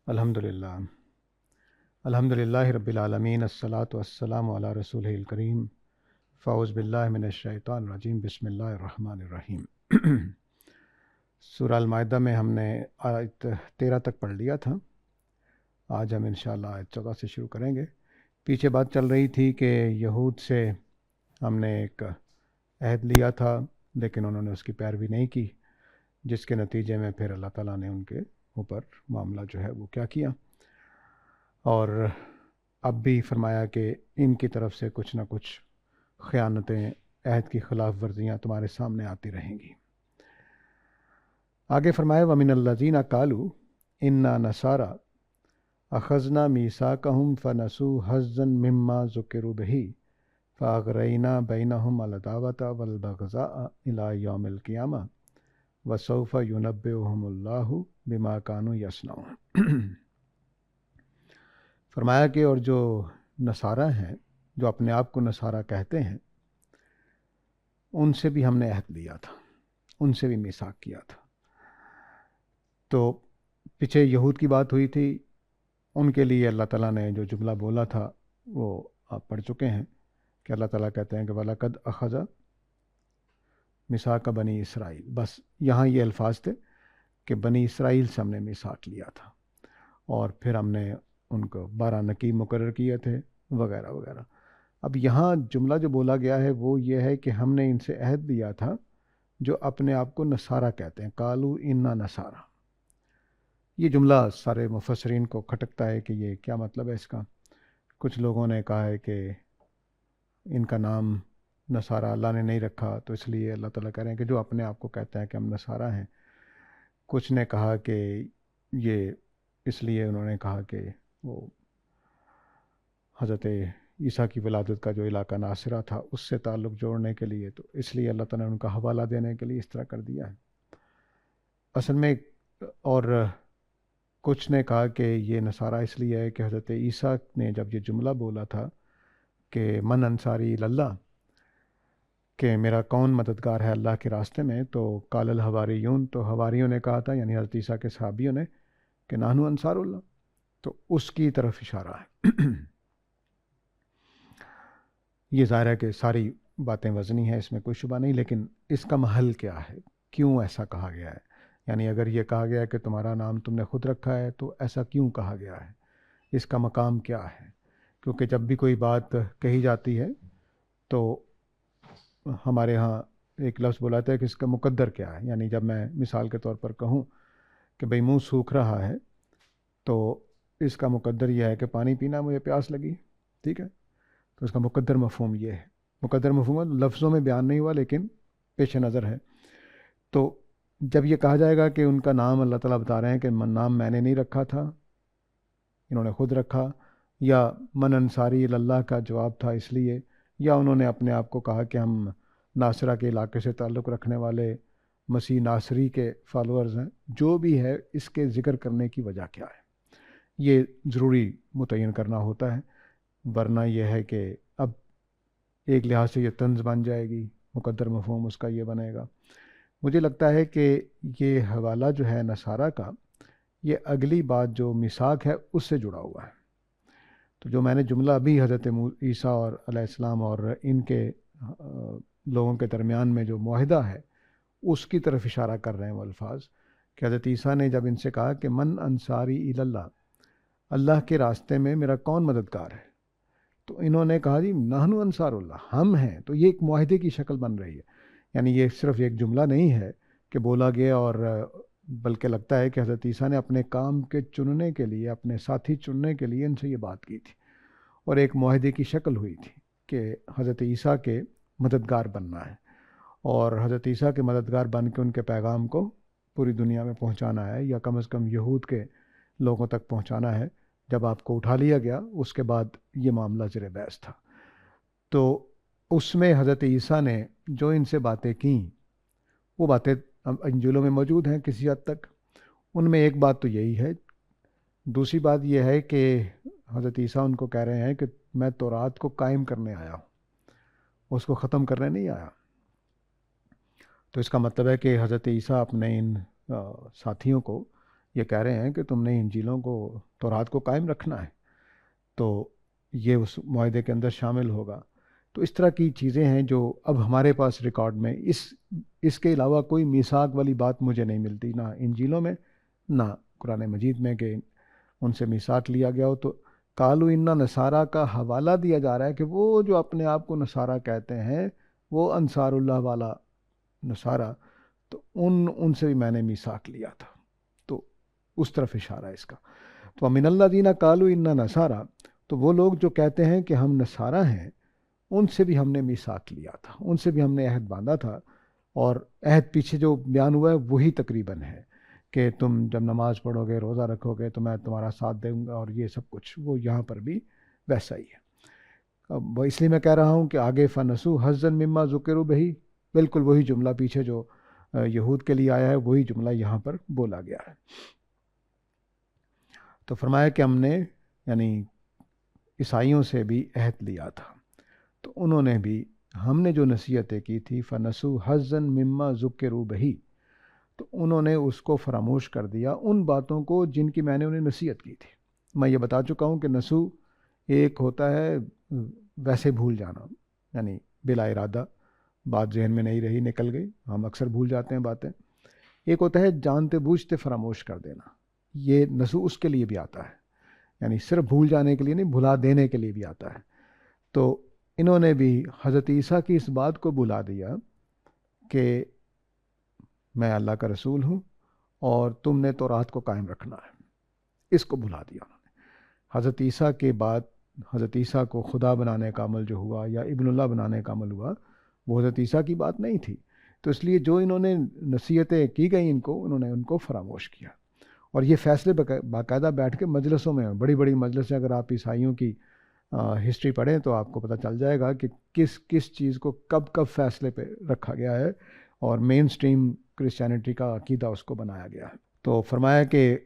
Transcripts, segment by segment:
الحمدللہ الحمدللہ رب العالمین الصلاۃ والسلام علی رسول الکریم فاعوذ باللہ من الشیطان الرجیم بسم اللہ الرحمن الرحیم۔ سورہ المائدہ میں ہم نے آیت 13 تک پڑھ لیا تھا۔ آج ہم انشاءاللہ آیت 14 سے شروع کریں گے۔ پیچھے بات چل رہی تھی کہ یہود سے ہم نے ایک عہد لیا تھا لیکن انہوں نے اس کی پیروی نہیں کی، جس کے نتیجے میں پھر اللہ تعالیٰ نے ان کے اوپر معاملہ جو ہے وہ کیا کیا، اور اب بھی فرمایا کہ ان کی طرف سے کچھ نہ کچھ خیانتیں، عہد کی خلاف ورزیاں تمہارے سامنے آتی رہیں گی۔ آگے فرمایا وَمِنَ الَّذِينَ قَالُوا إِنَّا نَصَارَىٰ أَخَذْنَا مِيثَاقَهُمْ فَنَسُوا حَظًّا مِّمَّا ذُكِّرُوا بِهِ فَأَغْرَيْنَا بَيْنَهُمْ الْعَدَاوَةَ وَالْبَغْضَاءَ إِلَىٰ يَوْمِ الْقِيَامَةِ وَسَوْفَ يُنَبِّئُهُمُ اللَّهُ بِمَا كَانُوا يَصْنَعُونَ۔ فرمایا کہ اور جو نصارہ ہیں، جو اپنے آپ کو نصارہ کہتے ہیں، ان سے بھی ہم نے عہد لیا تھا، ان سے بھی میثاق کیا تھا۔ تو پیچھے یہود کی بات ہوئی تھی، ان کے لیے اللہ تعالیٰ نے جو جملہ بولا تھا وہ آپ پڑھ چکے ہیں کہ اللہ تعالیٰ کہتے ہیں کہ وَلَقَدْ أَخَذَ مِيثَاقَ بنی اسرائیل، بس یہاں یہ الفاظ تھے کہ بنی اسرائیل سے ہم نے میثاق لیا تھا، اور پھر ہم نے ان کو 12 نقیب مقرر کیے تھے وغیرہ وغیرہ۔ اب یہاں جملہ جو بولا گیا ہے وہ یہ ہے کہ ہم نے ان سے عہد لیا تھا جو اپنے آپ کو نصارہ کہتے ہیں، قالوا انا نصارہ۔ یہ جملہ سارے مفسرین کو کھٹکتا ہے کہ یہ کیا مطلب ہے اس کا۔ کچھ لوگوں نے کہا ہے کہ ان کا نام نصارہ اللہ نے نہیں رکھا، تو اس لیے اللہ تعالیٰ کہہ رہے ہیں کہ جو اپنے آپ کو کہتے ہیں کہ ہم نصارہ ہیں۔ کچھ نے کہا کہ یہ اس لیے انہوں نے کہا کہ وہ حضرت عیسیٰ کی ولادت کا جو علاقہ ناصرہ تھا اس سے تعلق جوڑنے کے لیے، تو اس لیے اللہ تعالیٰ نے ان کا حوالہ دینے کے لیے اس طرح کر دیا ہے اصل میں۔ اور کچھ نے کہا کہ یہ نصارہ اس لیے ہے کہ حضرت عیسیٰ نے جب یہ جملہ بولا تھا کہ من انصاری اللہ، کہ میرا کون مددگار ہے اللہ کے راستے میں، تو قال الحواریون، تو حواریوں نے کہا تھا، یعنی حضرت عیسیٰ کے صحابیوں نے، کہ نحن انصار اللہ، تو اس کی طرف اشارہ ہے۔ یہ ظاہر ہے کہ ساری باتیں وزنی ہیں، اس میں کوئی شبہ نہیں، لیکن اس کا محل کیا ہے، کیوں ایسا کہا گیا ہے؟ یعنی اگر یہ کہا گیا ہے کہ تمہارا نام تم نے خود رکھا ہے تو ایسا کیوں کہا گیا ہے، اس کا مقام کیا ہے؟ کیونکہ جب بھی کوئی بات کہی جاتی ہے تو ہمارے ہاں ایک لفظ بولا جاتا ہے کہ اس کا مقدر کیا ہے۔ یعنی جب میں مثال کے طور پر کہوں کہ بھئی منہ سوکھ رہا ہے تو اس کا مقدر یہ ہے کہ پانی پینا، مجھے پیاس لگی، ٹھیک ہے، تو اس کا مقدر مفہوم یہ ہے۔ مقدر مفہوم لفظوں میں بیان نہیں ہوا لیکن پیش نظر ہے۔ تو جب یہ کہا جائے گا کہ ان کا نام اللہ تعالیٰ بتا رہے ہیں کہ نام میں نے نہیں رکھا تھا، انہوں نے خود رکھا، یا من انصاری اللہ کا جواب تھا اس لیے، یا انہوں نے اپنے آپ کو کہا کہ ہم ناصرہ کے علاقے سے تعلق رکھنے والے مسیح ناصری کے فالورز ہیں، جو بھی ہے اس کے ذکر کرنے کی وجہ کیا ہے، یہ ضروری متعین کرنا ہوتا ہے، ورنہ یہ ہے کہ اب ایک لحاظ سے یہ طنز بن جائے گی، مقدر مفہوم اس کا یہ بنے گا۔ مجھے لگتا ہے کہ یہ حوالہ جو ہے نصارہ کا، یہ اگلی بات جو میثاق ہے اس سے جڑا ہوا ہے۔ تو جو میں نے جملہ ابھی حضرت عیسیٰ اور علیہ السلام اور ان کے لوگوں کے درمیان میں جو معاہدہ ہے اس کی طرف اشارہ کر رہے ہیں وہ الفاظ، کہ حضرت عیسیٰ نے جب ان سے کہا کہ من انصاری اللہ، اللہ کے راستے میں میرا کون مددگار ہے، تو انہوں نے کہا جی نحن انصار اللہ، ہم ہیں۔ تو یہ ایک معاہدے کی شکل بن رہی ہے، یعنی یہ صرف ایک جملہ نہیں ہے کہ بولا گیا، اور بلکہ لگتا ہے کہ حضرت عیسیٰ نے اپنے کام کے چننے کے لیے، اپنے ساتھی چننے کے لیے ان سے یہ بات کی تھی، اور ایک معاہدے کی شکل ہوئی تھی کہ حضرت عیسیٰ کے مددگار بننا ہے، اور حضرت عیسیٰ کے مددگار بن کے ان کے پیغام کو پوری دنیا میں پہنچانا ہے، یا کم از کم یہود کے لوگوں تک پہنچانا ہے۔ جب آپ کو اٹھا لیا گیا اس کے بعد یہ معاملہ زیر بحث تھا، تو اس میں حضرت عیسیٰ نے جو ان سے باتیں کیں وہ باتیں انجیلوں میں موجود ہیں کسی حد تک۔ ان میں ایک بات تو یہی ہے، دوسری بات یہ ہے کہ حضرت عیسیٰ ان کو کہہ رہے ہیں کہ میں تورات کو قائم کرنے آیا ہوں، اس کو ختم کرنے نہیں آیا۔ تو اس کا مطلب ہے کہ حضرت عیسیٰ اپنے ان ساتھیوں کو یہ کہہ رہے ہیں کہ تم نے انجیلوں کو تورات کو قائم رکھنا ہے، تو یہ اس معاہدے کے اندر شامل ہوگا۔ تو اس طرح کی چیزیں ہیں جو اب ہمارے پاس ریکارڈ میں اس کے علاوہ کوئی میثاق والی بات مجھے نہیں ملتی، نہ انجیلوں میں نہ قرآن مجید میں کہ ان سے میثاق لیا گیا ہو۔ تو قالوا انا نصارا کا حوالہ دیا جا رہا ہے کہ وہ جو اپنے آپ کو نصارہ کہتے ہیں، وہ انصار اللہ والا نصارہ، تو ان سے بھی میں نے میثاق لیا تھا، تو اس طرف اشارہ ہے اس کا۔ تو من الذین قالوا انا نصارا، تو وہ لوگ جو کہتے ہیں کہ ہم نصارہ ہیں، ان سے بھی ہم نے میثاق لیا تھا، ان سے بھی ہم نے عہد باندھا تھا، اور عہد پیچھے جو بیان ہوا ہے وہی تقریباً ہے کہ تم جب نماز پڑھو گے، روزہ رکھو گے تو میں تمہارا ساتھ دوں گا، اور یہ سب کچھ وہ یہاں پر بھی ویسا ہی ہے۔ اب اس لیے میں کہہ رہا ہوں کہ آگے فنسو حظًا مما ذکروا بہ، بالکل وہی جملہ پیچھے جو یہود کے لیے آیا ہے وہی جملہ یہاں پر بولا گیا ہے۔ تو فرمایا کہ ہم نے یعنی عیسائیوں سے بھی عہد لیا تھا، تو انہوں نے بھی ہم نے جو نصیحتیں کی تھی فنسو حظًا مما ذکروا بہ، تو انہوں نے اس کو فراموش کر دیا، ان باتوں کو جن کی میں نے انہیں نصیحت کی تھی۔ میں یہ بتا چکا ہوں کہ نسو ایک ہوتا ہے ویسے بھول جانا، یعنی بلا ارادہ بات ذہن میں نہیں رہی، نکل گئی، ہم اکثر بھول جاتے ہیں باتیں۔ ایک ہوتا ہے جانتے بوجھتے فراموش کر دینا، یہ نسو اس کے لیے بھی آتا ہے، یعنی صرف بھول جانے کے لیے نہیں، بھلا دینے کے لیے بھی آتا ہے۔ تو انہوں نے بھی حضرت عیسیٰ کی اس بات کو بھلا دیا کہ میں اللہ کا رسول ہوں اور تم نے تورات کو قائم رکھنا ہے، اس کو بھلا دیا انہوں نے۔ حضرت عیسیٰ کے بعد حضرت عیسیٰ کو خدا بنانے کا عمل جو ہوا یا ابن اللہ بنانے کا عمل ہوا، وہ حضرت عیسیٰ کی بات نہیں تھی، تو اس لیے جو انہوں نے نصیحتیں کی گئیں انہوں نے ان کو فراموش کیا، اور یہ فیصلے باقاعدہ بیٹھ کے مجلسوں میں، بڑی بڑی مجلسیں، اگر آپ عیسائیوں کی ہسٹری پڑھیں تو آپ کو پتہ چل جائے گا کہ کس چیز کو کب کب فیصلے پہ رکھا گیا ہے، اور مین سٹریم کرسچینٹی کا عقیدہ اس کو بنایا گیا ہے۔ تو فرمایا کہ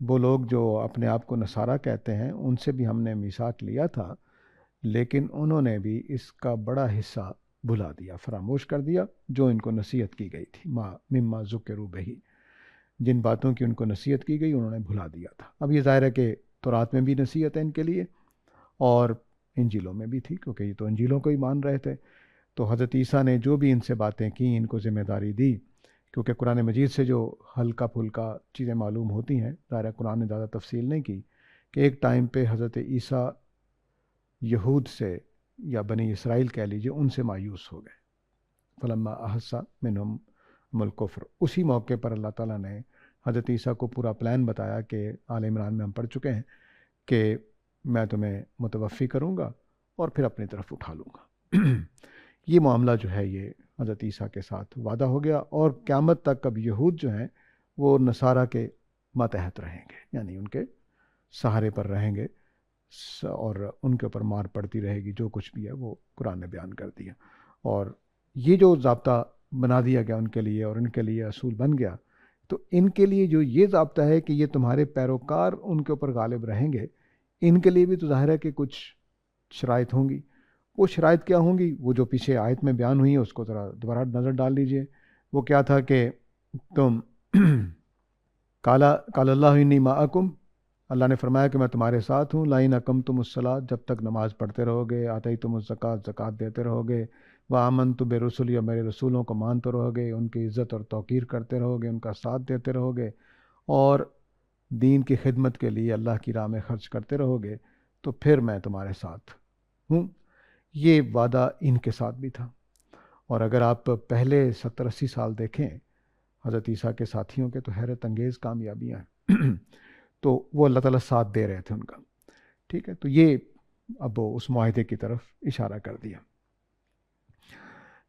وہ لوگ جو اپنے آپ کو نصارہ کہتے ہیں ان سے بھی ہم نے میثاق لیا تھا، لیکن انہوں نے بھی اس کا بڑا حصہ بھلا دیا، فراموش کر دیا جو ان کو نصیحت کی گئی تھی، مما ذکروا بہ، جن باتوں کی ان کو نصیحت کی گئی انہوں نے بھلا دیا تھا۔ اب یہ ظاہر ہے کہ تورات میں بھی نصیحت ہے ان کے لیے، اور انجیلوں میں بھی تھی، کیونکہ یہ تو انجیلوں کو ہی مان رہے تھے۔ تو حضرت عیسیٰ نے جو بھی ان سے باتیں کی، ان کو ذمہ داری دی، کیونکہ قرآن مجید سے جو ہلکا پھلکا چیزیں معلوم ہوتی ہیں، ظاہر قرآن نے زیادہ تفصیل نہیں کی، کہ ایک ٹائم پہ حضرت عیسیٰ یہود سے یا بنی اسرائیل کہہ لیجئے ان سے مایوس ہو گئے، فلما احس منہم الکفر، اسی موقع پر اللہ تعالیٰ نے حضرت عیسیٰ کو پورا پلان بتایا کہ آل عمران میں ہم پڑھ چکے ہیں کہ میں تمہیں متوفی کروں گا اور پھر اپنی طرف اٹھا لوں گا۔ یہ معاملہ جو ہے یہ حضرت عیسیٰ کے ساتھ وعدہ ہو گیا، اور قیامت تک اب یہود جو ہیں وہ نصارہ کے ماتحت رہیں گے، یعنی ان کے سہارے پر رہیں گے، اور ان کے اوپر مار پڑتی رہے گی، جو کچھ بھی ہے وہ قرآن نے بیان کر دیا۔ اور یہ جو ضابطہ بنا دیا گیا ان کے لیے، اور ان کے لیے اصول بن گیا، تو ان کے لیے جو یہ ضابطہ ہے کہ یہ تمہارے پیروکار ان کے اوپر غالب رہیں گے، ان کے لیے بھی تو ظاہر ہے کہ کچھ شرائط ہوں گی۔ وہ شرائط کیا ہوں گی؟ وہ جو پیچھے آیت میں بیان ہوئی ہے اس کو ذرا دوبارہ نظر ڈال لیجئے۔ وہ کیا تھا کہ تم قال اللہ انی معکم، اللہ نے فرمایا کہ میں تمہارے ساتھ ہوں، لئن اقمتم الصلاۃ، جب تک نماز پڑھتے رہو گے، آتیتم الزکوٰۃ، زکوٰۃ دیتے رہو گے، وآمنتم برسلی، اور میرے رسولوں کو مانتے رہو گے، ان کی عزت اور توقیر کرتے رہو گے، ان کا ساتھ دیتے رہو گے، اور دین کی خدمت کے لیے اللہ کی راہ میں خرچ کرتے رہو گے، تو پھر میں تمہارے ساتھ ہوں۔ یہ وعدہ ان کے ساتھ بھی تھا۔ اور اگر آپ پہلے 70-80 سال دیکھیں حضرت عیسیٰ کے ساتھیوں کے، تو حیرت انگیز کامیابیاں ہیں۔ تو وہ اللہ تعالیٰ ساتھ دے رہے تھے ان کا، ٹھیک ہے۔ تو یہ اب اس معاہدے کی طرف اشارہ کر دیا،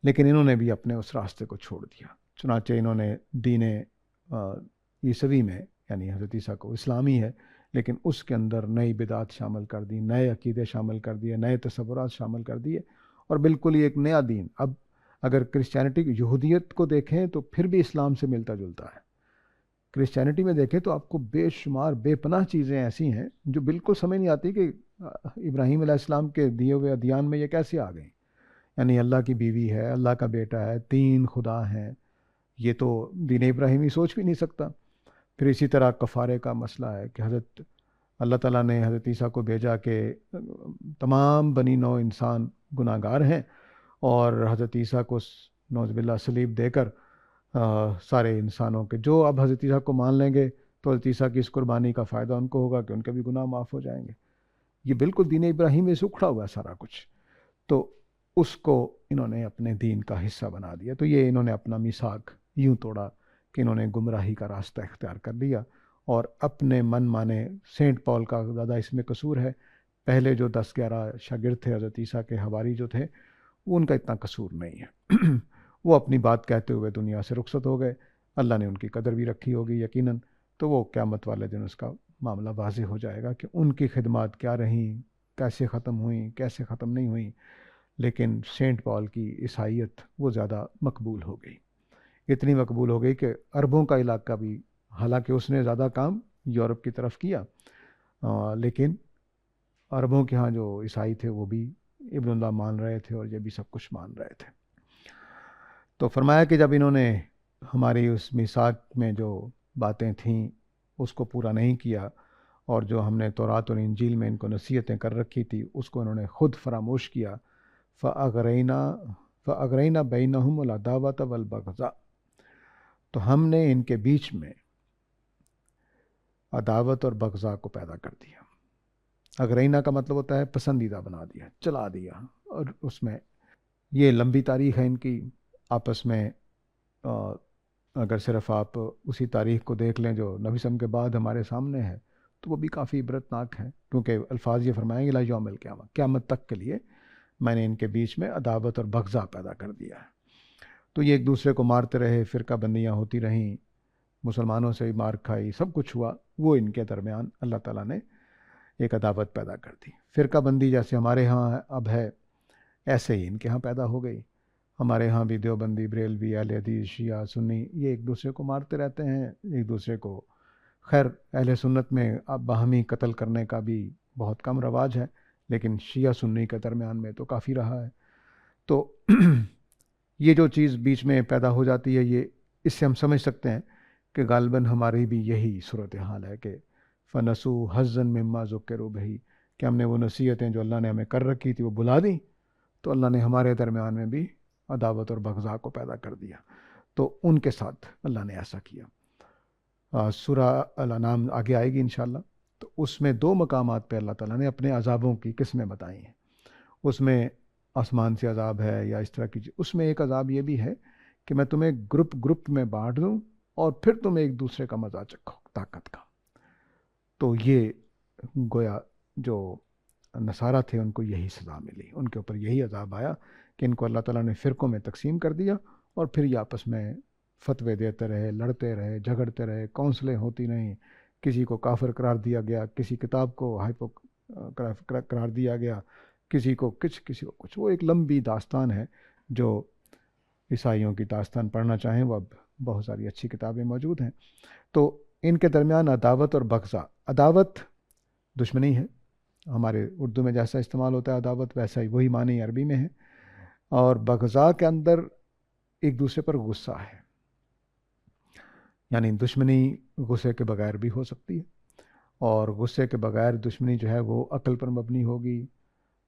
لیکن انہوں نے بھی اپنے اس راستے کو چھوڑ دیا۔ چنانچہ انہوں نے دین عیسوی میں، یعنی حضرت عیسیٰ کو اسلامی ہے لیکن اس کے اندر نئی بدعات شامل کر دی، نئے عقیدے شامل کر دیے، نئے تصورات شامل کر دیے، اور بالکل ہی ایک نیا دین۔ اب اگر کرسچینٹی یہودیت کو دیکھیں تو پھر بھی اسلام سے ملتا جلتا ہے، کرسچینٹی میں دیکھیں تو آپ کو بے شمار بے پناہ چیزیں ایسی ہیں جو بالکل سمجھ نہیں آتی کہ ابراہیم علیہ السلام کے دیے ہوئے ادیان میں یہ کیسے آ گئیں۔ یعنی اللہ کی بیوی ہے، اللہ کا بیٹا ہے، 3 خدا ہیں، یہ تو دین ابراہیمی سوچ بھی نہیں سکتا۔ پھر اسی طرح کفارے کا مسئلہ ہے کہ اللہ تعالیٰ نے حضرت عیسیٰ کو بھیجا کہ تمام بنی نوع انسان گناہ گار ہیں، اور حضرت عیسیٰ کو نعوذ باللہ صلیب دے کر سارے انسانوں کے جو اب حضرت عیسیٰ کو مان لیں گے تو حضرت عیسیٰ کی اس قربانی کا فائدہ ان کو ہوگا کہ ان کے بھی گناہ معاف ہو جائیں گے۔ یہ بالکل دین ابراہیمی سے اکھڑا ہوا ہے سارا کچھ، تو اس کو انہوں نے اپنے دین کا حصہ بنا دیا۔ تو یہ انہوں نے اپنا میثاق یوں توڑا کہ انہوں نے گمراہی کا راستہ اختیار کر لیا، اور اپنے من مانے سینٹ پال کا زیادہ اس میں قصور ہے۔ پہلے جو 10-11 شاگرد تھے حضرت عیسیٰ کے، حواری جو تھے، ان کا اتنا قصور نہیں ہے۔ وہ اپنی بات کہتے ہوئے دنیا سے رخصت ہو گئے، اللہ نے ان کی قدر بھی رکھی ہوگی یقیناً، تو وہ قیامت والے دن اس کا معاملہ واضح ہو جائے گا کہ ان کی خدمات کیا رہیں، کیسے ختم ہوئیں، کیسے ختم نہیں ہوئیں۔ لیکن سینٹ پال کی عیسائیت وہ زیادہ مقبول ہو گئی، اتنی مقبول ہو گئی کہ عربوں کا علاقہ بھی، حالانکہ اس نے زیادہ کام یورپ کی طرف کیا، لیکن عربوں کے ہاں جو عیسائی تھے وہ بھی ابن اللہ مان رہے تھے اور یہ بھی سب کچھ مان رہے تھے۔ تو فرمایا کہ جب انہوں نے ہماری اس میثاق میں جو باتیں تھیں اس کو پورا نہیں کیا، اور جو ہم نے تورات اور انجیل میں ان کو نصیحتیں کر رکھی تھی اس کو انہوں نے خود فراموش کیا، فَأَغْرَيْنَا بَيْنَهُمُ الْعَدَاوَةَ وَالْبَغْضَاءَ، تو ہم نے ان کے بیچ میں عداوت اور بغضاء کو پیدا کر دیا۔ اغرینا کا مطلب ہوتا ہے پسندیدہ بنا دیا، چلا دیا، اور اس میں یہ لمبی تاریخ ہے ان کی آپس میں۔ اگر صرف آپ اسی تاریخ کو دیکھ لیں جو نبی صلی اللہ علیہ وسلم کے بعد ہمارے سامنے ہے تو وہ بھی کافی عبرتناک ہے، کیونکہ الفاظ یہ فرمائیں گے لا یوم القیامہ، قیامت تک کے لیے میں نے ان کے بیچ میں عداوت اور بغضاء پیدا کر دیا ہے۔ تو یہ ایک دوسرے کو مارتے رہے، فرقہ بندیاں ہوتی رہیں، مسلمانوں سے مار کھائی، سب کچھ ہوا، وہ ان کے درمیان اللہ تعالیٰ نے ایک عداوت پیدا کر دی۔ فرقہ بندی جیسے ہمارے ہاں اب ہے، ایسے ہی ان کے ہاں پیدا ہو گئی۔ ہمارے ہاں بھی دیوبندی، بریلوی، اہل حدیث، شیعہ، سنی، یہ ایک دوسرے کو مارتے رہتے ہیں، ایک دوسرے کو۔ خیر اہل سنت میں اب باہمی قتل کرنے کا بھی بہت کم رواج ہے، لیکن شیعہ سنی کے درمیان میں تو کافی رہا ہے۔ تو یہ جو چیز بیچ میں پیدا ہو جاتی ہے، یہ اس سے ہم سمجھ سکتے ہیں کہ غالباً ہماری بھی یہی صورتحال ہے کہ فَنَسُوا حَظًّا مِمَّا ذُكِّرُوا بِهِ، کہ ہم نے وہ نصیحتیں جو اللہ نے ہمیں کر رکھی تھی وہ بلا دیں، تو اللہ نے ہمارے درمیان میں بھی عداوت اور بغضاء کو پیدا کر دیا۔ تو ان کے ساتھ اللہ نے ایسا کیا۔ سورہ الانعام آگے آئے گی انشاءاللہ، تو اس میں 2 مقامات پہ اللہ تعالیٰ نے اپنے عذابوں کی قسمیں بتائی ہیں۔ اس میں آسمان سے عذاب ہے یا اس طرح کی چیز، اس میں ایک عذاب یہ بھی ہے کہ میں تمہیں گروپ میں بانٹ دوں اور پھر تم ایک دوسرے کا مزہ چکھو طاقت کا۔ تو یہ گویا جو نصارہ تھے ان کو یہی سزا ملی، ان کے اوپر یہی عذاب آیا کہ ان کو اللہ تعالیٰ نے فرقوں میں تقسیم کر دیا، اور پھر یہ آپس میں فتوے دیتے رہے، لڑتے رہے، جھگڑتے رہے، کونسلیں ہوتی نہیں، کسی کو کافر قرار دیا گیا، کسی کتاب کو ہائپو قرار دیا گیا، کسی کو کچھ۔ وہ ایک لمبی داستان ہے، جو عیسائیوں کی داستان پڑھنا چاہیں وہ اب بہت ساری اچھی کتابیں موجود ہیں۔ تو ان کے درمیان عداوت اور بغضاء، عداوت دشمنی ہے، ہمارے اردو میں جیسا استعمال ہوتا ہے عداوت ویسا ہی وہی معنی عربی میں ہے، اور بغضاء کے اندر ایک دوسرے پر غصہ ہے، یعنی دشمنی غصے کے بغیر بھی ہو سکتی ہے، اور غصے کے بغیر دشمنی جو ہے وہ عقل پر مبنی ہوگی،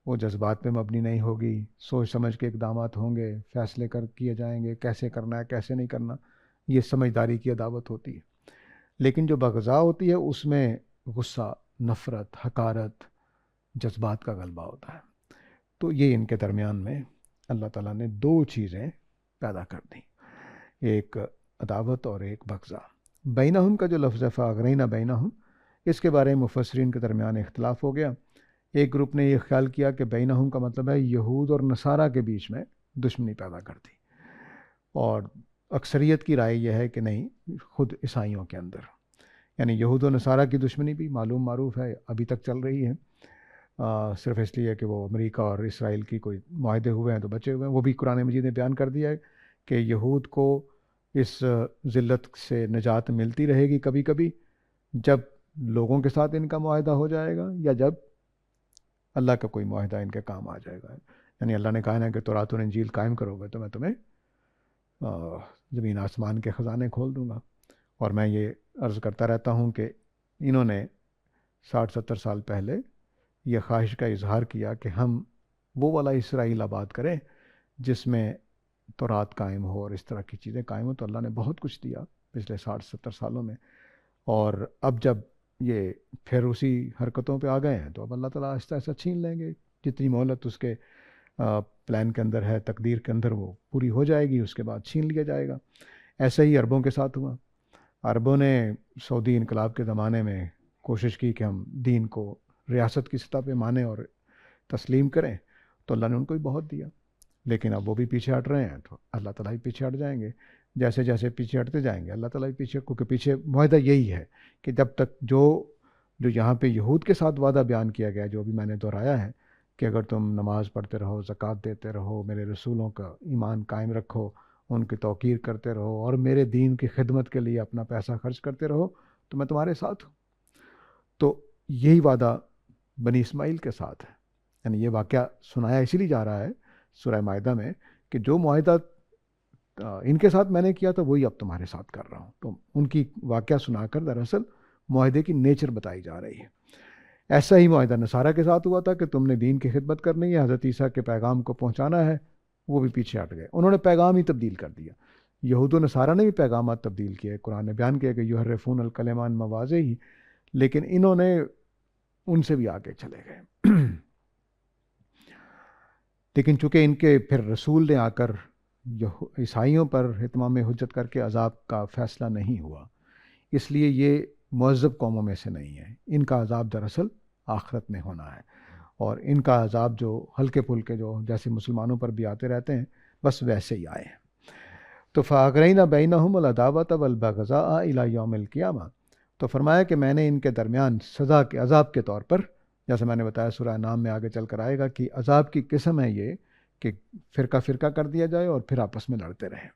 وہ جذبات پہ مبنی نہیں ہوگی، سوچ سمجھ کے اقدامات ہوں گے، فیصلے کیے جائیں گے، کیسے کرنا ہے کیسے نہیں کرنا، یہ سمجھداری کی عداوت ہوتی ہے۔ لیکن جو بغضاء ہوتی ہے اس میں غصہ، نفرت، حقارت، جذبات کا غلبہ ہوتا ہے۔ تو یہ ان کے درمیان میں اللہ تعالیٰ نے 2 چیزیں پیدا کر دیں، ایک عداوت اور ایک بغضاء۔ بینہم کا جو لفظ ہے فاغرینا بینہم، اس کے بارے میں مفسرین کے درمیان اختلاف ہو گیا۔ ایک گروپ نے یہ خیال کیا کہ بینہم کا مطلب ہے یہود اور نصارہ کے بیچ میں دشمنی پیدا کر دی، اور اکثریت کی رائے یہ ہے کہ نہیں، خود عیسائیوں کے اندر، یعنی یہود و نصارہ کی دشمنی بھی معلوم معروف ہے، ابھی تک چل رہی ہے، صرف اس لیے کہ وہ امریکہ اور اسرائیل کی کوئی معاہدے ہوئے ہیں تو بچے ہوئے ہیں۔ وہ بھی قرآن مجید نے بیان کر دیا ہے کہ یہود کو اس ذلت سے نجات ملتی رہے گی کبھی کبھی، جب لوگوں کے ساتھ ان کا معاہدہ ہو جائے گا یا جب اللہ کا کوئی معاہدہ ان کے کام آ جائے گا۔ یعنی اللہ نے کہا نا کہ تورات اور انجیل قائم کرو گے تو میں تمہیں زمین آسمان کے خزانے کھول دوں گا، اور میں یہ عرض کرتا رہتا ہوں کہ انہوں نے 60-70 سال پہلے یہ خواہش کا اظہار کیا کہ ہم وہ والا اسرائیل آباد کریں جس میں تورات قائم ہو اور اس طرح کی چیزیں قائم ہوں. تو اللہ نے بہت کچھ دیا پچھلے 60-70 سالوں میں، اور اب جب یہ پھر اسی حرکتوں پہ آ گئے ہیں تو اب اللہ تعالیٰ آہستہ آہستہ چھین لیں گے. جتنی مہلت اس کے پلان کے اندر ہے، تقدیر کے اندر، وہ پوری ہو جائے گی، اس کے بعد چھین لیا جائے گا. ایسے ہی عربوں کے ساتھ ہوا. عربوں نے سعودی انقلاب کے زمانے میں کوشش کی کہ ہم دین کو ریاست کی سطح پہ مانیں اور تسلیم کریں، تو اللہ نے ان کو بھی بہت دیا، لیکن اب وہ بھی پیچھے ہٹ رہے ہیں تو اللہ تعالیٰ بھی پیچھے ہٹ جائیں گے. جیسے جیسے پیچھے ہٹتے جائیں گے اللہ تعالیٰ بھی پیچھے، کیونکہ پیچھے معاہدہ یہی ہے کہ جب تک جو یہاں پہ یہود کے ساتھ وعدہ بیان کیا گیا، جو بھی میں نے دہرایا ہے کہ اگر تم نماز پڑھتے رہو، زکوٰۃ دیتے رہو، میرے رسولوں کا ایمان قائم رکھو، ان کی توقیر کرتے رہو اور میرے دین کی خدمت کے لیے اپنا پیسہ خرچ کرتے رہو، تو میں تمہارے ساتھ ہوں. تو یہی وعدہ بنی اسماعیل کے ساتھ ہے. یعنی یہ واقعہ سنایا اسی لیے جا رہا ہے سورہ مائدہ میں کہ جو معاہدہ ان کے ساتھ میں نے کیا تھا وہی اب تمہارے ساتھ کر رہا ہوں. تو ان کی واقعہ سنا کر دراصل معاہدے کی نیچر بتائی جا رہی ہے. ایسا ہی معاہدہ نصارہ کے ساتھ ہوا تھا کہ تم نے دین کی خدمت کرنی ہے، حضرت عیسیٰ کے پیغام کو پہنچانا ہے. وہ بھی پیچھے ہٹ گئے، انہوں نے پیغام ہی تبدیل کر دیا. یہود و نصارہ نے بھی پیغامات تبدیل کیے. قرآن نے بیان کیا کہ یحرفون الکلم عن مواضعہ، لیکن انہوں نے ان سے بھی آگے چلے گئے. لیکن چونکہ ان کے پھر رسول نے آ کر عیسائیوں پر اتمام حجت کر کے عذاب کا فیصلہ نہیں ہوا، اس لیے یہ معذب قوموں میں سے نہیں ہے. ان کا عذاب دراصل آخرت میں ہونا ہے، اور ان کا عذاب جو ہلکے پھلکے جو جیسے مسلمانوں پر بھی آتے رہتے ہیں بس ویسے ہی آئے ہیں. تو فَأَغْرَيْنَا بَيْنَهُمُ الْعَدَاوَةَ وَالْبَغْضَاءَ إِلَىٰ يَوْمِ الْقِيَامَةِ. تو فرمایا کہ میں نے ان کے درمیان سزا کے عذاب کے طور پر، جیسے میں نے بتایا سورہ نام میں آگے چل کر آئے گا کہ عذاب کی قسم ہے یہ کہ فرقہ فرقہ کر دیا جائے اور پھر آپس میں لڑتے رہیں.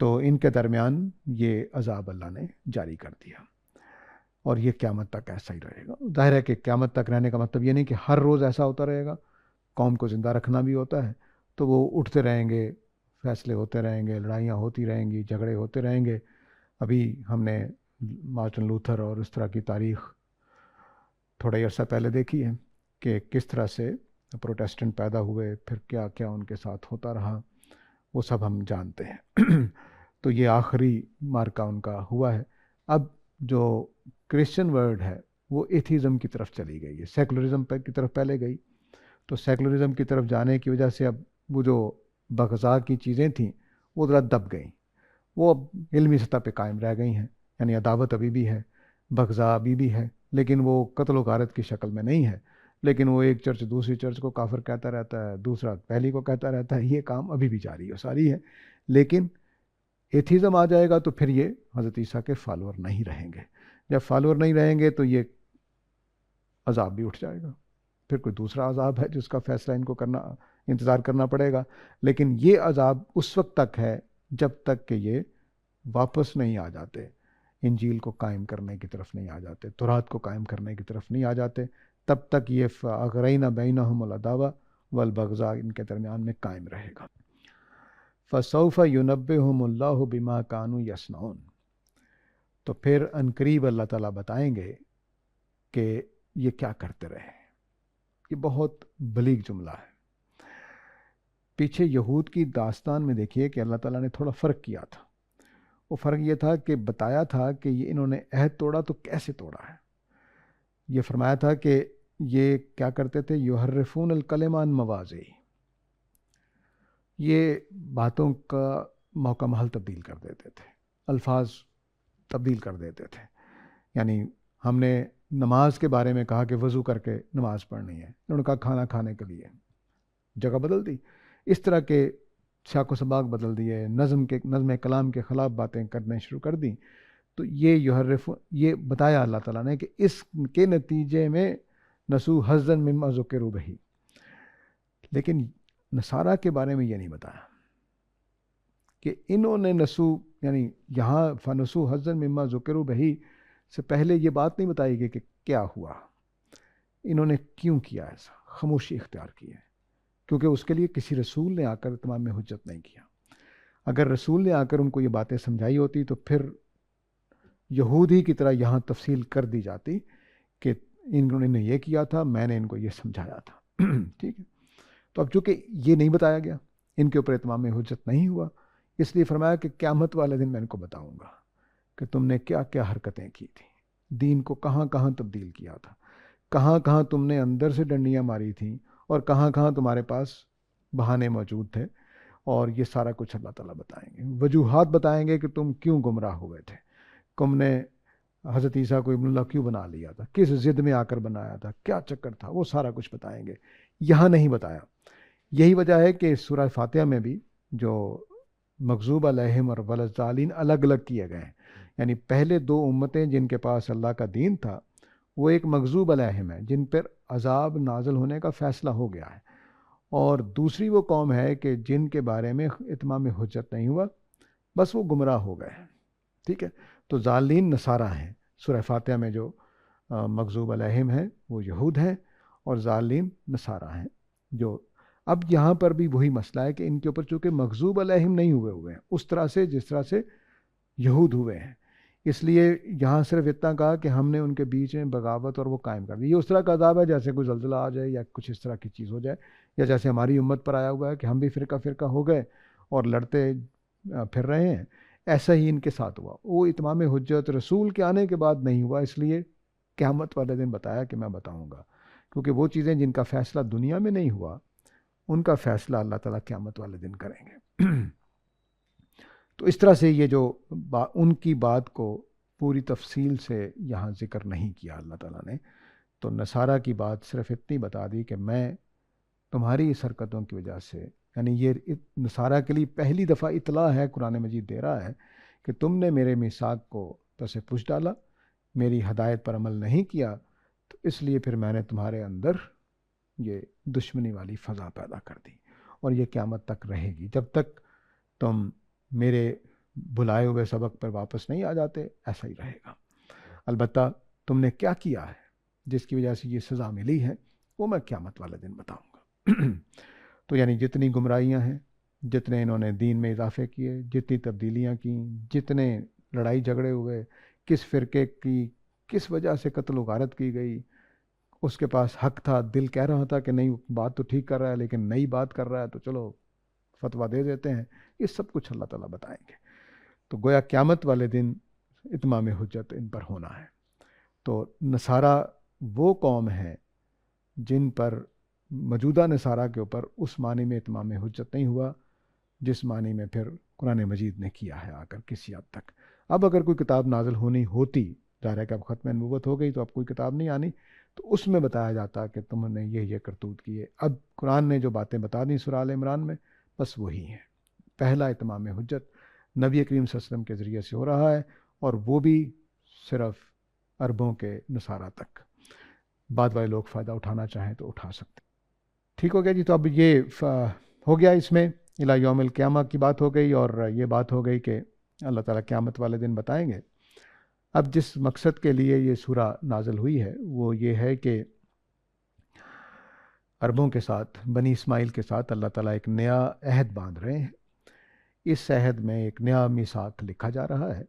تو ان کے درمیان یہ عذاب اللہ نے جاری کر دیا، اور یہ قیامت تک ایسا ہی رہے گا. ظاہر ہے کہ قیامت تک رہنے کا مطلب یہ نہیں کہ ہر روز ایسا ہوتا رہے گا. قوم کو زندہ رکھنا بھی ہوتا ہے، تو وہ اٹھتے رہیں گے، فیصلے ہوتے رہیں گے، لڑائیاں ہوتی رہیں گی، جھگڑے ہوتے رہیں گے. ابھی ہم نے مارٹن لوتھر اور اس طرح کی تاریخ تھوڑا ہی عرصہ پہلے دیکھی ہے کہ کس طرح سے پروٹیسٹنٹ پیدا ہوئے، پھر کیا کیا ان کے ساتھ ہوتا رہا، وہ سب ہم جانتے ہیں. تو یہ آخری مارکہ ان کا ہوا ہے. اب جو کرسچن ورلڈ ہے وہ ایتھیزم کی طرف چلی گئی ہے، سیکولرزم کی طرف پہلے گئی. تو سیکولرزم کی طرف جانے کی وجہ سے اب وہ جو بغضاء کی چیزیں تھیں وہ ذرا دب گئیں، وہ اب علمی سطح پہ قائم رہ گئی ہیں. یعنی عداوت ابھی بھی ہے، بغضاء ابھی بھی ہے، لیکن وہ قتل و غارت کی شکل میں نہیں ہے. لیکن وہ ایک چرچ دوسری چرچ کو کافر کہتا رہتا ہے، دوسرا پہلی کو کہتا رہتا ہے. یہ کام ابھی بھی جاری ہے، ساری ہے. لیکن ایتھیزم آ جائے گا تو پھر یہ حضرت عیسیٰ کے فالوور نہیں رہیں گے. جب فالوور نہیں رہیں گے تو یہ عذاب بھی اٹھ جائے گا. پھر کوئی دوسرا عذاب ہے جس کا فیصلہ ان کو انتظار کرنا پڑے گا. لیکن یہ عذاب اس وقت تک ہے جب تک کہ یہ واپس نہیں آ جاتے، انجیل کو قائم کرنے کی طرف نہیں آ جاتے، تورات کو قائم کرنے کی طرف نہیں آ جاتے. تب تک یہ فَأَغْرَيْنَا بَيْنَهُمُ الْعَدَاوَةَ وَالْبَغْضَاءَ ان کے درمیان میں قائم رہے گا. فَسَوْفَ يُنَبِّئُهُمُ اللَّهُ بِمَا كَانُوا يَصْنَعُونَ. تو پھر عنقریب اللہ تعالیٰ بتائیں گے کہ یہ کیا کرتے رہے. یہ بہت بلیغ جملہ ہے. پیچھے یہود کی داستان میں دیکھیے کہ اللہ تعالیٰ نے تھوڑا فرق کیا تھا. وہ فرق یہ تھا کہ بتایا تھا کہ یہ انہوں نے عہد توڑا تو کیسے توڑا ہے. یہ فرمایا تھا کہ یہ کیا کرتے تھے، یحرفون الکلم عن مواضعہ، یہ باتوں کا موقع محل تبدیل کر دیتے تھے، الفاظ تبدیل کر دیتے تھے. یعنی ہم نے نماز کے بارے میں کہا کہ وضو کر کے نماز پڑھنی ہے، انہوں نے کہا کھانا کھانے کے لیے، جگہ بدل دی. اس طرح کے سیاق و سباق بدل دیے، نظم کلام کے خلاف باتیں کرنے شروع کر دیں. تو یہ بتایا اللہ تعالیٰ نے کہ اس کے نتیجے میں نسو حظًا مما ذکروا بہ. لیکن نصارہ کے بارے میں یہ نہیں بتایا کہ انہوں نے یعنی یہاں فنسو حظًا مما ذکروا بہ سے پہلے یہ بات نہیں بتائی گئی کہ کیا ہوا، انہوں نے کیوں کیا ایسا، خاموشی اختیار کی ہے. کیونکہ اس کے لیے کسی رسول نے آ کر اتمام حجت نہیں کیا. اگر رسول نے آ کر ان کو یہ باتیں سمجھائی ہوتی تو پھر یہود ہی کی طرح یہاں تفصیل کر دی جاتی کہ انہوں نے یہ کیا تھا، میں نے ان کو یہ سمجھایا تھا۔ ٹھیک ہے، تو اب چونکہ یہ نہیں بتایا گیا، ان کے اوپر اتمام حجت نہیں ہوا، اس لیے فرمایا کہ قیامت والے دن میں ان کو بتاؤں گا کہ تم نے کیا کیا حرکتیں کی تھیں، دین کو کہاں کہاں تبدیل کیا تھا، کہاں کہاں تم نے اندر سے ڈنڈیاں ماری تھیں، اور کہاں کہاں تمہارے پاس بہانے موجود تھے، اور یہ سارا کچھ اللہ تعالیٰ بتائیں گے، وجوہات بتائیں گے کہ تم کیوں گمراہ ہوئے تھے، تم نے حضرت عیسیٰ کو ابن اللہ کیوں بنا لیا تھا، کس ضد میں آ کر بنایا تھا، کیا چکر تھا، وہ سارا کچھ بتائیں گے، یہاں نہیں بتایا۔ یہی وجہ ہے کہ سورہ فاتحہ میں بھی جو مغضوب علیہم اور ولضالین الگ الگ کیے گئے ہیں، یعنی پہلے دو امتیں جن کے پاس اللہ کا دین تھا وہ ایک مغضوب علیہم ہے جن پر عذاب نازل ہونے کا فیصلہ ہو گیا ہے، اور دوسری وہ قوم ہے کہ جن کے بارے میں اتمام حجت نہیں ہوا، بس وہ گمراہ ہو گئے ہیں۔ ٹھیک ہے، تو ضالین نصارہ ہیں، سورہ فاتحہ میں جو مغضوب علیہم ہیں وہ یہود ہیں، اور ضالین نصارہ ہیں۔ جو اب یہاں پر بھی وہی مسئلہ ہے کہ ان کے اوپر چونکہ مغضوب علیہم نہیں ہوئے ہیں اس طرح سے جس طرح سے یہود ہوئے ہیں، اس لیے یہاں صرف اتنا کہا کہ ہم نے ان کے بیچ میں بغاوت اور وہ قائم کر دی۔ یہ اس طرح کا عذاب ہے جیسے کوئی زلزلہ آ جائے یا کچھ اس طرح کی چیز ہو جائے، یا جیسے ہماری امت پر آیا ہوا ہے کہ ہم بھی فرقہ فرقہ ہو گئے اور لڑتے پھر رہے ہیں، ایسا ہی ان کے ساتھ ہوا۔ وہ اتمام حجت رسول کے آنے کے بعد نہیں ہوا، اس لیے قیامت والے دن بتایا کہ میں بتاؤں گا، کیونکہ وہ چیزیں جن کا فیصلہ دنیا میں نہیں ہوا ان کا فیصلہ اللہ تعالیٰ قیامت والے دن کریں گے۔ تو اس طرح سے یہ جو ان کی بات کو پوری تفصیل سے یہاں ذکر نہیں کیا اللہ تعالیٰ نے، تو نصارہ کی بات صرف اتنی بتا دی کہ میں تمہاری اس حرکتوں کی وجہ سے، یعنی یہ نصارہ کے لیے پہلی دفعہ اطلاع ہے قرآن مجید دے رہا ہے کہ تم نے میرے میثاق کو پس پش ڈالا، میری ہدایت پر عمل نہیں کیا، تو اس لیے پھر میں نے تمہارے اندر یہ دشمنی والی فضا پیدا کر دی، اور یہ قیامت تک رہے گی جب تک تم میرے بلائے ہوئے سبق پر واپس نہیں آ جاتے، ایسا ہی رہے گا۔ البتہ تم نے کیا کیا ہے جس کی وجہ سے یہ سزا ملی ہے وہ میں قیامت والے دن بتاؤں گا۔ تو یعنی جتنی گمراہیاں ہیں، جتنے انہوں نے دین میں اضافے کیے، جتنی تبدیلیاں کیں، جتنے لڑائی جھگڑے ہوئے، کس فرقے کی کس وجہ سے قتل و غارت کی گئی، اس کے پاس حق تھا، دل کہہ رہا تھا کہ نہیں بات تو ٹھیک کر رہا ہے لیکن نئی بات کر رہا ہے تو چلو فتویٰ دے دیتے ہیں، یہ سب کچھ اللہ تعالیٰ بتائیں گے۔ تو گویا قیامت والے دن اتمام حجت ان پر ہونا ہے۔ تو نصارہ وہ قوم ہے جن پر موجودہ نصارہ کے اوپر اس معنی میں اتمام حجت نہیں ہوا جس معنی میں پھر قرآن مجید نے کیا ہے آ کر کسی حد تک۔ اب اگر کوئی کتاب نازل ہونی ہوتی، ظاہر ہے کہ اب ختم نبوت ہو گئی تو اب کوئی کتاب نہیں آنی، تو اس میں بتایا جاتا کہ تم نے یہ کرتوت کیے۔ اب قرآن نے جو باتیں بتا دیں سورہ آل عمران میں بس وہی ہیں۔ پہلا اتمام حجت نبی کریم صلی اللہ علیہ وسلم کے ذریعے سے ہو رہا ہے، اور وہ بھی صرف عربوں کے نصارہ تک۔ بعد والے لوگ فائدہ اٹھانا چاہیں تو اٹھا سکتے۔ ٹھیک ہو گیا جی، تو اب یہ ہو گیا، اس میں الی یوم القیامہ کی بات ہو گئی، اور یہ بات ہو گئی کہ اللہ تعالیٰ قیامت والے دن بتائیں گے۔ اب جس مقصد کے لیے یہ سورہ نازل ہوئی ہے وہ یہ ہے کہ عربوں کے ساتھ، بنی اسماعیل کے ساتھ اللہ تعالیٰ ایک نیا عہد باندھ رہے ہیں۔ اس عہد میں ایک نیا میثاق لکھا جا رہا ہے۔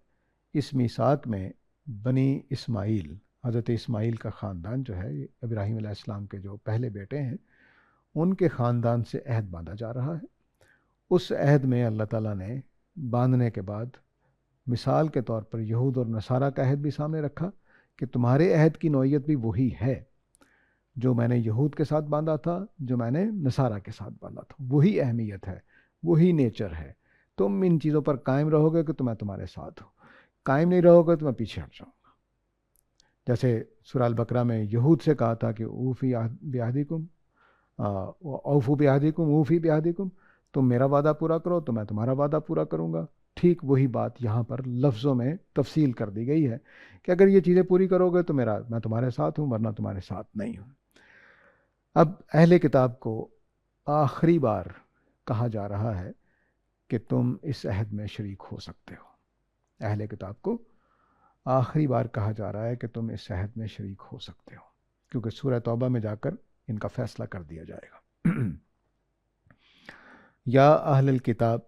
اس میثاق میں بنی اسماعیل، حضرت اسماعیل کا خاندان جو ہے، ابراہیم علیہ السلام کے جو پہلے بیٹے ہیں، ان کے خاندان سے عہد باندھا جا رہا ہے۔ اس عہد میں اللہ تعالیٰ نے باندھنے کے بعد مثال کے طور پر یہود اور نصارہ کا عہد بھی سامنے رکھا کہ تمہارے عہد کی نوعیت بھی وہی ہے جو میں نے یہود کے ساتھ باندھا تھا، جو میں نے نصارہ کے ساتھ باندھا تھا، وہی اہمیت ہے، وہی نیچر ہے۔ تم ان چیزوں پر قائم رہو گے کہ تو میں تمہارے ساتھ ہوں، قائم نہیں رہو گے تو میں پیچھے ہٹ جاؤں گا۔ جیسے سورہ البقرہ میں یہود سے کہا تھا کہ اوفی بعہدکم اوفو بعہدکم اوفی بعہدکم، تم میرا وعدہ پورا کرو تو میں تمہارا وعدہ پورا کروں گا۔ ٹھیک وہی بات یہاں پر لفظوں میں تفصیل کر دی گئی ہے کہ اگر یہ چیزیں پوری کرو گے تو میں تمہارے ساتھ ہوں، ورنہ تمہارے ساتھ نہیں ہوں۔ اب اہل کتاب کو آخری بار کہا جا رہا ہے کہ تم اس عہد میں شریک ہو سکتے ہو۔ اہل کتاب کو آخری بار کہا جا رہا ہے کہ تم اس عہد میں شریک ہو سکتے ہو، کیونکہ سورہ توبہ میں جا کر ان کا فیصلہ کر دیا جائے گا۔ یا اہل الکتاب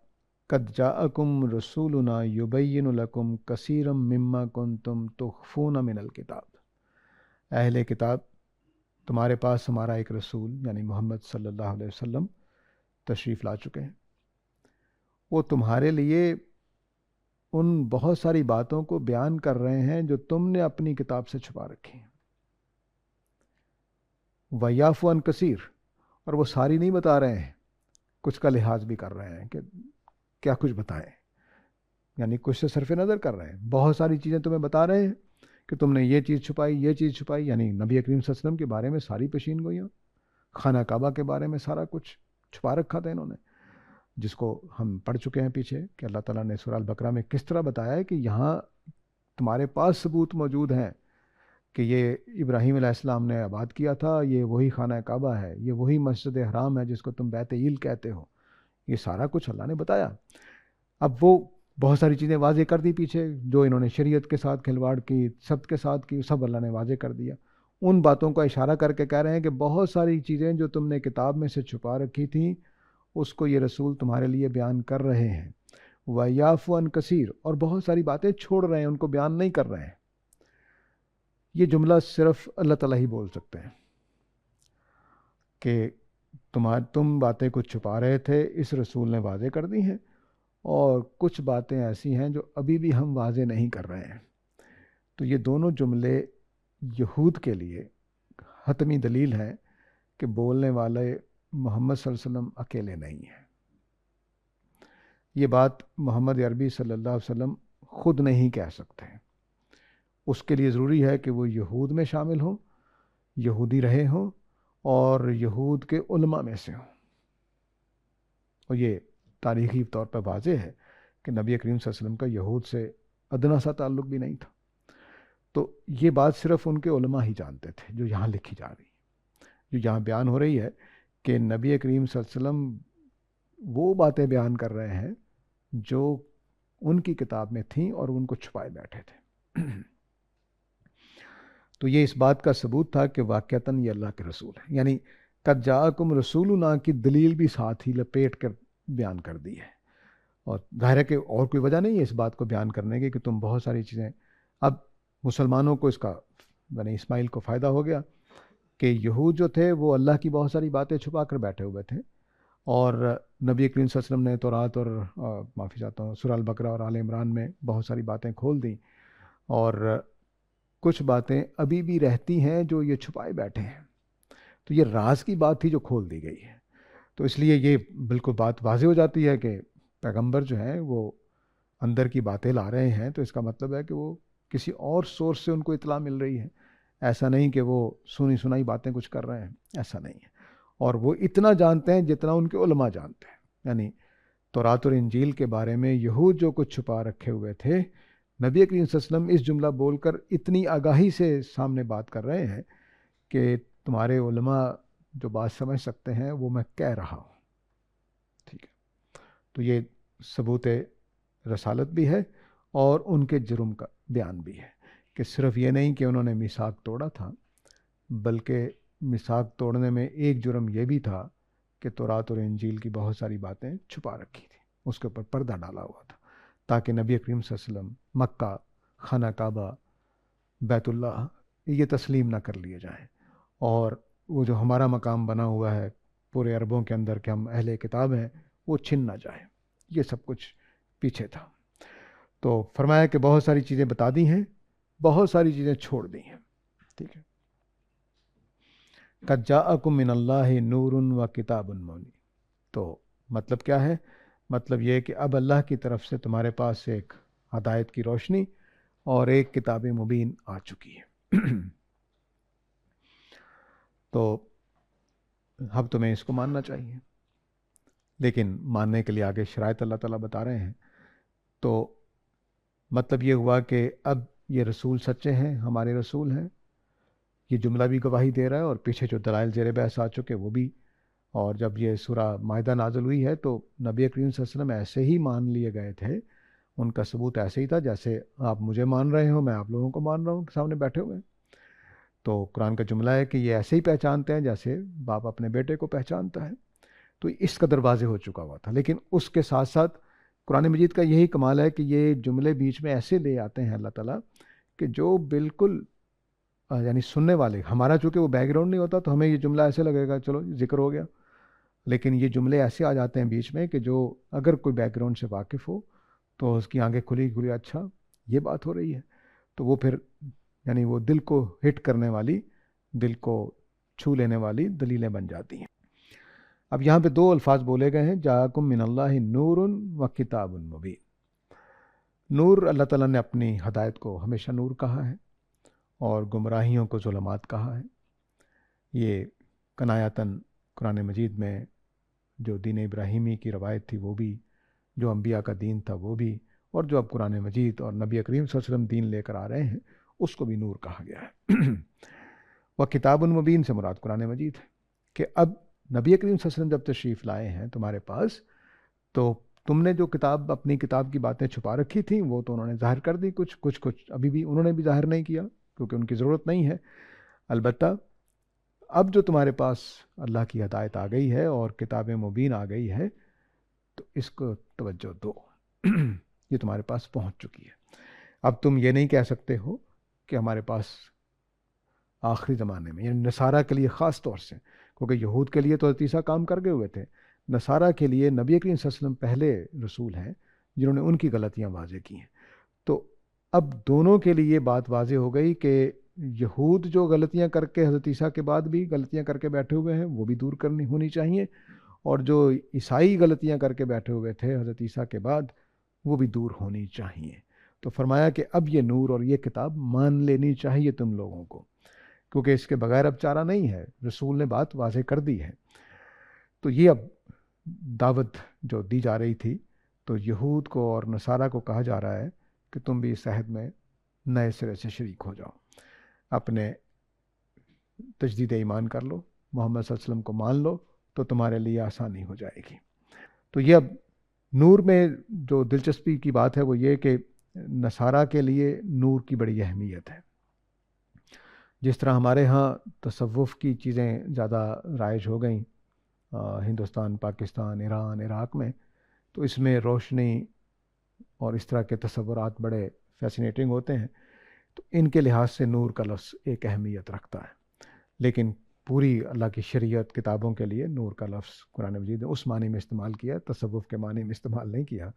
قد جاءکم رسولنا یبین لکم کثیرا مما کنتم تخفون من الکتاب، اہل کتاب تمہارے پاس ہمارا ایک رسول یعنی محمد صلی اللہ علیہ وسلم تشریف لا چکے ہیں، وہ تمہارے لیے ان بہت ساری باتوں کو بیان کر رہے ہیں جو تم نے اپنی کتاب سے چھپا رکھی ہیں۔ وَيَعْفُو عَنْ کثیر، اور وہ ساری نہیں بتا رہے ہیں، کچھ کا لحاظ بھی کر رہے ہیں کہ کیا کچھ بتائیں، یعنی کچھ سے صرف نظر کر رہے ہیں، بہت ساری چیزیں تمہیں بتا رہے ہیں کہ تم نے یہ چیز چھپائی، یہ چیز چھپائی، یعنی نبی کریم صلی اللہ علیہ وسلم کے بارے میں ساری پیشین گوئیاں، خانہ کعبہ کے بارے میں سارا کچھ چھپا رکھا تھا انہوں نے، جس کو ہم پڑھ چکے ہیں پیچھے کہ اللہ تعالیٰ نے سورہ البقرہ میں کس طرح بتایا ہے کہ یہاں تمہارے پاس ثبوت موجود ہیں کہ یہ ابراہیم علیہ السلام نے آباد کیا تھا، یہ وہی خانہ کعبہ ہے، یہ وہی مسجد حرام ہے جس کو تم بیت ایل کہتے ہو، یہ سارا کچھ اللہ نے بتایا۔ اب وہ بہت ساری چیزیں واضح کر دی پیچھے، جو انہوں نے شریعت کے ساتھ کھلواڑ کی، سب کے ساتھ کی، سب اللہ نے واضح کر دیا۔ ان باتوں کا اشارہ کر کے کہہ رہے ہیں کہ بہت ساری چیزیں جو تم نے کتاب میں سے چھپا رکھی تھیں اس کو یہ رسول تمہارے لیے بیان کر رہے ہیں۔ وَيَعْفُو عَنْ کثیر، اور بہت ساری باتیں چھوڑ رہے ہیں، ان کو بیان نہیں کر رہے ہیں۔ یہ جملہ صرف اللہ تعالیٰ ہی بول سکتے ہیں کہ تم باتیں کچھ چھپا رہے تھے، اس رسول نے واضح کر دی ہیں، اور کچھ باتیں ایسی ہیں جو ابھی بھی ہم واضح نہیں کر رہے ہیں۔ تو یہ دونوں جملے یہود کے لیے حتمی دلیل ہے کہ بولنے والے محمد صلی اللہ علیہ وسلم اکیلے نہیں ہیں۔ یہ بات محمد عربی صلی اللہ علیہ وسلم خود نہیں کہہ سکتے، اس کے لیے ضروری ہے کہ وہ یہود میں شامل ہوں، یہودی رہے ہوں، اور یہود کے علماء میں سے ہوں۔ اور یہ تاریخی طور پر واضح ہے کہ نبی کریم صلی اللہ علیہ وسلم کا یہود سے ادنا سا تعلق بھی نہیں تھا۔ تو یہ بات صرف ان کے علماء ہی جانتے تھے، جو یہاں لکھی جا رہی ہے، جو یہاں بیان ہو رہی ہے کہ نبی کریم صلی اللہ علیہ وسلم وہ باتیں بیان کر رہے ہیں جو ان کی کتاب میں تھیں اور ان کو چھپائے بیٹھے تھے۔ تو یہ اس بات کا ثبوت تھا کہ واقعتاً یہ اللہ کے رسول ہیں، یعنی قد جاءکم رسولنا کی دلیل بھی ساتھ ہی لپیٹ کر بیان کر دی ہے۔ اور ظاہر ہے کہ اور کوئی وجہ نہیں ہے اس بات کو بیان کرنے کی کہ تم بہت ساری چیزیں، اب مسلمانوں کو اس کا بنی اسماعیل کو فائدہ ہو گیا کہ یہود جو تھے وہ اللہ کی بہت ساری باتیں چھپا کر بیٹھے ہوئے تھے، اور نبی کریم صلی اللہ علیہ وسلم نے تورات اور معافی چاہتا ہوں سورہ البقرہ اور آل عمران میں بہت ساری باتیں کھول دیں، اور کچھ باتیں ابھی بھی رہتی ہیں جو یہ چھپائے بیٹھے ہیں۔ تو یہ راز کی بات تھی جو کھول دی گئی ہے، تو اس لیے یہ بالکل بات واضح ہو جاتی ہے کہ پیغمبر جو ہیں وہ اندر کی باتیں لا رہے ہیں، تو اس کا مطلب ہے کہ وہ کسی اور سورس سے ان کو اطلاع مل رہی ہے، ایسا نہیں کہ وہ سنی سنائی باتیں کچھ کر رہے ہیں، ایسا نہیں ہے۔ اور وہ اتنا جانتے ہیں جتنا ان کے علماء جانتے ہیں، یعنی تورات اور انجیل کے بارے میں یہود جو کچھ چھپا رکھے ہوئے تھے، نبی کریم صلی اللہ علیہ وسلم اس جملہ بول کر اتنی آگاہی سے سامنے بات کر رہے ہیں کہ تمہارے علماء جو بات سمجھ سکتے ہیں وہ میں کہہ رہا ہوں، ٹھیک ہے۔ تو یہ ثبوت رسالت بھی ہے اور ان کے جرم کا بیان بھی ہے کہ صرف یہ نہیں کہ انہوں نے میثاق توڑا تھا، بلکہ میثاق توڑنے میں ایک جرم یہ بھی تھا کہ تورات اور انجیل کی بہت ساری باتیں چھپا رکھی تھی، اس کے اوپر پردہ ڈالا ہوا تھا تاکہ نبی کریم صلی اللہ علیہ وسلم مکہ، خانہ کعبہ، بیت اللہ یہ تسلیم نہ کر لیے جائیں، اور وہ جو ہمارا مقام بنا ہوا ہے پورے عربوں کے اندر کہ ہم اہل کتاب ہیں وہ چھن نہ جائے۔ یہ سب کچھ پیچھے تھا۔ تو فرمایا کہ بہت ساری چیزیں بتا دی ہیں، بہت ساری چیزیں چھوڑ دی ہیں، ٹھیک ہے۔ قد جاءکم من اللہ نور و کتاب مبین، تو مطلب کیا ہے؟ مطلب یہ کہ اب اللہ کی طرف سے تمہارے پاس ایک ہدایت کی روشنی اور ایک کتاب مبین آ چکی ہے۔ تو اب تمہیں اس کو ماننا چاہیے، لیکن ماننے کے لیے آگے شرائط اللہ تعالیٰ بتا رہے ہیں۔ تو مطلب یہ ہوا کہ اب یہ رسول سچے ہیں، ہمارے رسول ہیں، یہ جملہ بھی گواہی دے رہا ہے، اور پیچھے جو دلائل زیر بحث آ چکے وہ بھی۔ اور جب یہ سورہ مائدہ نازل ہوئی ہے تو نبی کریم صلی اللہ علیہ وسلم ایسے ہی مان لیے گئے تھے، ان کا ثبوت ایسے ہی تھا جیسے آپ مجھے مان رہے ہوں، میں آپ لوگوں کو مان رہا ہوں سامنے بیٹھے ہوئے۔ تو قرآن کا جملہ ہے کہ یہ ایسے ہی پہچانتے ہیں جیسے باپ اپنے بیٹے کو پہچانتا ہے۔ تو اس قدر واضح ہو چکا ہوا تھا، لیکن اس کے ساتھ ساتھ قرآن مجید کا یہی کمال ہے کہ یہ جملے بیچ میں ایسے لے آتے ہیں اللہ تعالیٰ کہ جو بالکل یعنی سننے والے، ہمارا چونکہ وہ بیک گراؤنڈ نہیں ہوتا تو ہمیں یہ جملہ ایسے لگے گا چلو ذکر ہو گیا، لیکن یہ جملے ایسے آ جاتے ہیں بیچ میں کہ جو اگر کوئی بیک گراؤنڈ سے واقف ہو تو اس کی آنکھیں کھلی کھلی، اچھا یہ بات ہو رہی ہے، تو وہ پھر یعنی وہ دل کو ہٹ کرنے والی، دل کو چھو لینے والی دلیلیں بن جاتی ہیں۔ اب یہاں پہ دو الفاظ بولے گئے ہیں، جاءکم من اللہ نور و کتاب مبین۔ نور، اللہ تعالیٰ نے اپنی ہدایت کو ہمیشہ نور کہا ہے اور گمراہیوں کو ظلمات کہا ہے۔ یہ کنایتاً قرآن مجید میں جو دین ابراہیمی کی روایت تھی وہ بھی، جو انبیاء کا دین تھا وہ بھی، اور جو اب قرآن مجید اور نبی کریم صلی اللہ علیہ وسلم دین لے کر آ رہے ہیں اس کو بھی نور کہا گیا ہے۔ وہ کتاب مبین سے مراد قرآن مجید ہے کہ اب نبی کریم صلی اللہ علیہ وسلم جب تشریف لائے ہیں تمہارے پاس تو تم نے جو کتاب، اپنی کتاب کی باتیں چھپا رکھی تھیں وہ تو انہوں نے ظاہر کر دی، کچھ ابھی بھی انہوں نے بھی ظاہر نہیں کیا کیونکہ ان کی ضرورت نہیں ہے۔ البتہ اب جو تمہارے پاس اللہ کی ہدایت آ گئی ہے اور کتاب مبین آ گئی ہے تو اس کو توجہ دو، یہ تمہارے پاس پہنچ چکی ہے۔ اب تم یہ نہیں کہہ سکتے ہو کہ ہمارے پاس آخری زمانے میں، یعنی نصارہ کے لیے خاص طور سے، کیونکہ یہود کے لیے تو حضرت عیسیٰ کام کر گئے ہوئے تھے، نصارہ کے لیے نبی کریم صلی اللہ علیہ وسلم پہلے رسول ہیں جنہوں نے ان کی غلطیاں واضح کی ہیں۔ تو اب دونوں کے لیے بات واضح ہو گئی کہ یہود جو غلطیاں کر کے حضرت عیسیٰ کے بعد بھی غلطیاں کر کے بیٹھے ہوئے ہیں وہ بھی دور کرنی ہونی چاہیے، اور جو عیسائی غلطیاں کر کے بیٹھے ہوئے تھے حضرت عیسیٰ کے بعد وہ بھی دور ہونی چاہیے۔ تو فرمایا کہ اب یہ نور اور یہ کتاب مان لینی چاہیے تم لوگوں کو، کیونکہ اس کے بغیر اب چارہ نہیں ہے، رسول نے بات واضح کر دی ہے۔ تو یہ اب دعوت جو دی جا رہی تھی تو یہود کو اور نصارہ کو کہا جا رہا ہے کہ تم بھی اس عہد میں نئے سرے سے شریک ہو جاؤ، اپنے تجدید ایمان کر لو، محمد صلی اللہ علیہ وسلم کو مان لو تو تمہارے لیے آسانی ہو جائے گی۔ تو یہ اب نور میں جو دلچسپی کی بات ہے وہ یہ کہ نصارہ کے لیے نور کی بڑی اہمیت ہے۔ جس طرح ہمارے ہاں تصوف کی چیزیں زیادہ رائج ہو گئیں ہندوستان، پاکستان، ایران، عراق میں، تو اس میں روشنی اور اس طرح کے تصورات بڑے فیسینیٹنگ ہوتے ہیں، تو ان کے لحاظ سے نور کا لفظ ایک اہمیت رکھتا ہے، لیکن پوری اللہ کی شریعت کتابوں کے لیے نور کا لفظ قرآن مجید نے اس معنی میں استعمال کیا، تصوف کے معنی میں استعمال نہیں کیا،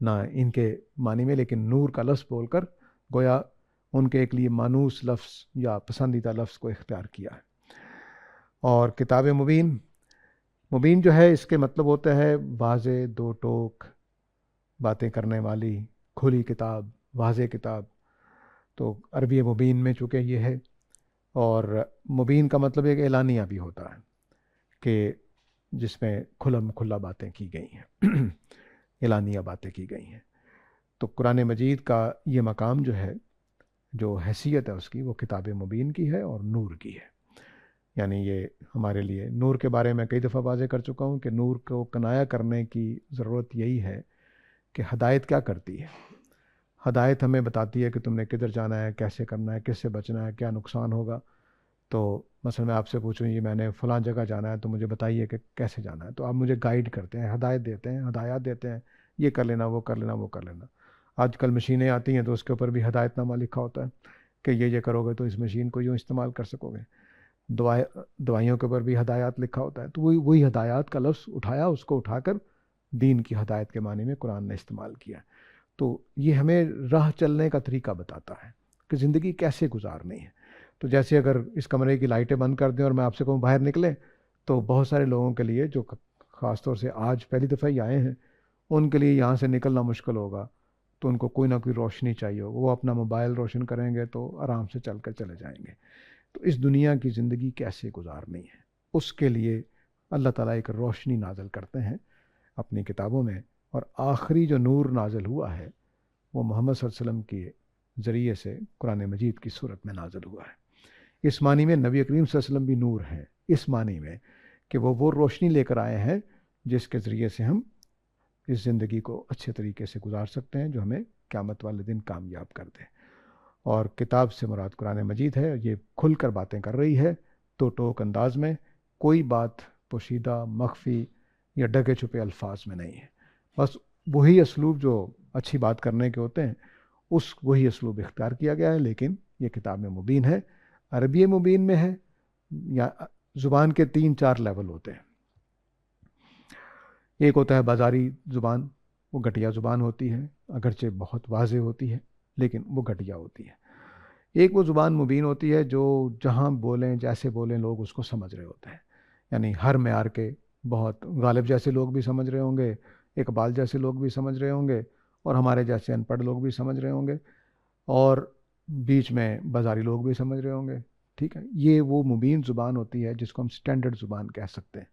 نہ ان کے معنی میں، لیکن نور کا لفظ بول کر گویا ان کے ایک لیے مانوس لفظ یا پسندیدہ لفظ کو اختیار کیا ہے۔ اور کتاب مبین، مبین جو ہے اس کے مطلب ہوتا ہے واضح، دو ٹوک باتیں کرنے والی، کھلی کتاب، واضح کتاب۔ تو عربی مبین میں چونکہ یہ ہے، اور مبین کا مطلب ایک اعلانیہ بھی ہوتا ہے کہ جس میں کھلم کھلا باتیں کی گئی ہیں، اعلانیہ باتیں کی گئی ہیں۔ تو قرآن مجید کا یہ مقام جو ہے، جو حیثیت ہے اس کی، وہ کتاب مبین کی ہے اور نور کی ہے۔ یعنی یہ ہمارے لیے نور کے بارے میں کئی دفعہ واضح کر چکا ہوں کہ نور کو کنایا کرنے کی ضرورت یہی ہے کہ ہدایت کیا کرتی ہے۔ ہدایت ہمیں بتاتی ہے کہ تم نے کدھر جانا ہے، کیسے کرنا ہے، کس سے بچنا ہے، کیا نقصان ہوگا۔ تو مثلا میں آپ سے پوچھوں یہ میں نے فلاں جگہ جانا ہے تو مجھے بتائیے کہ کیسے جانا ہے، تو آپ مجھے گائیڈ کرتے ہیں، ہدایت دیتے ہیں، ہدایات دیتے ہیں، یہ کر لینا، وہ کر لینا، وہ کر لینا۔ آج کل مشینیں آتی ہیں تو اس کے اوپر بھی ہدایت نامہ لکھا ہوتا ہے کہ یہ کرو گے تو اس مشین کو یوں استعمال کر سکو گے۔ دوائیوں کے اوپر بھی ہدایات لکھا ہوتا ہے۔ تو وہی ہدایات کا لفظ اٹھایا، اس کو اٹھا کر دین کی ہدایت کے معنی میں قرآن نے استعمال کیا۔ تو یہ ہمیں راہ چلنے کا طریقہ بتاتا ہے کہ زندگی کیسے گزارنی ہے۔ تو جیسے اگر اس کمرے کی لائٹیں بند کر دیں اور میں آپ سے کہوں باہر نکلیں، تو بہت سارے لوگوں کے لیے جو خاص طور سے آج پہلی دفعہ ہی آئے ہیں ان کے لیے یہاں سے نکلنا مشکل ہوگا، تو ان کو کوئی نہ کوئی روشنی چاہیے ہوگا، وہ اپنا موبائل روشن کریں گے تو آرام سے چل کر چلے جائیں گے۔ تو اس دنیا کی زندگی کیسے گزارنی ہے، اس کے لیے اللہ تعالیٰ ایک روشنی نازل کرتے ہیں اپنی کتابوں میں، اور آخری جو نور نازل ہوا ہے وہ محمد صلی اللہ علیہ وسلم کے ذریعے سے قرآن مجید کی صورت میں نازل ہوا ہے۔ اس معنی میں نبی کریم صلی اللہ علیہ وسلم بھی نور ہیں، اس معنی میں کہ وہ روشنی لے کر آئے ہیں جس کے ذریعے سے ہم اس زندگی کو اچھے طریقے سے گزار سکتے ہیں، جو ہمیں قیامت والے دن کامیاب کر دے۔ اور کتاب سے مراد قرآن مجید ہے، یہ کھل کر باتیں کر رہی ہے، تو ٹوک انداز میں، کوئی بات پوشیدہ، مخفی یا ڈگے چھپے الفاظ میں نہیں ہے۔ بس وہی اسلوب جو اچھی بات کرنے کے ہوتے ہیں وہی اسلوب اختیار کیا گیا ہے، لیکن یہ کتاب میں مبین ہے، عربی مبین میں ہے. یا زبان کے 3-4 لیول ہوتے ہیں. ایک ہوتا ہے بازاری زبان، وہ گھٹیا زبان ہوتی ہے، اگرچہ بہت واضح ہوتی ہے لیکن وہ گھٹیا ہوتی ہے. ایک وہ زبان مبین ہوتی ہے جو جہاں بولیں جیسے بولیں لوگ اس کو سمجھ رہے ہوتے ہیں، یعنی ہر معیار کے، بہت غالب جیسے لوگ بھی سمجھ رہے ہوں گے، اقبال جیسے لوگ بھی سمجھ رہے ہوں گے، اور ہمارے جیسے ان پڑھ لوگ بھی سمجھ رہے ہوں گے، اور بیچ میں بازاری لوگ بھی سمجھ رہے ہوں گے. ٹھیک ہے، یہ وہ مبین زبان ہوتی ہے جس کو ہم سٹینڈرڈ زبان کہہ سکتے ہیں.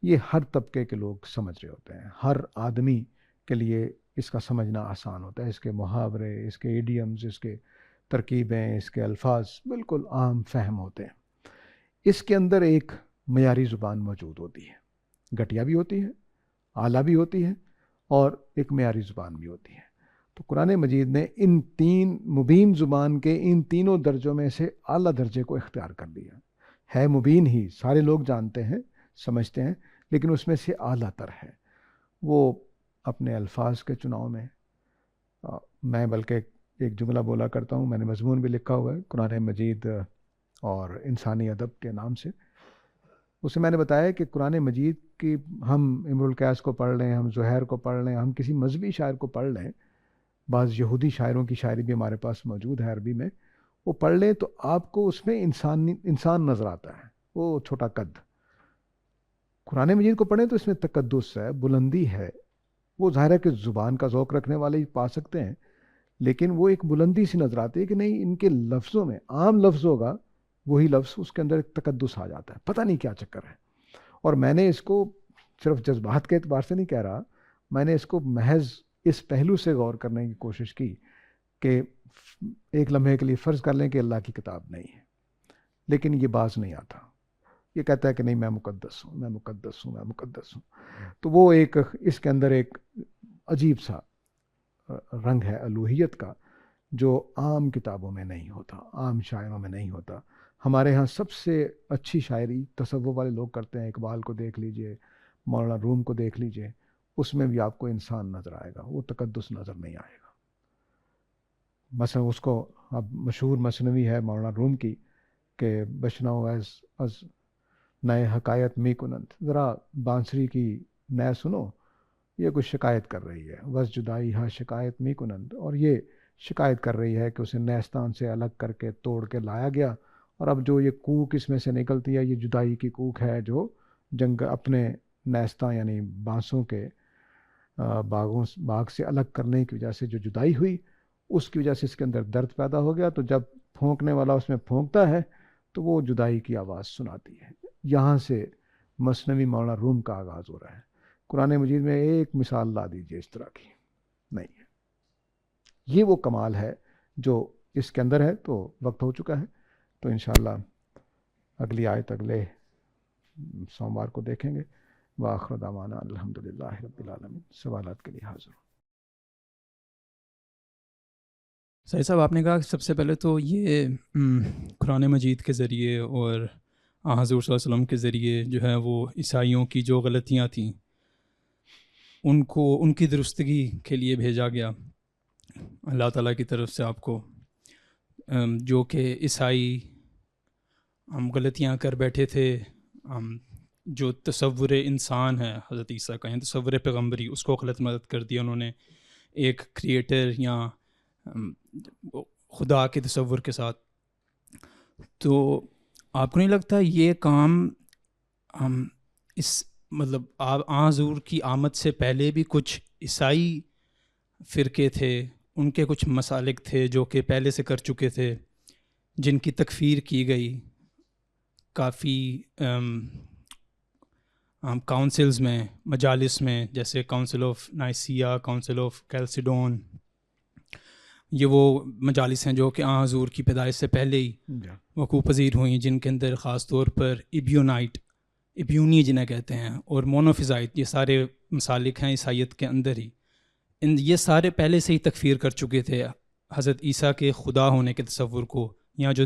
یہ ہر طبقے کے لوگ سمجھ رہے ہوتے ہیں، ہر آدمی کے لیے اس کا سمجھنا آسان ہوتا ہے. اس کے محاورے، اس کے ایڈیمز، اس کے ترکیبیں، اس کے الفاظ بالکل عام فہم ہوتے ہیں. اس کے اندر ایک معیاری زبان موجود ہوتی ہے، گھٹیا بھی ہوتی ہے، اعلیٰ بھی ہوتی ہے، اور ایک معیاری زبان بھی ہوتی ہے. تو قرآن مجید نے ان 3 مبین زبان کے ان تینوں درجوں میں سے اعلیٰ درجے کو اختیار کر لیا. ہے مبین ہی، سارے لوگ جانتے ہیں، سمجھتے ہیں، لیکن اس میں سے اعلیٰ تر ہے. وہ اپنے الفاظ کے چناؤ میں، میں بلکہ ایک جملہ بولا کرتا ہوں، میں نے مضمون بھی لکھا ہوا ہے قرآن مجید اور انسانی ادب کے نام سے. اسے میں نے بتایا کہ قرآن مجید کی ہم امرؤ القیس کو پڑھ لیں، ہم زہیر کو پڑھ لیں، ہم کسی مذہبی شاعر کو پڑھ لیں، بعض یہودی شاعروں کی شاعری بھی ہمارے پاس موجود ہے عربی میں، وہ پڑھ لیں تو آپ کو اس میں انسان نظر آتا ہے، وہ چھوٹا قد. قرآن مجید کو پڑھیں تو اس میں تقدس ہے، بلندی ہے. وہ ظاہر ہے کہ زبان کا ذوق رکھنے والے ہی پا سکتے ہیں، لیکن وہ ایک بلندی سی نظر آتی ہے کہ نہیں، ان کے لفظوں میں عام لفظ ہوگا، وہی لفظ اس کے اندر ایک تقدس آ جاتا ہے. پتہ نہیں کیا چکر ہے. اور میں نے اس کو صرف جذبات کے اعتبار سے نہیں کہہ رہا، میں نے اس کو محض اس پہلو سے غور کرنے کی کوشش کی کہ ایک لمحے کے لیے فرض کر لیں کہ اللہ کی کتاب نہیں ہے، لیکن یہ باز نہیں آتا، یہ کہتا ہے کہ نہیں میں مقدس ہوں، میں مقدس ہوں، میں مقدس ہوں. تو وہ ایک اس کے اندر ایک عجیب سا رنگ ہے الوہیت کا، جو عام کتابوں میں نہیں ہوتا، عام شاعروں میں نہیں ہوتا. ہمارے ہاں سب سے اچھی شاعری تصوف والے لوگ کرتے ہیں. اقبال کو دیکھ لیجئے، مولانا روم کو دیکھ لیجئے، اس میں بھی آپ کو انسان نظر آئے گا، وہ تقدس نظر نہیں آئے گا. مثلا اس کو اب مشہور مثنوی ہے مولانا روم کی کہ بشنو از نئے حکایت می کنند، ذرا بانسری کی نئے سنو، یہ کچھ شکایت کر رہی ہے. وز جدائی ہا شکایت می کنند، اور یہ شکایت کر رہی ہے کہ اسے نیستان سے الگ کر کے توڑ کے لایا گیا، اور اب جو یہ کوک اس میں سے نکلتی ہے یہ جدائی کی کوک ہے، جو اپنے نیستان یعنی بانسوں کے باغ سے الگ کرنے کی وجہ سے جو جدائی ہوئی، اس کی وجہ سے اس کے اندر درد پیدا ہو گیا. تو جب پھونکنے والا اس میں پھونکتا ہے تو وہ جدائی کی آواز سناتی ہے. یہاں سے مثنوی مولانا روم کا آغاز ہو رہا ہے. قرآن مجید میں ایک مثال لا دیجیے اس طرح کی نہیں ہے. یہ وہ کمال ہے جو اس کے اندر ہے. تو وقت ہو چکا ہے، تو انشاءاللہ اگلی آیت اگلے سوموار کو دیکھیں گے. وآخر دعوانا الحمدللہ رب العالمین. سوالات کے لیے حاضر ہوں. سعید صاحب، آپ نے کہا کہ سب سے پہلے تو یہ قرآن مجید کے ذریعے اور حضور صلی اللہ علیہ وسلم کے ذریعے جو ہے وہ عیسائیوں کی جو غلطیاں تھیں ان کی درستگی کے لیے بھیجا گیا اللہ تعالیٰ کی طرف سے آپ کو، جو کہ عیسائی غلطیاں کر بیٹھے تھے. جو تصور انسان ہے حضرت عیسیٰ کا، یعنی تصور پیغمبری، اس کو غلط مدد کر دیا انہوں نے ایک کریٹر یا خدا کے تصور کے ساتھ. تو آپ کو نہیں لگتا یہ کام اس مطلب حضور کی آمد سے پہلے بھی کچھ عیسائی فرقے تھے، ان کے کچھ مسالک تھے جو کہ پہلے سے کر چکے تھے، جن کی تکفیر کی گئی کافی کاؤنسلز میں، مجالس میں، جیسے کاؤنسل آف نائسیا، کاؤنسل آف کیلسیڈون. یہ وہ مجالس ہیں جو کہ حضور کی پیدائش سے پہلے ہی وقوع پذیر ہوئیں، جن کے اندر خاص طور پر ابیونی جنہیں کہتے ہیں، اور مونوفیزائٹ، یہ سارے مسالک ہیں عیسائیت کے اندر ہی. یہ سارے پہلے سے ہی تکفیر کر چکے تھے حضرت عیسیٰ کے خدا ہونے کے تصور کو، یا جو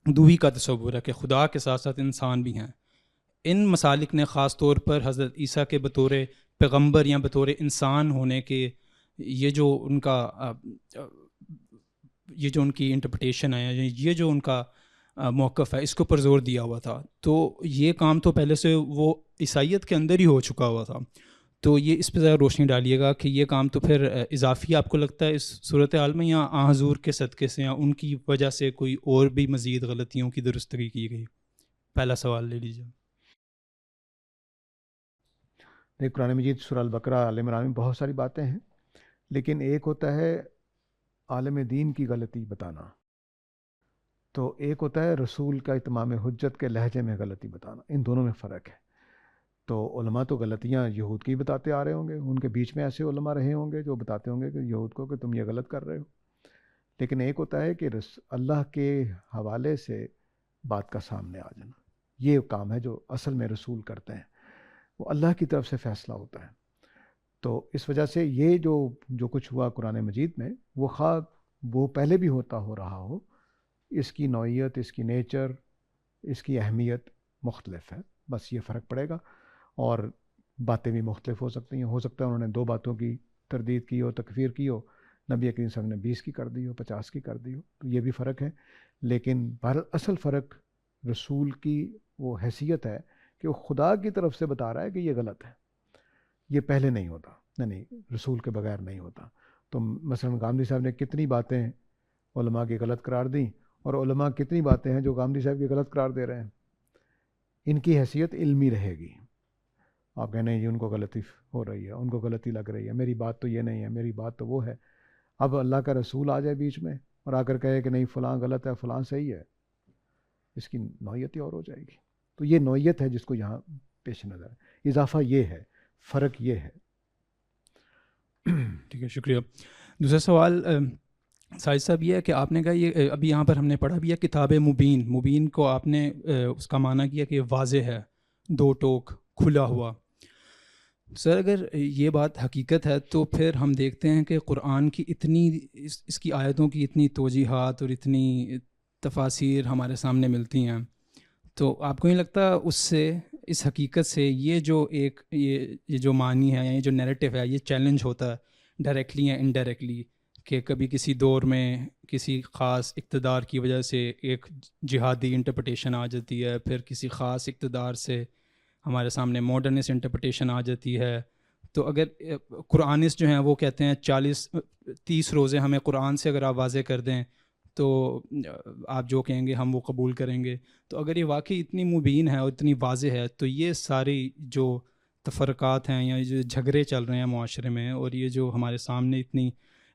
دوئی کا تصور ہے کہ خدا کے ساتھ ساتھ انسان بھی ہیں. ان مسالک نے خاص طور پر حضرت عیسیٰ کے بطور پیغمبر یا بطور انسان ہونے کے یہ جو ان کا یہ جو ان کی انٹرپریٹیشن ہے، یہ جو ان کا موقف ہے، اس کے اوپر زور دیا ہوا تھا. تو یہ کام تو پہلے سے وہ عیسائیت کے اندر ہی ہو چکا ہوا تھا. تو یہ اس پہ ذرا روشنی ڈالیے گا کہ یہ کام تو پھر اضافی آپ کو لگتا ہے اس صورتحال میں، یا آن حضور کے صدقے سے یا ان کی وجہ سے کوئی اور بھی مزید غلطیوں کی درستگی کی گئی؟ پہلا سوال لے لیجیے. دیکھ، قرآن مجید سورہ البقرہ، آل عمران میں بہت ساری باتیں ہیں، لیکن ایک ہوتا ہے عالم دین کی غلطی بتانا، تو ایک ہوتا ہے رسول کا اتمام حجت کے لہجے میں غلطی بتانا. ان دونوں میں فرق ہے. تو علماء تو غلطیاں یہود کی بتاتے آ رہے ہوں گے، ان کے بیچ میں ایسے علماء رہے ہوں گے جو بتاتے ہوں گے کہ یہود کو کہ تم یہ غلط کر رہے ہو. لیکن ایک ہوتا ہے کہ اللہ کے حوالے سے بات کا سامنے آ جانا. یہ کام ہے جو اصل میں رسول کرتے ہیں، وہ اللہ کی طرف سے فیصلہ ہوتا ہے. تو اس وجہ سے یہ جو کچھ ہوا قرآن مجید میں، وہ خواہ وہ پہلے بھی ہو رہا ہو، اس کی نوعیت، اس کی نیچر، اس کی اہمیت مختلف ہے. بس یہ فرق پڑے گا. اور باتیں بھی مختلف ہو سکتی ہیں. ہو سکتا ہے انہوں نے 2 باتوں کی تردید کی ہو، تکفیر کی ہو، نبی کریم صلی اللہ علیہ وسلم نے 20 کی کر دی ہو، 50 کی کر دی ہو. تو یہ بھی فرق ہے. لیکن بہرحال اصل فرق رسول کی وہ حیثیت ہے کہ وہ خدا کی طرف سے بتا رہا ہے کہ یہ غلط ہے. یہ پہلے نہیں ہوتا، نہیں، رسول کے بغیر نہیں ہوتا. تو مثلا گاندھی صاحب نے کتنی باتیں علماء کی غلط قرار دیں، اور علماء کتنی باتیں ہیں جو گاندھی صاحب کی غلط قرار دے رہے ہیں. ان کی حیثیت علمی رہے گی. آپ کہیں نہیں جی ان کو غلطی ہو رہی ہے، ان کو غلطی لگ رہی ہے، میری بات تو یہ نہیں ہے، میری بات تو وہ ہے. اب اللہ کا رسول آ جائے بیچ میں اور آ کر کہے کہ نہیں فلاں غلط ہے، فلاں صحیح ہے، اس کی نوعیت ہی اور ہو جائے گی. تو یہ نوعیت ہے جس کو یہاں پیش نظر ہے. اضافہ یہ ہے، فرق یہ ہے. ٹھیک ہے، شکریہ. دوسرا سوال ساجد صاحب یہ ہے کہ آپ نے کہا یہ ابھی یہاں پر ہم نے پڑھا بھی ہے کتاب مبین کو آپ نے اس کا معنی کیا کہ واضح ہے، 2 ٹوک کھلا ہوا. سر اگر یہ بات حقیقت ہے تو پھر ہم دیکھتے ہیں کہ قرآن کی اتنی اس کی آیتوں کی اتنی توجیحات اور اتنی تفاسیر ہمارے سامنے ملتی ہیں، تو آپ کو نہیں لگتا اس سے، اس حقیقت سے یہ جو یہ جو معنی ہے یا یہ جو نیریٹو ہے، یہ چیلنج ہوتا ہے ڈائریکٹلی یا انڈائریکٹلی، کہ کبھی کسی دور میں کسی خاص اقتدار کی وجہ سے ایک جہادی انٹرپریٹیشن آ جاتی ہے، پھر کسی خاص اقتدار سے ہمارے سامنے ماڈرنسٹ انٹرپریٹیشن آ جاتی ہے. تو اگر قرآنسٹ جو ہیں وہ کہتے ہیں 30 روزے ہمیں قرآن سے اگر آپ واضح کر دیں تو آپ جو کہیں گے ہم وہ قبول کریں گے. تو اگر یہ واقعی اتنی مبین ہے اور اتنی واضح ہے، تو یہ ساری جو تفرقات ہیں یا جو جھگڑے چل رہے ہیں معاشرے میں، اور یہ جو ہمارے سامنے اتنی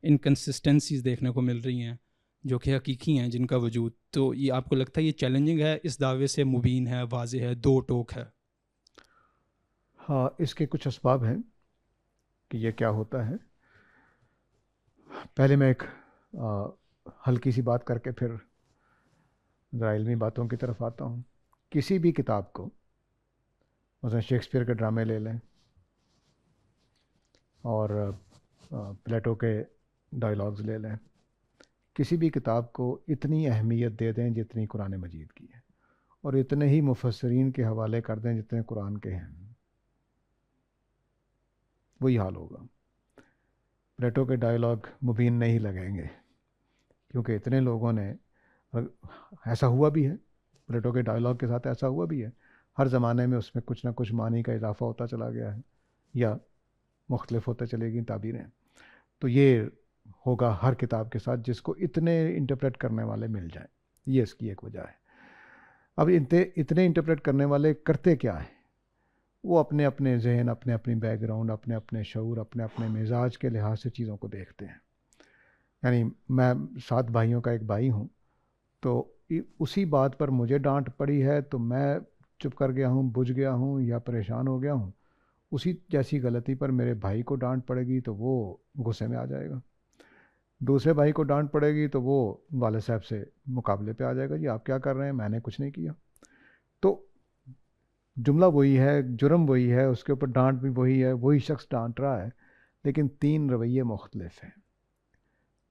انکنسسٹنسیز دیکھنے کو مل رہی ہیں جو کہ حقیقی ہیں جن کا وجود، تو یہ آپ کو لگتا ہے یہ چیلنجنگ ہے اس دعوے سے مبین ہے، واضح ہے، 2 ٹوک ہے؟ ہاں، اس کے کچھ اسباب ہیں کہ یہ کیا ہوتا ہے. پہلے میں ایک ہلکی سی بات کر کے پھر ذرا علمی باتوں کی طرف آتا ہوں. کسی بھی کتاب کو، مثلا شیکسپیئر کے ڈرامے لے لیں اور پلیٹو کے ڈائیلاگز لے لیں، کسی بھی کتاب کو اتنی اہمیت دے دیں جتنی قرآن مجید کی ہے، اور اتنے ہی مفسرین کے حوالے کر دیں جتنے قرآن کے ہیں، وہی حال ہوگا. پلیٹو کے ڈائیلاگ مبین نہیں لگیں گے، کیونکہ اتنے لوگوں نے، ایسا ہوا بھی ہے، پلیٹو کے ڈائیلاگ کے ساتھ ایسا ہوا بھی ہے، ہر زمانے میں اس میں کچھ نہ کچھ معنی کا اضافہ ہوتا چلا گیا ہے یا مختلف ہوتے چلے گی تعبیریں. تو یہ ہوگا ہر کتاب کے ساتھ جس کو اتنے انٹرپریٹ کرنے والے مل جائیں. یہ اس کی ایک وجہ ہے. اب اتنے انٹرپریٹ کرنے والے کرتے کیا ہیں؟ وہ اپنے اپنے ذہن، اپنے اپنی بیک گراؤنڈ، اپنے اپنے شعور، اپنے اپنے مزاج کے لحاظ سے چیزوں کو دیکھتے ہیں. یعنی میں 7 بھائیوں کا ایک بھائی ہوں، تو اسی بات پر مجھے ڈانٹ پڑی ہے تو میں چپ کر گیا ہوں، بجھ گیا ہوں یا پریشان ہو گیا ہوں. اسی جیسی غلطی پر میرے بھائی کو ڈانٹ پڑے گی تو وہ غصے میں آ جائے گا. دوسرے بھائی کو ڈانٹ پڑے گی تو وہ والد صاحب سے مقابلے پہ آ جائے گا، جی آپ کیا کر رہے ہیں، میں نے کچھ نہیں کیا. تو جملہ وہی ہے، جرم وہی ہے، اس کے اوپر ڈانٹ بھی وہی ہے، وہی شخص ڈانٹ رہا ہے، لیکن 3 رویے مختلف ہیں.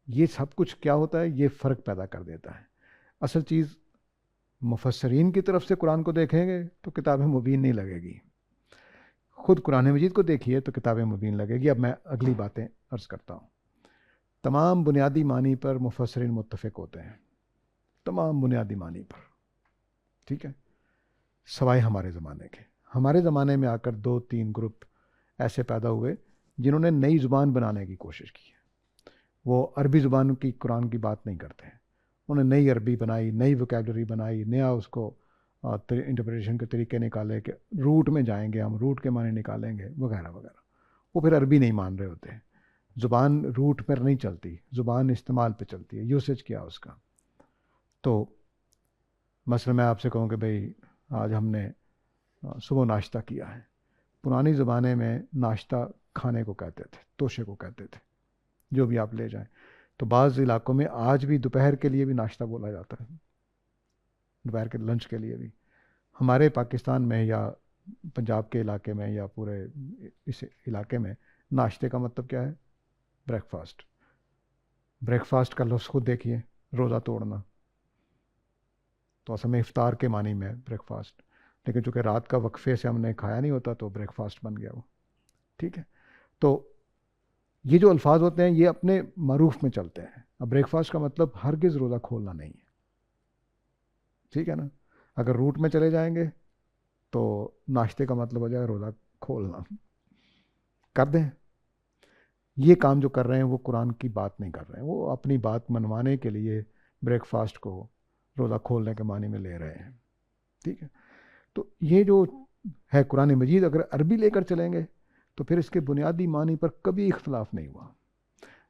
یہ سب کچھ کیا ہوتا ہے؟ یہ فرق پیدا کر دیتا ہے. اصل چیز مفسرین کی طرف سے قرآن کو دیکھیں گے تو کتاب مبین نہیں لگے گی، خود قرآن مجید کو دیکھیے تو کتاب مبین لگے گی. اب میں اگلی باتیں عرض کرتا ہوں. تمام بنیادی معنی پر مفسرین متفق ہوتے ہیں, تمام بنیادی معنی پر, ٹھیک ہے, سوائے ہمارے زمانے کے. ہمارے زمانے میں آ کر 2-3 گروپ ایسے پیدا ہوئے جنہوں نے نئی زبان بنانے کی کوشش کی ہے. وہ عربی زبان کی قرآن کی بات نہیں کرتے ہیں, انہوں نے نئی عربی بنائی, نئی ووکیبلری بنائی, نیا اس کو انٹرپریٹیشن کے طریقے نکالے کہ روٹ میں جائیں گے ہم, روٹ کے معنی نکالیں گے وغیرہ وغیرہ. وہ پھر عربی نہیں مان رہے ہوتے ہیں. زبان روٹ پر نہیں چلتی, زبان استعمال پہ چلتی ہے, یوسیج کیا اس کا. تو مثلا میں آپ سے کہوں کہ بھئی آج ہم نے صبح ناشتہ کیا ہے. پرانی زمانے میں ناشتہ کھانے کو کہتے تھے, توشے کو کہتے تھے, جو بھی آپ لے جائیں. تو بعض علاقوں میں آج بھی دوپہر کے لیے بھی ناشتہ بولا جاتا ہے, دوپہر کے لنچ کے لیے بھی. ہمارے پاکستان میں یا پنجاب کے علاقے میں یا پورے اس علاقے میں ناشتے کا مطلب کیا ہے؟ Break fast. بریک فاسٹ کا لفظ خود دیکھیے, روزہ توڑنا. تو اصل میں افطار کے معنی میں بریک فاسٹ, لیکن چونکہ رات کا وقفے سے ہم نے کھایا نہیں ہوتا تو بریک فاسٹ بن گیا وہ, ٹھیک ہے. تو یہ جو الفاظ ہوتے ہیں یہ اپنے معروف میں چلتے ہیں. اب بریک فاسٹ کا مطلب ہرگز روزہ کھولنا نہیں ہے, ٹھیک ہے نا. اگر روٹ میں چلے جائیں گے تو ناشتے کا مطلب ہو جائے روزہ کھولنا. کر دیں, یہ کام جو کر رہے ہیں وہ قرآن کی بات نہیں کر رہے ہیں, وہ اپنی بات منوانے کے لیے بریک فاسٹ کو روزہ کھولنے کے معنی میں لے رہے ہیں, ٹھیک ہے. تو یہ جو ہے قرآن مجید, اگر عربی لے کر چلیں گے تو پھر اس کے بنیادی معنی پر کبھی اختلاف نہیں ہوا.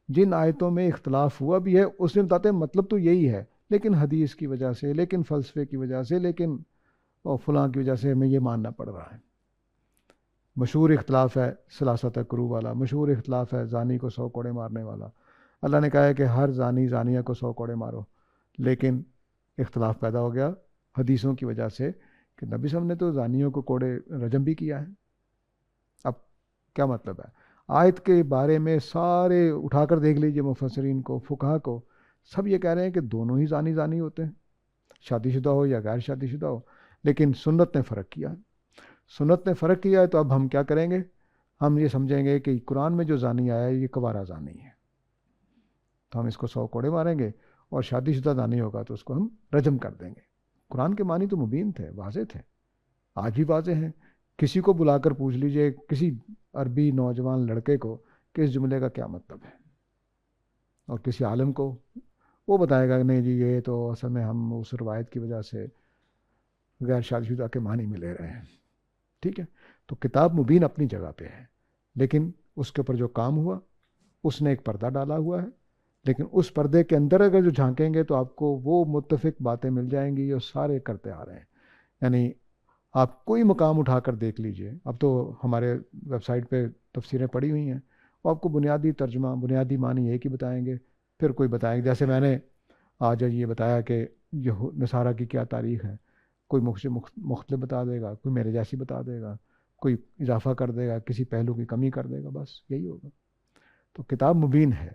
جن آیتوں میں اختلاف ہوا بھی ہے اس میں بتاتے ہیں مطلب تو یہی ہے, لیکن حدیث کی وجہ سے, لیکن فلسفے کی وجہ سے, لیکن فلاں کی وجہ سے ہمیں یہ ماننا پڑ رہا ہے. مشہور اختلاف ہے ثلاثت قروء والا, مشہور اختلاف ہے زانی کو 100 کوڑے مارنے والا. اللہ نے کہا ہے کہ ہر زانی زانیہ کو 100 کوڑے مارو, لیکن اختلاف پیدا ہو گیا حدیثوں کی وجہ سے کہ نبی صلی اللہ علیہ وسلم نے تو زانیوں کو کوڑے رجم بھی کیا ہے. اب کیا مطلب ہے؟ آیت کے بارے میں سارے اٹھا کر دیکھ لیجئے مفسرین کو, فقہا کو, سب یہ کہہ رہے ہیں کہ دونوں ہی زانی ہوتے ہیں, شادی شدہ ہو یا غیر شادی شدہ ہو. لیکن سنت نے فرق کیا ہے, سنت نے فرق کیا ہے. تو اب ہم کیا کریں گے؟ ہم یہ سمجھیں گے کہ قرآن میں جو زانی آیا ہے یہ کوارہ زانی ہے, تو ہم اس کو 100 کوڑے ماریں گے, اور شادی شدہ زانی ہوگا تو اس کو ہم رجم کر دیں گے. قرآن کے معنی تو مبین تھے, واضح تھے, آج بھی واضح ہیں. کسی کو بلا کر پوچھ لیجئے, کسی عربی نوجوان لڑکے کو کہ اس جملے کا کیا مطلب ہے, اور کسی عالم کو, وہ بتائے گا کہ نہیں جی یہ تو اصل میں ہم اس روایت کی وجہ سے غیر شادی شدہ کے معنی میں لے رہے ہیں, ٹھیک ہے. تو کتاب مبین اپنی جگہ پہ ہے, لیکن اس کے اوپر جو کام ہوا اس نے ایک پردہ ڈالا ہوا ہے. لیکن اس پردے کے اندر اگر جو جھانکیں گے تو آپ کو وہ متفق باتیں مل جائیں گی جو سارے کرتے آ رہے ہیں. یعنی آپ کوئی مقام اٹھا کر دیکھ لیجئے, اب تو ہمارے ویب سائٹ پہ تفسیریں پڑی ہوئی ہیں, وہ آپ کو بنیادی ترجمہ, بنیادی معنی ایک ہی بتائیں گے. پھر کوئی بتائیں گے, جیسے میں نے آج یہ بتایا کہ یہ نصارہ کی کیا تاریخ ہے, کوئی مختلف بتا دے گا, کوئی میرے جیسی بتا دے گا, کوئی اضافہ کر دے گا, کسی پہلو کی کمی کر دے گا, بس یہی ہوگا. تو کتاب مبین ہے,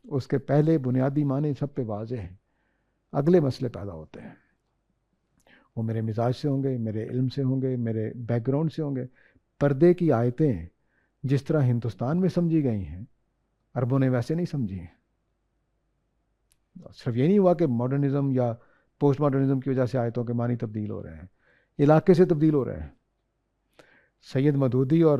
اس کے پہلے بنیادی معنی سب پہ واضح ہیں. اگلے مسئلے پیدا ہوتے ہیں, وہ میرے مزاج سے ہوں گے, میرے علم سے ہوں گے, میرے بیک گراؤنڈ سے ہوں گے. پردے کی آیتیں جس طرح ہندوستان میں سمجھی گئی ہیں عربوں نے ویسے نہیں سمجھی ہیں. صرف یہ نہیں ہوا کہ ماڈرنزم یا پوسٹ ماڈرنزم کی وجہ سے آیتوں کے معنی تبدیل ہو رہے ہیں, علاقے سے تبدیل ہو رہے ہیں. سید مودودی اور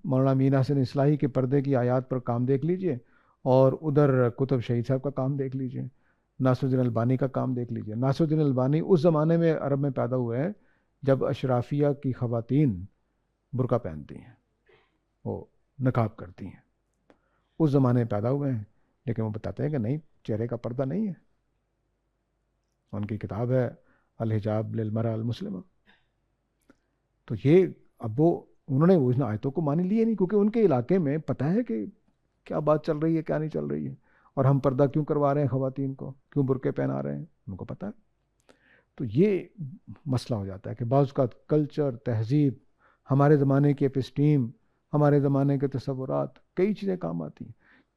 مولانا مین حسن اصلاحی کے پردے کی آیات پر کام دیکھ لیجئے, اور ادھر کتب شہید صاحب کا کام دیکھ لیجئے, ناصر الدین البانی کا کام دیکھ لیجئے. ناصر الدین البانی اس زمانے میں عرب میں پیدا ہوئے ہیں جب اشرافیہ کی خواتین برقع پہنتی ہیں, وہ نقاب کرتی ہیں, اس زمانے میں پیدا ہوئے ہیں. لیکن وہ بتاتے ہیں کہ نہیں, چہرے کا پردہ نہیں ہے. ان کی کتاب ہے الحجاب للمرأة المسلمہ. تو یہ اب انہوں نے ان آیتوں کو مانی لیے نہیں, کیونکہ ان کے علاقے میں پتہ ہے کہ کیا بات چل رہی ہے, کیا نہیں چل رہی ہے, اور ہم پردہ کیوں کروا رہے ہیں خواتین کو, کیوں برقعے پہنا رہے ہیں, ان کو پتہ ہے. تو یہ مسئلہ ہو جاتا ہے کہ بعض کا کلچر, تہذیب, ہمارے زمانے کی اپسٹیم, ہمارے زمانے کے تصورات, کئی چیزیں کام آتی ہیں.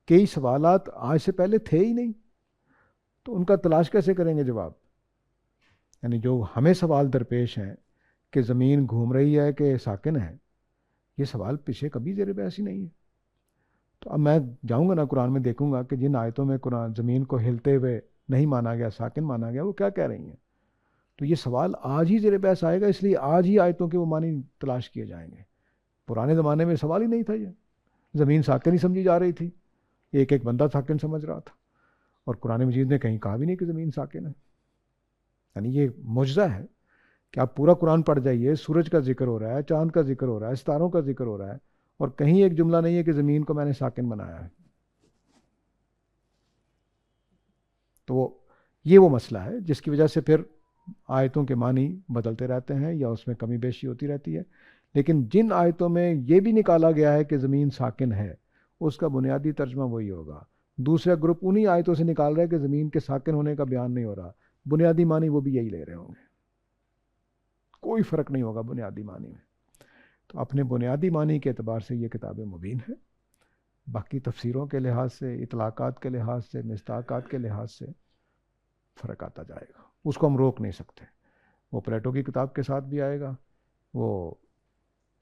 کئی سوالات آج سے پہلے تھے ہی نہیں, تو ان کا تلاش کیسے کریں گے جواب؟ یعنی جو ہمیں سوال درپیش ہیں کہ زمین گھوم رہی ہے کہ ساکن ہے, یہ سوال پیچھے کبھی زیر بحث ہی نہیں ہے. تو اب میں جاؤں گا نا قرآن میں دیکھوں گا کہ جن آیتوں میں قرآن زمین کو ہلتے ہوئے نہیں مانا گیا، ساکن مانا گیا، وہ کیا کہہ رہی ہیں. تو یہ سوال آج ہی زیر بحث آئے گا، اس لیے آج ہی آیتوں کے وہ معنی تلاش کیے جائیں گے. پرانے زمانے میں سوال ہی نہیں تھا. یہ زمین ساکن ہی سمجھی جا رہی تھی، ایک ایک بندہ ساکن سمجھ رہا تھا، اور قرآن مجید نے کہیں کہا بھی نہیں کہ زمین ساکن ہے. یعنی یہ معجزہ ہے کہ آپ پورا قرآن پڑھ جائیے، سورج کا ذکر ہو رہا ہے، چاند کا ذکر ہو رہا ہے، ستاروں کا ذکر ہو رہا ہے، اور کہیں ایک جملہ نہیں ہے کہ زمین کو میں نے ساکن بنایا ہے. تو یہ وہ مسئلہ ہے جس کی وجہ سے پھر آیتوں کے معنی بدلتے رہتے ہیں یا اس میں کمی بیشی ہوتی رہتی ہے. لیکن جن آیتوں میں یہ بھی نکالا گیا ہے کہ زمین ساکن ہے، اس کا بنیادی ترجمہ وہی ہوگا. دوسرا گروپ انہی آیتوں سے نکال رہا ہے کہ زمین کے ساکن ہونے کا بیان نہیں ہو رہا، بنیادی معنی وہ بھی یہی لے رہے ہوں گے. کوئی فرق نہیں ہوگا بنیادی معنی میں. تو اپنے بنیادی معنی کے اعتبار سے یہ کتاب مبین ہے. باقی تفسیروں کے لحاظ سے، اطلاقات کے لحاظ سے، مصداقات کے لحاظ سے فرق آتا جائے گا، اس کو ہم روک نہیں سکتے. وہ پلیٹو کی کتاب کے ساتھ بھی آئے گا، وہ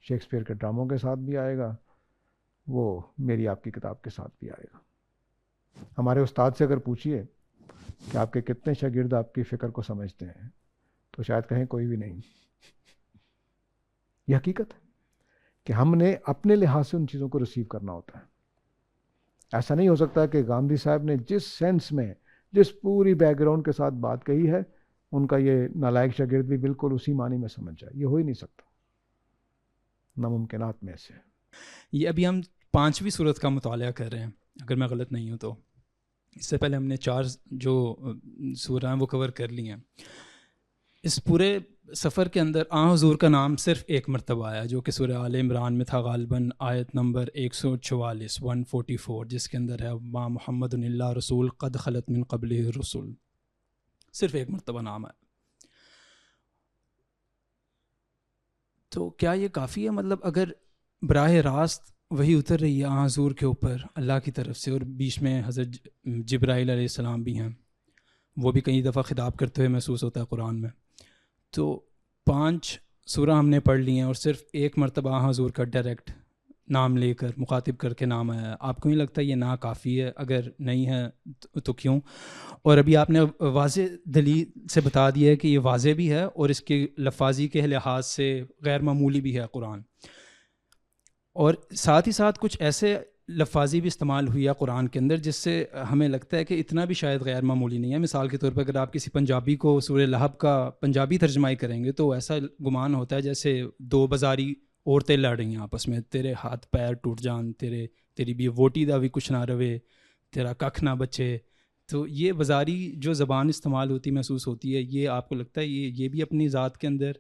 شیکسپیئر کے ڈراموں کے ساتھ بھی آئے گا، وہ میری آپ کی کتاب کے ساتھ بھی آئے گا. ہمارے استاد سے اگر پوچھیے کہ آپ کے کتنے شاگرد آپ کی فکر کو سمجھتے ہیں، تو شاید کہیں کوئی بھی نہیں. یہ حقیقت ہے کہ ہم نے اپنے لحاظ سے ان چیزوں کو ریسیو کرنا ہوتا ہے. ایسا نہیں ہو سکتا کہ گاندھی صاحب نے جس سینس میں، جس پوری بیک گراؤنڈ کے ساتھ بات کہی ہے، ان کا یہ نالائق شاگرد بھی بالکل اسی معنی میں سمجھ جائے. یہ ہو ہی نہیں سکتا، ناممکنات میں سے. یہ ابھی ہم 5ویں صورت کا مطالعہ کر رہے ہیں اگر میں غلط نہیں ہوں تو. اس سے پہلے ہم نے 4 جو سورہ ہیں وہ کور کر لی ہیں. اس پورے سفر کے اندر حضور کا نام صرف ایک مرتبہ آیا، جو کہ سورہ آل عمران میں تھا، غالباً آیت نمبر 144 144، جس کے اندر ہے ما محمد الا رسول قد خلت من قبلہ الرسل. صرف ایک مرتبہ نام ہے. تو کیا یہ کافی ہے؟ مطلب اگر براہ راست وہی اتر رہی ہے حضور کے اوپر اللہ کی طرف سے، اور بیچ میں حضرت جبرائیل علیہ السلام بھی ہیں، وہ بھی کئی دفعہ خطاب کرتے ہوئے محسوس ہوتا ہے قرآن میں. تو 5 سورہ ہم نے پڑھ لی ہیں اور صرف ایک مرتبہ حضور کا ڈائریکٹ نام لے کر مخاطب کر کے نام آیا ہے. آپ کو نہیں لگتا یہ نا کافی ہے؟ اگر نہیں ہے تو کیوں؟ اور ابھی آپ نے واضح دلیل سے بتا دیا ہے کہ یہ واضح بھی ہے اور اس کے لفاظی کے لحاظ سے غیر معمولی بھی ہے قرآن، اور ساتھ ہی ساتھ کچھ ایسے لفاظی بھی استعمال ہوئی ہے قرآن کے اندر جس سے ہمیں لگتا ہے کہ اتنا بھی شاید غیر معمولی نہیں ہے. مثال کے طور پر اگر آپ کسی پنجابی کو سورہ لہب کا پنجابی ترجمائی کریں گے تو ایسا گمان ہوتا ہے جیسے 2 بازاری عورتیں لڑ رہی ہیں آپس میں، تیرے ہاتھ پیر ٹوٹ جان، تیری بھی ووٹی دا بھی کچھ نہ روے، تیرا ککھ نہ بچے. تو یہ بازاری جو زبان استعمال ہوتی محسوس ہوتی ہے، یہ آپ کو لگتا ہے یہ بھی اپنی ذات کے اندر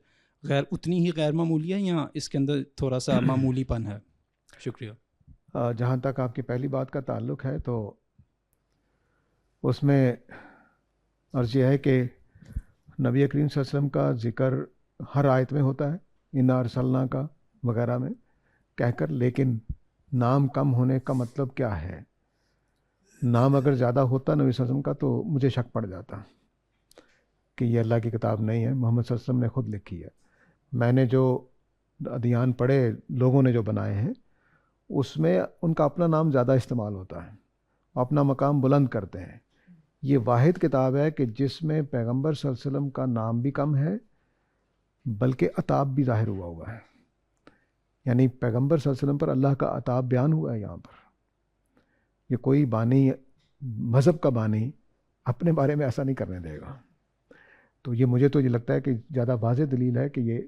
اتنی ہی غیر معمولی ہے یا اس کے اندر تھوڑا سا معمولی پن ہے؟ شکریہ. جہاں تک آپ کی پہلی بات کا تعلق ہے تو اس میں عرض یہ ہے کہ نبی کریم صلی اللہ علیہ وسلم کا ذکر ہر آیت میں ہوتا ہے، انا ارسلنا کا وغیرہ میں کہہ کر، لیکن نام کم ہونے کا مطلب کیا ہے؟ نام اگر زیادہ ہوتا نبی صلی اللہ علیہ وسلم کا تو مجھے شک پڑ جاتا کہ یہ اللہ کی کتاب نہیں ہے، محمد صلی اللہ علیہ وسلم نے خود لکھی ہے. میں نے جو ادیان پڑھے لوگوں نے جو بنائے ہیں، اس میں ان کا اپنا نام زیادہ استعمال ہوتا ہے، اپنا مقام بلند کرتے ہیں. یہ واحد کتاب ہے کہ جس میں پیغمبر صلی اللہ علیہ وسلم کا نام بھی کم ہے بلکہ عتاب بھی ظاہر ہوا ہے. یعنی پیغمبر صلی اللہ علیہ وسلم پر اللہ کا عتاب بیان ہوا ہے یہاں پر. یہ کوئی بانی، مذہب کا بانی اپنے بارے میں ایسا نہیں کرنے دے گا. تو یہ مجھے تو یہ لگتا ہے کہ زیادہ واضح دلیل ہے کہ یہ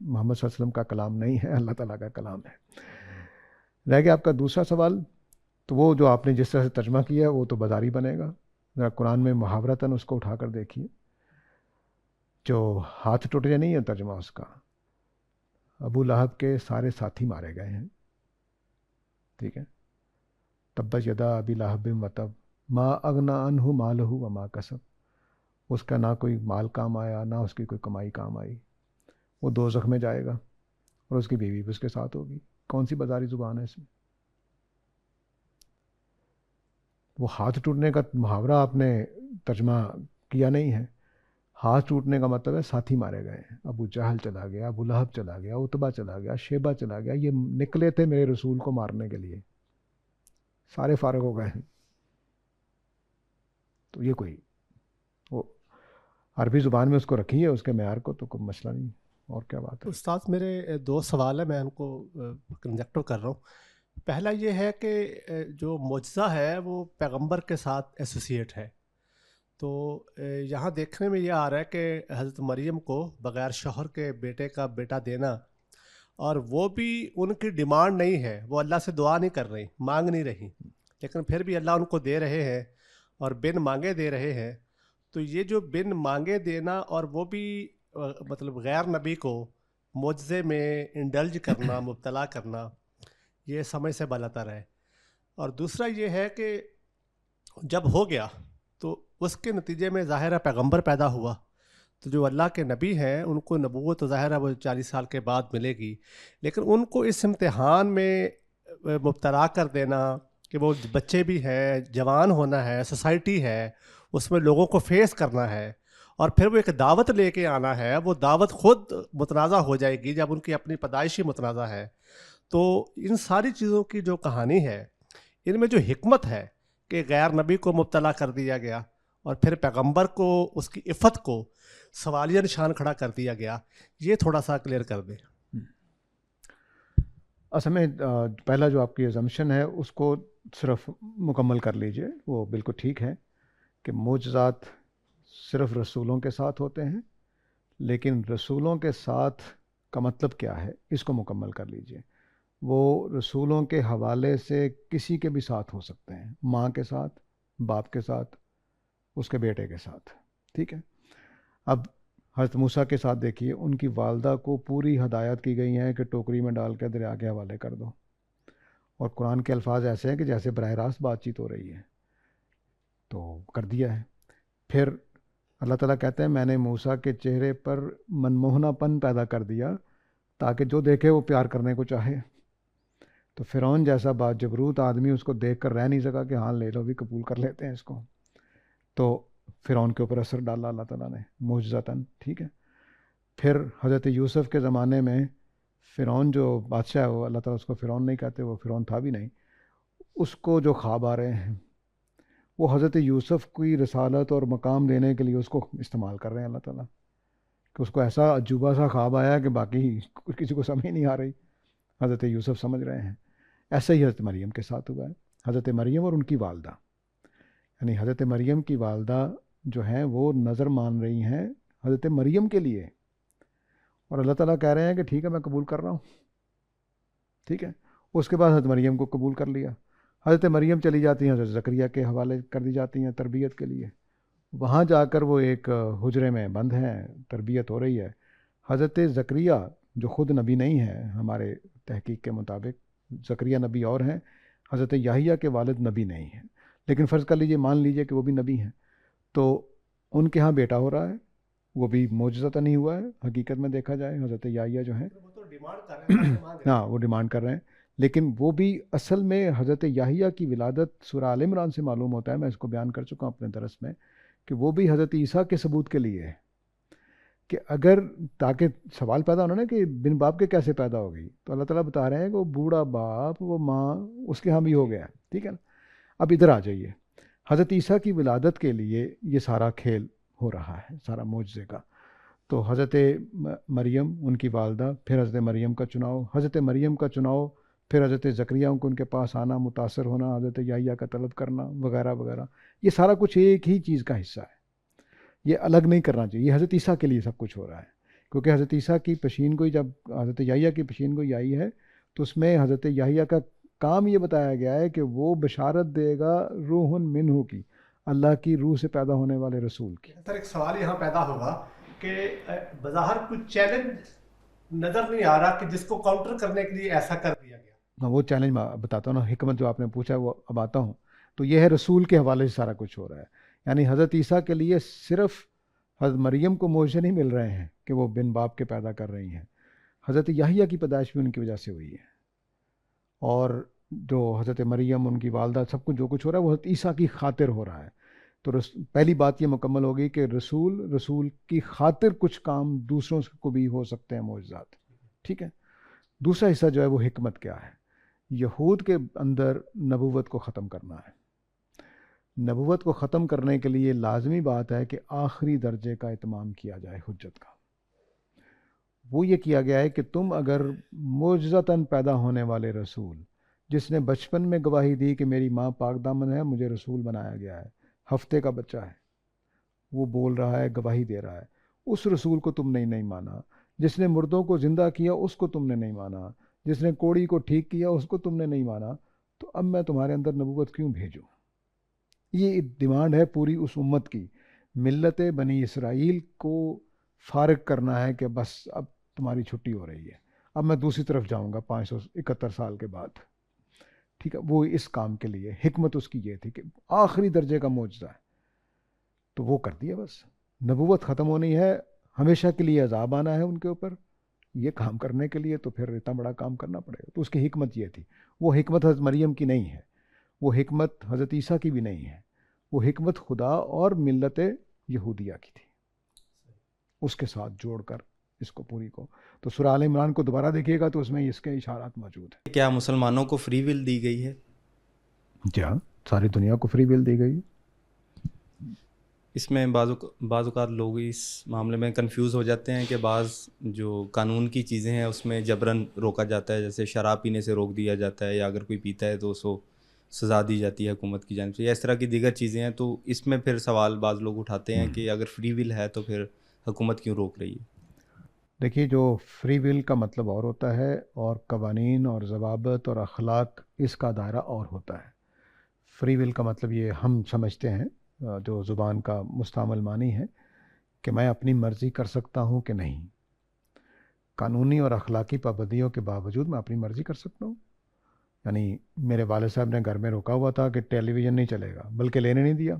محمد صلی اللہ علیہ وسلم کا کلام نہیں ہے، اللہ تعالیٰ کا کلام ہے. رہ گیا آپ کا دوسرا سوال، تو وہ جو آپ نے جس طرح سے ترجمہ کیا ہے وہ تو بازاری بنے گا. ذرا قرآن میں محاورتاً اس کو اٹھا کر دیکھیے. جو ہاتھ ٹوٹ جائے نہیں ہے ترجمہ اس کا، ابو لہب کے سارے ساتھی مارے گئے ہیں، ٹھیک ہے. تبت یدا ابی لہب وتب ما اغنی عنہ مالہ وما کسب. اس کا نہ کوئی مال کام آیا، نہ اس کی کوئی کمائی کام آئی. وہ دوزخ میں جائے گا اور اس کی بیوی بھی اس کے ساتھ ہوگی. کون سی بازاری زبان ہے اس میں؟ وہ ہاتھ ٹوٹنے کا محاورہ آپ نے ترجمہ کیا نہیں ہے. ہاتھ ٹوٹنے کا مطلب ہے ساتھی مارے گئے ہیں، ابو جہل چلا گیا، ابو لہب چلا گیا، اتبا چلا گیا، شیبہ چلا گیا، یہ نکلے تھے میرے رسول کو مارنے کے لیے، سارے فارغ ہو گئے ہیں۔ تو یہ کوئی وہ عربی زبان میں اس کو رکھی ہے اس کے معیار کو، تو کوئی مسئلہ نہیں، اور کیا بات ہے۔ استاد میرے دو سوال ہیں، میں ان کو کنجیکٹو کر رہا ہوں۔ پہلا یہ ہے کہ جو معجزہ ہے وہ پیغمبر کے ساتھ ایسوسیٹ ہے، تو یہاں دیکھنے میں یہ آ رہا ہے کہ حضرت مریم کو بغیر شوہر کے بیٹے کا بیٹا دینا، اور وہ بھی ان کی ڈیمانڈ نہیں ہے، وہ اللہ سے دعا نہیں کر رہی، مانگ نہیں رہی، لیکن پھر بھی اللہ ان کو دے رہے ہیں اور بن مانگے دے رہے ہیں۔ تو یہ جو بن مانگے دینا اور وہ بھی مطلب غیر نبی کو معجزے میں انڈلج کرنا، مبتلا کرنا، یہ سمجھ سے بالاتر ہے۔ اور دوسرا یہ ہے کہ جب ہو گیا تو اس کے نتیجے میں ظاہر ہے پیغمبر پیدا ہوا، تو جو اللہ کے نبی ہیں ان کو نبوت تو ظاہر ہے وہ 40 سال کے بعد ملے گی، لیکن ان کو اس امتحان میں مبتلا کر دینا کہ وہ بچے بھی ہیں، جوان ہونا ہے، سوسائٹی ہے، اس میں لوگوں کو فیس کرنا ہے، اور پھر وہ ایک دعوت لے کے آنا ہے، وہ دعوت خود متنازع ہو جائے گی جب ان کی اپنی پیدائشی متنازع ہے۔ تو ان ساری چیزوں کی جو کہانی ہے، ان میں جو حکمت ہے کہ غیر نبی کو مبتلا کر دیا گیا اور پھر پیغمبر کو اس کی عفت کو سوالیہ نشان کھڑا کر دیا گیا، یہ تھوڑا سا کلیئر کر دیں۔ اصل میں پہلا جو آپ کی assumption ہے اس کو صرف مکمل کر لیجئے، وہ بالکل ٹھیک ہے کہ معجزات صرف رسولوں کے ساتھ ہوتے ہیں، لیکن رسولوں کے ساتھ کا مطلب کیا ہے اس کو مکمل کر لیجئے۔ وہ رسولوں کے حوالے سے کسی کے بھی ساتھ ہو سکتے ہیں، ماں کے ساتھ، باپ کے ساتھ، اس کے بیٹے کے ساتھ، ٹھیک ہے۔ اب حضرت موسیٰ کے ساتھ دیکھیے، ان کی والدہ کو پوری ہدایت کی گئی ہیں کہ ٹوکری میں ڈال کے دریا کے حوالے کر دو، اور قرآن کے الفاظ ایسے ہیں کہ جیسے براہ راست بات چیت ہو رہی ہے، تو کر دیا ہے۔ پھر اللہ تعالیٰ کہتے ہیں میں نے موسیٰ کے چہرے پر منموہنا پن پیدا کر دیا تاکہ جو دیکھے وہ پیار کرنے کو چاہے۔ تو فرعون جیسا با جبروت آدمی اس کو دیکھ کر رہ نہیں سکا کہ ہاں لے لو بھی، قبول کر لیتے ہیں اس کو، تو فرعون کے اوپر اثر ڈالا اللہ تعالیٰ نے معجزتاً، ٹھیک ہے۔ پھر حضرت یوسف کے زمانے میں فرعون جو بادشاہ ہے، وہ اللہ تعالیٰ اس کو فرعون نہیں کہتے، وہ فرعون تھا بھی نہیں، اس کو جو خواب آ رہے ہیں وہ حضرت یوسف کی رسالت اور مقام دینے کے لیے اس کو استعمال کر رہے ہیں اللہ تعالیٰ، کہ اس کو ایسا عجوبہ سا خواب آیا کہ باقی کسی کو سمجھ نہیں آ رہی، حضرت یوسف سمجھ رہے ہیں۔ ایسا ہی حضرت مریم کے ساتھ ہوا ہے، حضرت مریم اور ان کی والدہ، یعنی حضرت مریم کی والدہ جو ہیں وہ نظر مان رہی ہیں حضرت مریم کے لیے، اور اللہ تعالیٰ کہہ رہے ہیں کہ ٹھیک ہے میں قبول کر رہا ہوں، ٹھیک ہے۔ اس کے بعد حضرت مریم کو قبول کر لیا، حضرت مریم چلی جاتی ہیں حضرت زکریا کے حوالے کر دی جاتی ہیں تربیت کے لیے، وہاں جا کر وہ ایک حجرے میں بند ہیں، تربیت ہو رہی ہے۔ حضرت زکریا جو خود نبی نہیں ہے ہمارے تحقیق کے مطابق، زکریا نبی اور ہیں، حضرت یحییٰ کے والد نبی نہیں ہیں، لیکن فرض کر لیجئے، مان لیجئے کہ وہ بھی نبی ہیں، تو ان کے ہاں بیٹا ہو رہا ہے، وہ بھی معجزتاً نہیں ہوا ہے حقیقت میں دیکھا جائے، حضرت یحییٰ جو ہیں ہاں وہ ڈیمانڈ کر رہے ہیں، لیکن وہ بھی اصل میں حضرت یحییٰ کی ولادت سورہ آل عمران سے معلوم ہوتا ہے، میں اس کو بیان کر چکا ہوں اپنے درس میں، کہ وہ بھی حضرت عیسیٰ کے ثبوت کے لیے ہے، کہ اگر تاکہ سوال پیدا ہونا نا کہ بن باپ کے کیسے پیدا ہوگی، تو اللہ تعالیٰ بتا رہے ہیں کہ وہ بوڑھا باپ، وہ ماں اس کے ہاں بھی ہو گیا، ٹھیک ہے نا۔ اب ادھر آ جائیے، حضرت عیسیٰ کی ولادت کے لیے یہ سارا کھیل ہو رہا ہے، سارا معجزے کا۔ تو حضرت مریم ان کی والدہ، پھر حضرت مریم کا چناؤ، حضرت مریم کا چناؤ، پھر حضرت زکریا کو ان کے پاس آنا، متاثر ہونا، حضرت یحییٰ کا طلب کرنا وغیرہ وغیرہ، یہ سارا کچھ ایک ہی چیز کا حصہ ہے، یہ الگ نہیں کرنا چاہیے۔ یہ حضرت عیسیٰ کے لیے سب کچھ ہو رہا ہے، کیونکہ حضرت عیسیٰ کی پیشین گوئی جب حضرت یحییٰ کی پیشین گوئی آئی ہے تو اس میں حضرت یحییٰ کا کام یہ بتایا گیا ہے کہ وہ بشارت دے گا روح منہ کی، اللہ کی روح سے پیدا ہونے والے رسول کی۔ سر ایک سوال یہاں پیدا ہوگا کہ بظاہر کچھ چیلنج نظر نہیں آ رہا کہ جس کو کاؤنٹر کرنے کے لیے ایسا کر دیا گیا۔ میں وہ چیلنج میں بتاتا ہوں نا، حکمت جو آپ نے پوچھا وہ اب آتا ہوں، تو یہ ہے رسول کے حوالے سے سارا کچھ ہو رہا ہے، یعنی حضرت عیسیٰ کے لیے صرف حضرت مریم کو معجزے نہیں مل رہے ہیں کہ وہ بن باپ کے پیدا کر رہی ہیں، حضرت یحییٰ کی پیدائش بھی ان کی وجہ سے ہوئی ہے، اور جو حضرت مریم ان کی والدہ سب کچھ جو کچھ ہو رہا ہے وہ حضرت عیسیٰ کی خاطر ہو رہا ہے۔ تو پہلی بات یہ مکمل ہوگی کہ رسول کی خاطر کچھ کام دوسروں کو بھی ہو سکتے ہیں معجزات. ٹھیک ہے. دوسرا حصہ جو ہے وہ حکمت کیا ہے. یہود کے اندر نبوت کو ختم کرنا ہے. نبوت کو ختم کرنے کے لیے لازمی بات ہے کہ آخری درجے کا اتمام کیا جائے حجت کا. وہ یہ کیا گیا ہے کہ تم اگر معجزتاً پیدا ہونے والے رسول جس نے بچپن میں گواہی دی کہ میری ماں پاک دامن ہے, مجھے رسول بنایا گیا ہے, ہفتے کا بچہ ہے, وہ بول رہا ہے, گواہی دے رہا ہے, اس رسول کو تم نے نہیں مانا. جس نے مردوں کو زندہ کیا اس کو تم نے نہیں مانا. جس نے کوڑی کو ٹھیک کیا اس کو تم نے نہیں مانا. تو اب میں تمہارے اندر نبوت کیوں بھیجوں؟ یہ ڈیمانڈ ہے پوری اس امت کی. ملت بنی اسرائیل کو فارغ کرنا ہے کہ بس اب تمہاری چھٹی ہو رہی ہے, اب میں دوسری طرف جاؤں گا 571 سال کے بعد. ٹھیک ہے. وہ اس کام کے لیے حکمت اس کی یہ تھی کہ آخری درجے کا معجزہ ہے, تو وہ کر دیا. بس نبوت ختم ہونی ہے, ہمیشہ کے لیے عذاب آنا ہے ان کے اوپر. یہ کام کرنے کے لیے تو پھر اتنا بڑا کام کرنا پڑے گا. تو اس کی حکمت یہ تھی. وہ حکمت حضرت مریم کی نہیں ہے, وہ حکمت حضرت عیسیٰ کی بھی نہیں ہے, وہ حکمت خدا اور ملت یہودیہ کی تھی. اس کے ساتھ جوڑ کر اس کو پوری کو. تو سورہ آل عمران کو دوبارہ دیکھیے گا تو اس میں اس کے اشارات موجود ہیں. کیا مسلمانوں کو فری ول دی گئی ہے؟ جی ہاں, ساری دنیا کو فری ول دی گئی. اس میں بعض اوقات لوگ اس معاملے میں کنفیوز ہو جاتے ہیں کہ بعض جو قانون کی چیزیں ہیں اس میں جبراً روکا جاتا ہے, جیسے شراب پینے سے روک دیا جاتا ہے, یا اگر کوئی پیتا ہے تو اس کو سزا دی جاتی ہے حکومت کی جانب سے, یا اس طرح کی دیگر چیزیں ہیں. تو اس میں پھر سوال بعض لوگ اٹھاتے ہیں کہ اگر فری ول ہے تو پھر حکومت کیوں روک رہی ہے؟ دیکھیے, جو فری ول کا مطلب اور ہوتا ہے, اور قوانین اور ضوابط اور اخلاق اس کا دائرہ اور ہوتا ہے. فری ول کا مطلب یہ ہم سمجھتے ہیں, جو زبان کا مستعمل معنی ہے, کہ میں اپنی مرضی کر سکتا ہوں کہ نہیں. قانونی اور اخلاقی پابندیوں کے باوجود میں اپنی مرضی کر سکتا ہوں. یعنی میرے والد صاحب نے گھر میں روکا ہوا تھا کہ ٹیلی ویژن نہیں چلے گا, بلکہ لینے نہیں دیا,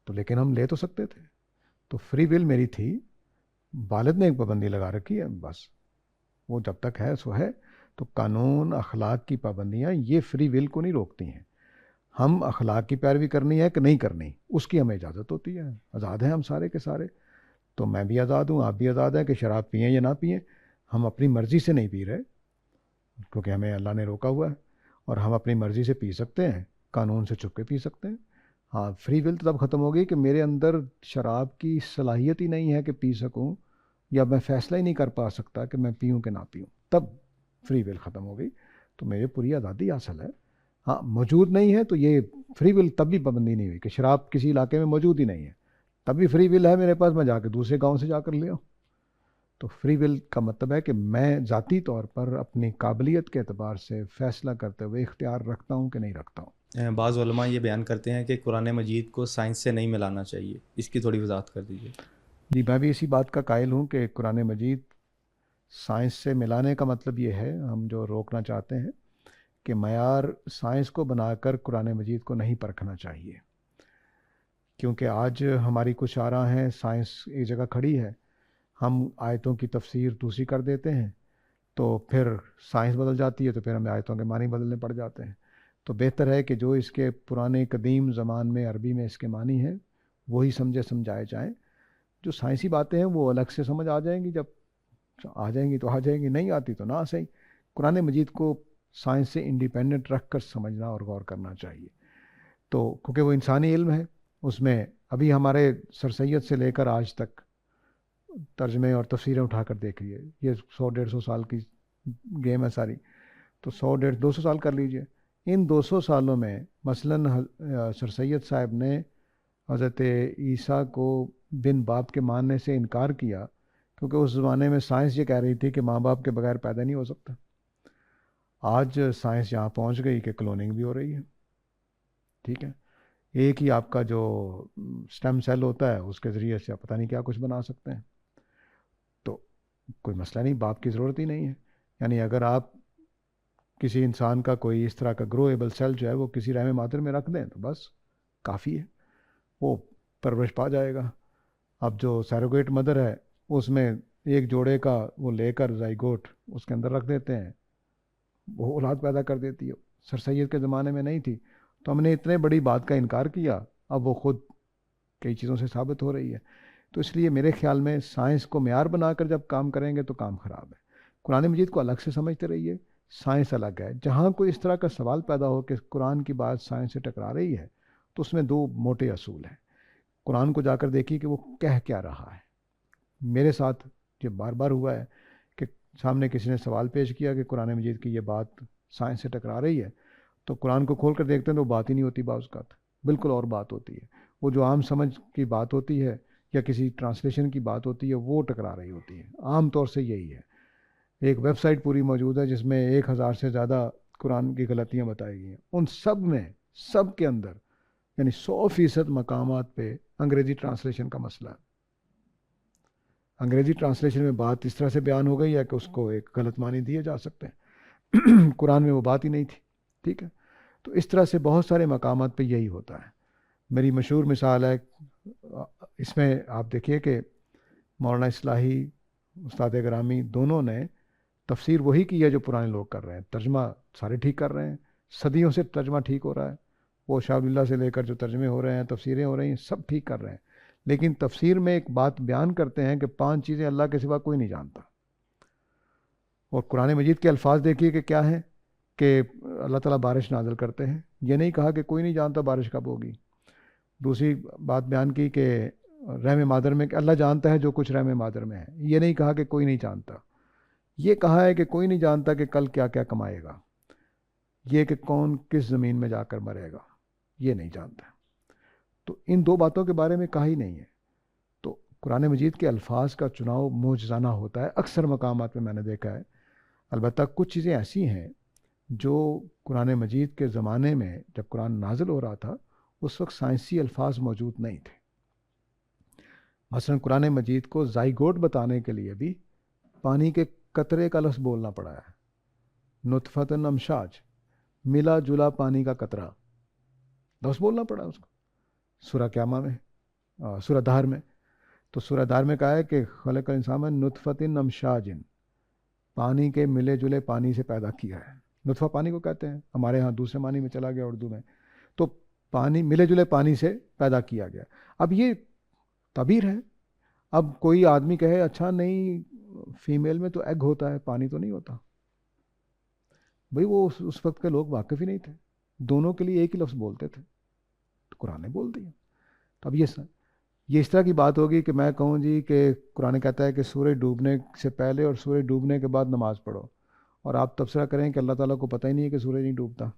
تو لیکن ہم لے تو سکتے تھے. تو فری ول میری تھی, والد نے ایک پابندی لگا رکھی ہے, بس وہ جب تک ہے سو ہے. تو قانون اخلاق کی پابندیاں یہ فری ول کو نہیں روکتی ہیں. ہم اخلاق کی پیروی کرنی ہے کہ نہیں کرنی, اس کی ہمیں اجازت ہوتی ہے. آزاد ہیں ہم سارے کے سارے. تو میں بھی آزاد ہوں, آپ بھی آزاد ہیں کہ شراب پئیں یا نہ پئیں. ہم اپنی مرضی سے نہیں پی رہے کیونکہ ہمیں اللہ نے روکا ہوا ہے, اور ہم اپنی مرضی سے پی سکتے ہیں, قانون سے چھپ کے پی سکتے ہیں. ہاں, فری ول تب ختم ہو گئی کہ میرے اندر شراب کی صلاحیت ہی نہیں ہے کہ پی سکوں, یا میں فیصلہ ہی نہیں کر پا سکتا کہ میں پیوں کہ نہ پیوں. تب فری ول ختم ہو گئی. تو میرے پوری آزادی حاصل ہے. ہاں, موجود نہیں ہے تو یہ فری ول تب بھی پابندی نہیں ہوئی کہ شراب کسی علاقے میں موجود ہی نہیں ہے, تب بھی فری ول ہے میرے پاس, میں جا کے دوسرے گاؤں سے جا کر لے آؤں. تو فری ول کا مطلب ہے کہ میں ذاتی طور پر اپنی قابلیت کے اعتبار سے فیصلہ کرتے ہوئے اختیار رکھتا ہوں کہ نہیں رکھتا ہوں. بعض علماء یہ بیان کرتے ہیں کہ قرآن مجید کو سائنس سے نہیں ملانا چاہیے, اس کی تھوڑی وضاحت کر دیجیے. جی, میں بھی اسی بات کا قائل ہوں کہ قرآن مجید سائنس سے ملانے کا مطلب یہ ہے, ہم جو روکنا چاہتے ہیں کہ معیار سائنس کو بنا کر قرآن مجید کو نہیں پرکھنا چاہیے. کیونکہ آج ہماری کچھ آراء ہیں, سائنس ایک جگہ کھڑی ہے, ہم آیتوں کی تفسیر دوسری کر دیتے ہیں, تو پھر سائنس بدل جاتی ہے, تو پھر ہمیں آیتوں کے معنی بدلنے پڑ جاتے ہیں. تو بہتر ہے کہ جو اس کے پرانے قدیم زمان میں عربی میں اس کے معنی ہیں وہی سمجھائے جائیں. جو سائنسی باتیں ہیں وہ الگ سے سمجھ آ جائیں گی, جب آ جائیں گی تو آ جائیں گی, نہیں آتی تو نہ صحیح. قرآن مجید کو سائنس سے انڈیپینڈنٹ رکھ کر سمجھنا اور غور کرنا چاہیے. تو کیونکہ وہ انسانی علم ہے, اس میں ابھی ہمارے سر سید سے لے کر آج تک ترجمے اور تفسیریں اٹھا کر دیکھ لیے, یہ 100-150 سال کی گیم ہے ساری, تو 100-200 سال کر لیجئے. ان 200 سالوں میں مثلاً سر سید صاحب نے حضرت عیسیٰ کو بن باپ کے ماننے سے انکار کیا, کیونکہ اس زمانے میں سائنس یہ کہہ رہی تھی کہ ماں باپ کے بغیر پیدا نہیں ہو سکتا. آج سائنس یہاں پہنچ گئی کہ کلوننگ بھی ہو رہی ہے. ٹھیک ہے, ایک ہی آپ کا جو سٹیم سیل ہوتا ہے اس کے ذریعے سے آپ پتہ نہیں کیا کچھ بنا سکتے ہیں. تو کوئی مسئلہ نہیں, باپ کی ضرورت ہی نہیں ہے. یعنی اگر آپ کسی انسان کا کوئی اس طرح کا گرویبل سیل جو ہے وہ کسی رحم مادر میں رکھ دیں تو بس کافی ہے, وہ پرورش پا جائے گا. اب جو سیروگیٹ مدر ہے اس میں ایک جوڑے کا وہ لے کر زائگوٹ اس کے اندر رکھ دیتے ہیں, وہ اولاد پیدا کر دیتی ہے. سر سید کے زمانے میں نہیں تھی, تو ہم نے اتنے بڑی بات کا انکار کیا, اب وہ خود کئی چیزوں سے ثابت ہو رہی ہے. تو اس لیے میرے خیال میں سائنس کو معیار بنا کر جب کام کریں گے تو کام خراب ہے. قرآن مجید کو الگ سے سمجھتے رہیے, سائنس الگ ہے. جہاں کوئی اس طرح کا سوال پیدا ہو کہ قرآن کی بات سائنس سے ٹکرا رہی ہے تو اس میں دو موٹے اصول ہیں. قرآن کو جا کر دیکھیے کہ وہ کہہ کیا رہا ہے. میرے ساتھ یہ بار بار ہوا ہے کہ سامنے کسی نے سوال پیش کیا کہ قرآن مجید کی یہ بات سائنس سے ٹکرا رہی ہے, تو قرآن کو کھول کر دیکھتے ہیں تو بات ہی نہیں ہوتی, بعض اوقات بالکل اور بات ہوتی ہے. وہ جو عام سمجھ کی بات ہوتی ہے یا کسی ٹرانسلیشن کی بات ہوتی ہے وہ ٹکرا رہی ہوتی ہے. عام طور سے یہی ہے. ایک ویب سائٹ پوری موجود ہے جس میں 1000 سے زیادہ قرآن کی غلطیاں بتائی گئی ہیں. ان سب میں, سب کے اندر یعنی 100% مقامات پہ انگریزی ٹرانسلیشن کا مسئلہ ہے. انگریزی ٹرانسلیشن میں بات اس طرح سے بیان ہو گئی ہے کہ اس کو ایک غلط معنی دیے جا سکتے ہیں. قرآن میں وہ بات ہی نہیں تھی. ٹھیک ہے, تو اس طرح سے بہت سارے مقامات پہ یہی ہوتا ہے. میری مشہور مثال ہے اس میں, آپ دیکھیے کہ مولانا اصلاحی, استاد گرامی دونوں نے تفسیر وہی کی ہے جو پرانے لوگ کر رہے ہیں. ترجمہ سارے ٹھیک کر رہے ہیں, صدیوں سے ترجمہ ٹھیک ہو رہا ہے. وہ شاہ عبد اللہ سے لے کر جو ترجمے ہو رہے ہیں, تفسیریں ہو رہی ہیں, سب ٹھیک کر رہے ہیں. لیکن تفسیر میں ایک بات بیان کرتے ہیں کہ 5 چیزیں اللہ کے سوا کوئی نہیں جانتا. اور قرآن مجید کے الفاظ دیکھیے کہ کیا ہیں کہ اللہ تعالیٰ بارش نازل کرتے ہیں. یہ نہیں کہا کہ کوئی نہیں جانتا بارش کب ہوگی. دوسری بات بیان کی کہ رحم مادر میں کہ اللہ جانتا ہے جو کچھ رحم مادر میں ہے. یہ نہیں کہا کہ کوئی نہیں جانتا. یہ کہا ہے کہ کوئی نہیں جانتا کہ کل کیا کیا کمائے گا. یہ کہ کون کس زمین میں جا کر مرے گا, یہ نہیں جانتا. تو ان دو باتوں کے بارے میں کہا ہی نہیں ہے. تو قرآن مجید کے الفاظ کا چناؤ معجزانہ ہوتا ہے اکثر مقامات میں, میں نے دیکھا ہے. البتہ کچھ چیزیں ایسی ہیں جو قرآن مجید کے زمانے میں جب قرآن نازل ہو رہا تھا اس وقت سائنسی الفاظ موجود نہیں تھے. مثلا قرآن مجید کو زائگوٹ بتانے کے لیے بھی پانی کے قطرے کا لفظ بولنا پڑا ہے. نطفۃ امشاج, ملا جلا پانی کا قطرہ, لفظ بولنا پڑا اس کو. سورہ قیامہ میں, سورہ دہر میں, تو سورہ دہر میں کہا ہے کہ خلق الانسان من نطفۃ امشاج, پانی کے ملے جلے پانی سے پیدا کیا ہے. نطفہ پانی کو کہتے ہیں, ہمارے ہاں دوسرے معنی میں چلا گیا اردو میں. تو پانی ملے جلے پانی سے پیدا کیا گیا. اب یہ تعبیر ہے. اب کوئی آدمی کہے اچھا نہیں فیمیل میں تو ایگ ہوتا ہے, پانی تو نہیں ہوتا. بھئی وہ اس وقت کے لوگ واقف ہی نہیں تھے, دونوں کے لیے ایک ہی لفظ بولتے تھے, تو قرآن نے بول دیا. تو اب یہ اس طرح کی بات ہوگی کہ میں کہوں جی کہ قرآن کہتا ہے کہ سورج ڈوبنے سے پہلے اور سورج ڈوبنے کے بعد نماز پڑھو, اور آپ تبصرہ کریں کہ اللہ تعالیٰ کو پتہ ہی نہیں ہے کہ سورج نہیں ڈوبتا.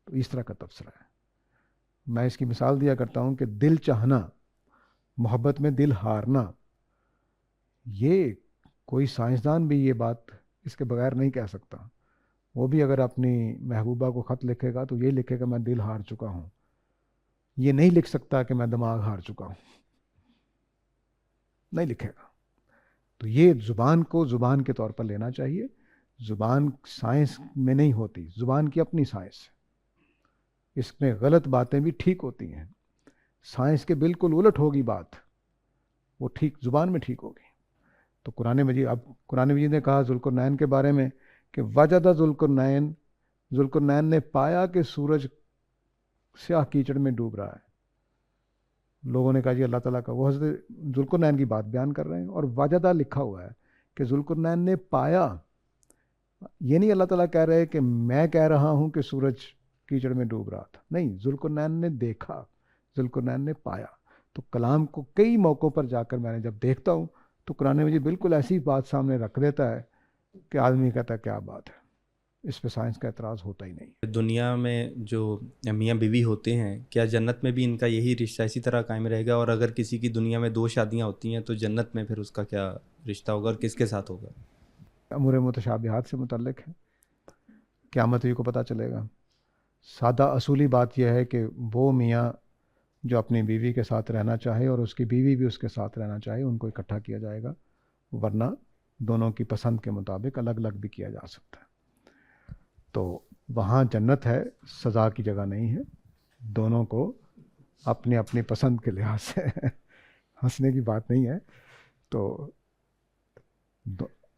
تو اس طرح کا تبصرہ ہے. میں اس کی مثال دیا کرتا ہوں کہ دل چاہنا, محبت میں دل ہارنا, یہ کوئی سائنسدان بھی یہ بات اس کے بغیر نہیں کہہ سکتا. وہ بھی اگر اپنی محبوبہ کو خط لکھے گا تو یہ لکھے گا میں دل ہار چکا ہوں. یہ نہیں لکھ سکتا کہ میں دماغ ہار چکا ہوں, نہیں لکھے گا. تو یہ زبان کو زبان کے طور پر لینا چاہیے. زبان سائنس میں نہیں ہوتی, زبان کی اپنی سائنس ہے. اس میں غلط باتیں بھی ٹھیک ہوتی ہیں. سائنس کے بالکل الٹ ہوگی بات, وہ ٹھیک زبان میں ٹھیک ہوگی. تو قرآن مجید, اب قرآن مجید نے کہا ذوالقرنین کے بارے میں کہ وجد ذوالقرنین, ذوالقرنین نے پایا کہ سورج سیاہ کیچڑ میں ڈوب رہا ہے. لوگوں نے کہا جی اللہ تعالیٰ کا, وہ حضرت ذوالقرنین کی بات بیان کر رہے ہیں, اور وجدہ لکھا ہوا ہے کہ ذوالقرنین نے پایا. یہ نہیں اللہ تعالیٰ کہہ رہے کہ میں کہہ رہا ہوں کہ سورج کیچڑ میں ڈوب رہا تھا, نہیں, ذوالقرنین نے دیکھا, ذوالقرنین نے پایا. تو کلام کو کئی موقعوں پر جا کر میں نے جب دیکھتا ہوں تو قرآن مجید بالکل ایسی بات سامنے رکھ دیتا ہے کہ آدمی کہتا ہے کیا بات ہے, اس پہ سائنس کا اعتراض ہوتا ہی نہیں. دنیا میں جو میاں بیوی ہوتے ہیں, کیا جنت میں بھی ان کا یہی رشتہ اسی طرح قائم رہے گا؟ اور اگر کسی کی دنیا میں 2 شادیاں ہوتی ہیں تو جنت میں پھر اس کا کیا رشتہ ہوگا اور کس کے ساتھ ہوگا؟ امور متشابہات سے متعلق ہے, قیامت ہی کو پتہ چلے گا. سادہ اصولی بات یہ ہے کہ وہ میاں جو اپنی بیوی کے ساتھ رہنا چاہے اور اس کی بیوی بھی اس کے ساتھ رہنا چاہے, ان کو اکٹھا کیا جائے گا, ورنہ دونوں کی پسند کے مطابق الگ الگ بھی کیا جا سکتا ہے. تو وہاں جنت ہے, سزا کی جگہ نہیں ہے. دونوں کو اپنی اپنی پسند کے لحاظ سے ہنسنے کی بات نہیں ہے. تو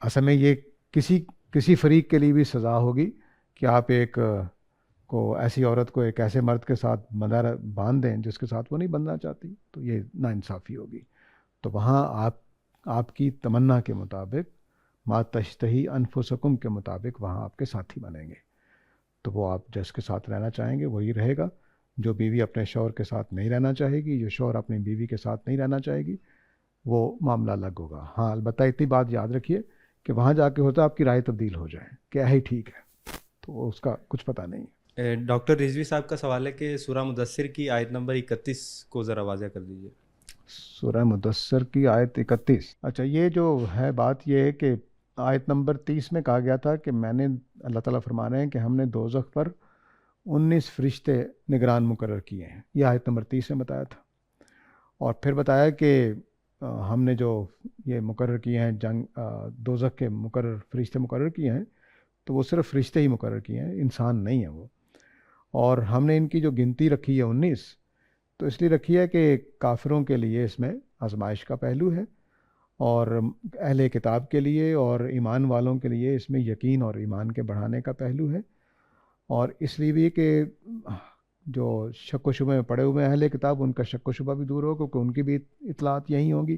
اصل میں یہ کسی فریق کے لیے بھی سزا ہوگی کہ آپ ایک کو ایسی عورت کو ایک ایسے مرد کے ساتھ باندھ دیں جس کے ساتھ وہ نہیں بننا چاہتی، تو یہ ناانصافی ہوگی. تو وہاں آپ کی تمنا کے مطابق، ما تشتہی انفسکم کے مطابق وہاں آپ کے ساتھی بنیں گے. تو وہ آپ جس کے ساتھ رہنا چاہیں گے وہی رہے گا. جو بیوی اپنے شوہر کے ساتھ نہیں رہنا چاہے گی، جو شوہر اپنی بیوی کے ساتھ نہیں رہنا چاہے گی، وہ معاملہ الگ ہوگا. ہاں البتہ اتنی بات یاد رکھیے کہ وہاں جا کے ہوتا آپ کی رائے تبدیل ہو جائے کہ یہی ٹھیک ہے، تو اس کا کچھ پتہ نہیں. ڈاکٹر رضوی صاحب کا سوال ہے کہ سورہ مدثر کی آیت نمبر 31 کو ذرا واضح کر دیجیے. سورہ مدثر کی آیت 31. اچھا، یہ جو ہے بات یہ ہے کہ آیت نمبر 30 میں کہا گیا تھا کہ میں نے، اللہ تعالیٰ فرما رہے ہیں کہ ہم نے دوزخ پر 19 فرشتے نگران مقرر کیے ہیں. یہ آیت نمبر 30 میں بتایا تھا. اور پھر بتایا کہ ہم نے جو یہ مقرر کیے ہیں دوزخ کے فرشتے مقرر کیے ہیں، تو وہ صرف فرشتے ہی مقرر کیے ہیں، انسان نہیں ہیں وہ. اور ہم نے ان کی جو گنتی رکھی ہے 19، تو اس لیے رکھی ہے کہ کافروں کے لیے اس میں آزمائش کا پہلو ہے، اور اہل کتاب کے لیے اور ایمان والوں کے لیے اس میں یقین اور ایمان کے بڑھانے کا پہلو ہے. اور اس لیے بھی کہ جو شک و شبہ میں پڑے ہوئے اہل کتاب، ان کا شک و شبہ بھی دور ہو، کیونکہ ان کی بھی اطلاعات یہی ہوں گی.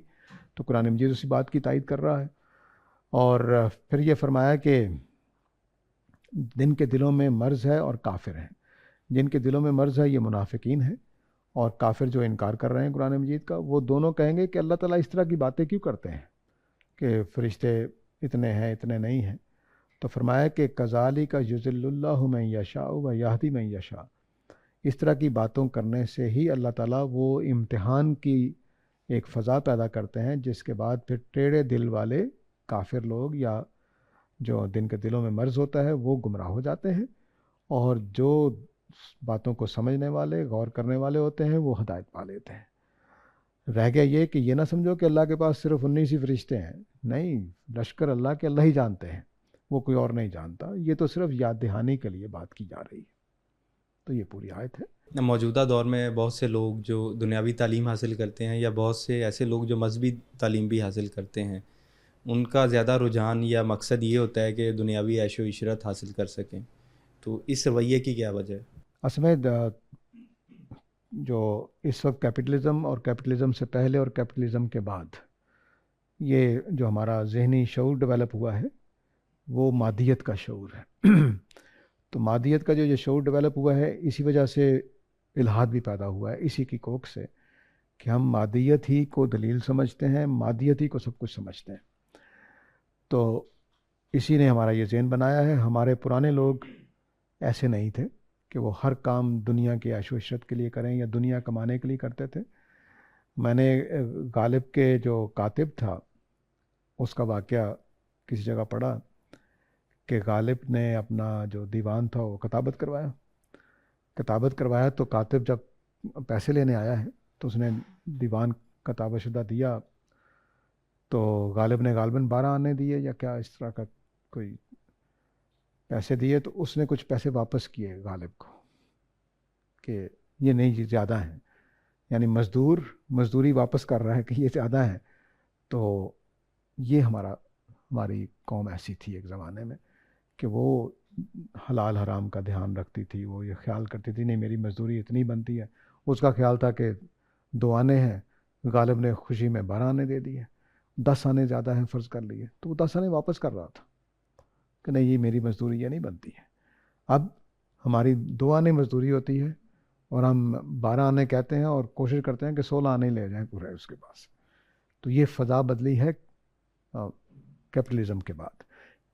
تو قرآن مجید اسی بات کی تائید کر رہا ہے. اور پھر یہ فرمایا کہ جن کے دلوں میں مرض ہے اور کافر ہیں. جن کے دلوں میں مرض ہے یہ منافقین ہیں، اور کافر جو انکار کر رہے ہیں قرآن مجید کا، وہ دونوں کہیں گے کہ اللہ تعالیٰ اس طرح کی باتیں کیوں کرتے ہیں کہ فرشتے اتنے ہیں اتنے نہیں ہیں. تو فرمایا کہ کذالک یضل اللہ من یشاء و یہدی من یشاء. اس طرح کی باتوں کرنے سے ہی اللہ تعالیٰ وہ امتحان کی ایک فضا پیدا کرتے ہیں، جس کے بعد پھر ٹیڑھے دل والے کافر لوگ یا جو جن کے دلوں میں مرض ہوتا ہے وہ گمراہ ہو جاتے ہیں، اور جو باتوں کو سمجھنے والے، غور کرنے والے ہوتے ہیں، وہ ہدایت پا لیتے ہیں. رہ گیا یہ کہ یہ نہ سمجھو کہ اللہ کے پاس صرف 19 ہی فرشتے ہیں. نہیں، لشکر اللہ کے اللہ ہی جانتے ہیں، وہ کوئی اور نہیں جانتا. یہ تو صرف یاد دہانی کے لیے بات کی جا رہی ہے. تو یہ پوری آیت ہے. موجودہ دور میں بہت سے لوگ جو دنیاوی تعلیم حاصل کرتے ہیں، یا بہت سے ایسے لوگ جو مذہبی تعلیم بھی حاصل کرتے ہیں، ان کا زیادہ رجحان یا مقصد یہ ہوتا ہے کہ دنیاوی عیش و عشرت حاصل کر سکیں. تو اس رویے کی کیا وجہ ہے؟ اصل میں جو اس وقت کیپٹلزم اور کیپٹلزم سے پہلے اور کیپٹلزم کے بعد یہ جو ہمارا ذہنی شعور ڈیولپ ہوا ہے وہ مادیت کا شعور ہے. تو مادیت کا جو یہ شعور ڈیولپ ہوا ہے، اسی وجہ سے الحاد بھی پیدا ہوا ہے، اسی کی کوکھ سے کہ ہم مادیت ہی کو دلیل سمجھتے ہیں، مادیت ہی کو سب کچھ سمجھتے ہیں. تو اسی نے ہمارا یہ ذہن بنایا ہے. ہمارے پرانے لوگ ایسے نہیں تھے کہ وہ ہر کام دنیا کی عیش و عشرت کے لیے کریں یا دنیا کمانے کے لیے کرتے تھے. میں نے غالب کے جو کاتب تھا اس کا واقعہ کسی جگہ پڑھا کہ غالب نے اپنا جو دیوان تھا وہ کتابت کروایا. تو کاتب جب پیسے لینے آیا ہے تو اس نے دیوان کتابت شدہ دیا، تو غالب نے غالباً 12 آنے دیے یا کیا اس طرح کا کوئی پیسے دیے. تو اس نے کچھ پیسے واپس کیے غالب کو کہ یہ نہیں، یہ زیادہ ہیں. یعنی مزدوری واپس کر رہا ہے کہ یہ زیادہ ہیں. تو یہ ہماری قوم ایسی تھی ایک زمانے میں کہ وہ حلال حرام کا دھیان رکھتی تھی. وہ یہ خیال کرتی تھی نہیں میری مزدوری اتنی بنتی ہے. اس کا خیال تھا کہ 2 آنے ہیں، غالب نے خوشی میں 12 آنے دے دیے، 10 آنے زیادہ ہیں فرض کر لیے، تو وہ 10 آنے واپس کر رہا تھا کہ نہیں یہ میری مزدوری یہ نہیں بنتی ہے. اب ہماری 2 آنے مزدوری ہوتی ہے اور ہم 12 آنے کہتے ہیں اور کوشش کرتے ہیں کہ 16 آنے لے جائیں پورے اس کے پاس. تو یہ فضا بدلی ہے کیپٹلزم کے بعد.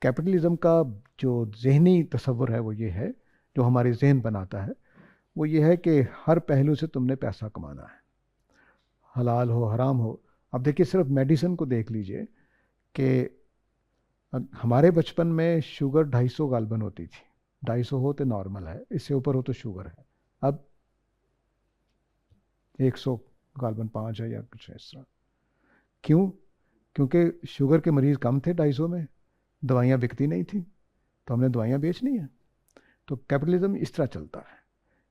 کیپٹلزم کا جو ذہنی تصور ہے وہ یہ ہے، جو ہماری ذہن بناتا ہے وہ یہ ہے کہ ہر پہلو سے تم نے پیسہ کمانا ہے، حلال ہو حرام ہو. اب دیکھیے صرف میڈیسن کو دیکھ لیجئے کہ ہمارے بچپن میں شوگر 250 غالباً ہوتی تھی. 250 ہو تو نارمل ہے، اس سے اوپر ہو تو شوگر ہے. اب 100 غالباً 5 ہے یا کچھ اس طرح. کیوں؟ کیونکہ شوگر کے مریض کم تھے 250 میں، دوائیاں بکتی نہیں تھیں، تو ہم نے دوائیاں بیچنی ہیں. تو کیپٹلزم اس طرح چلتا ہے،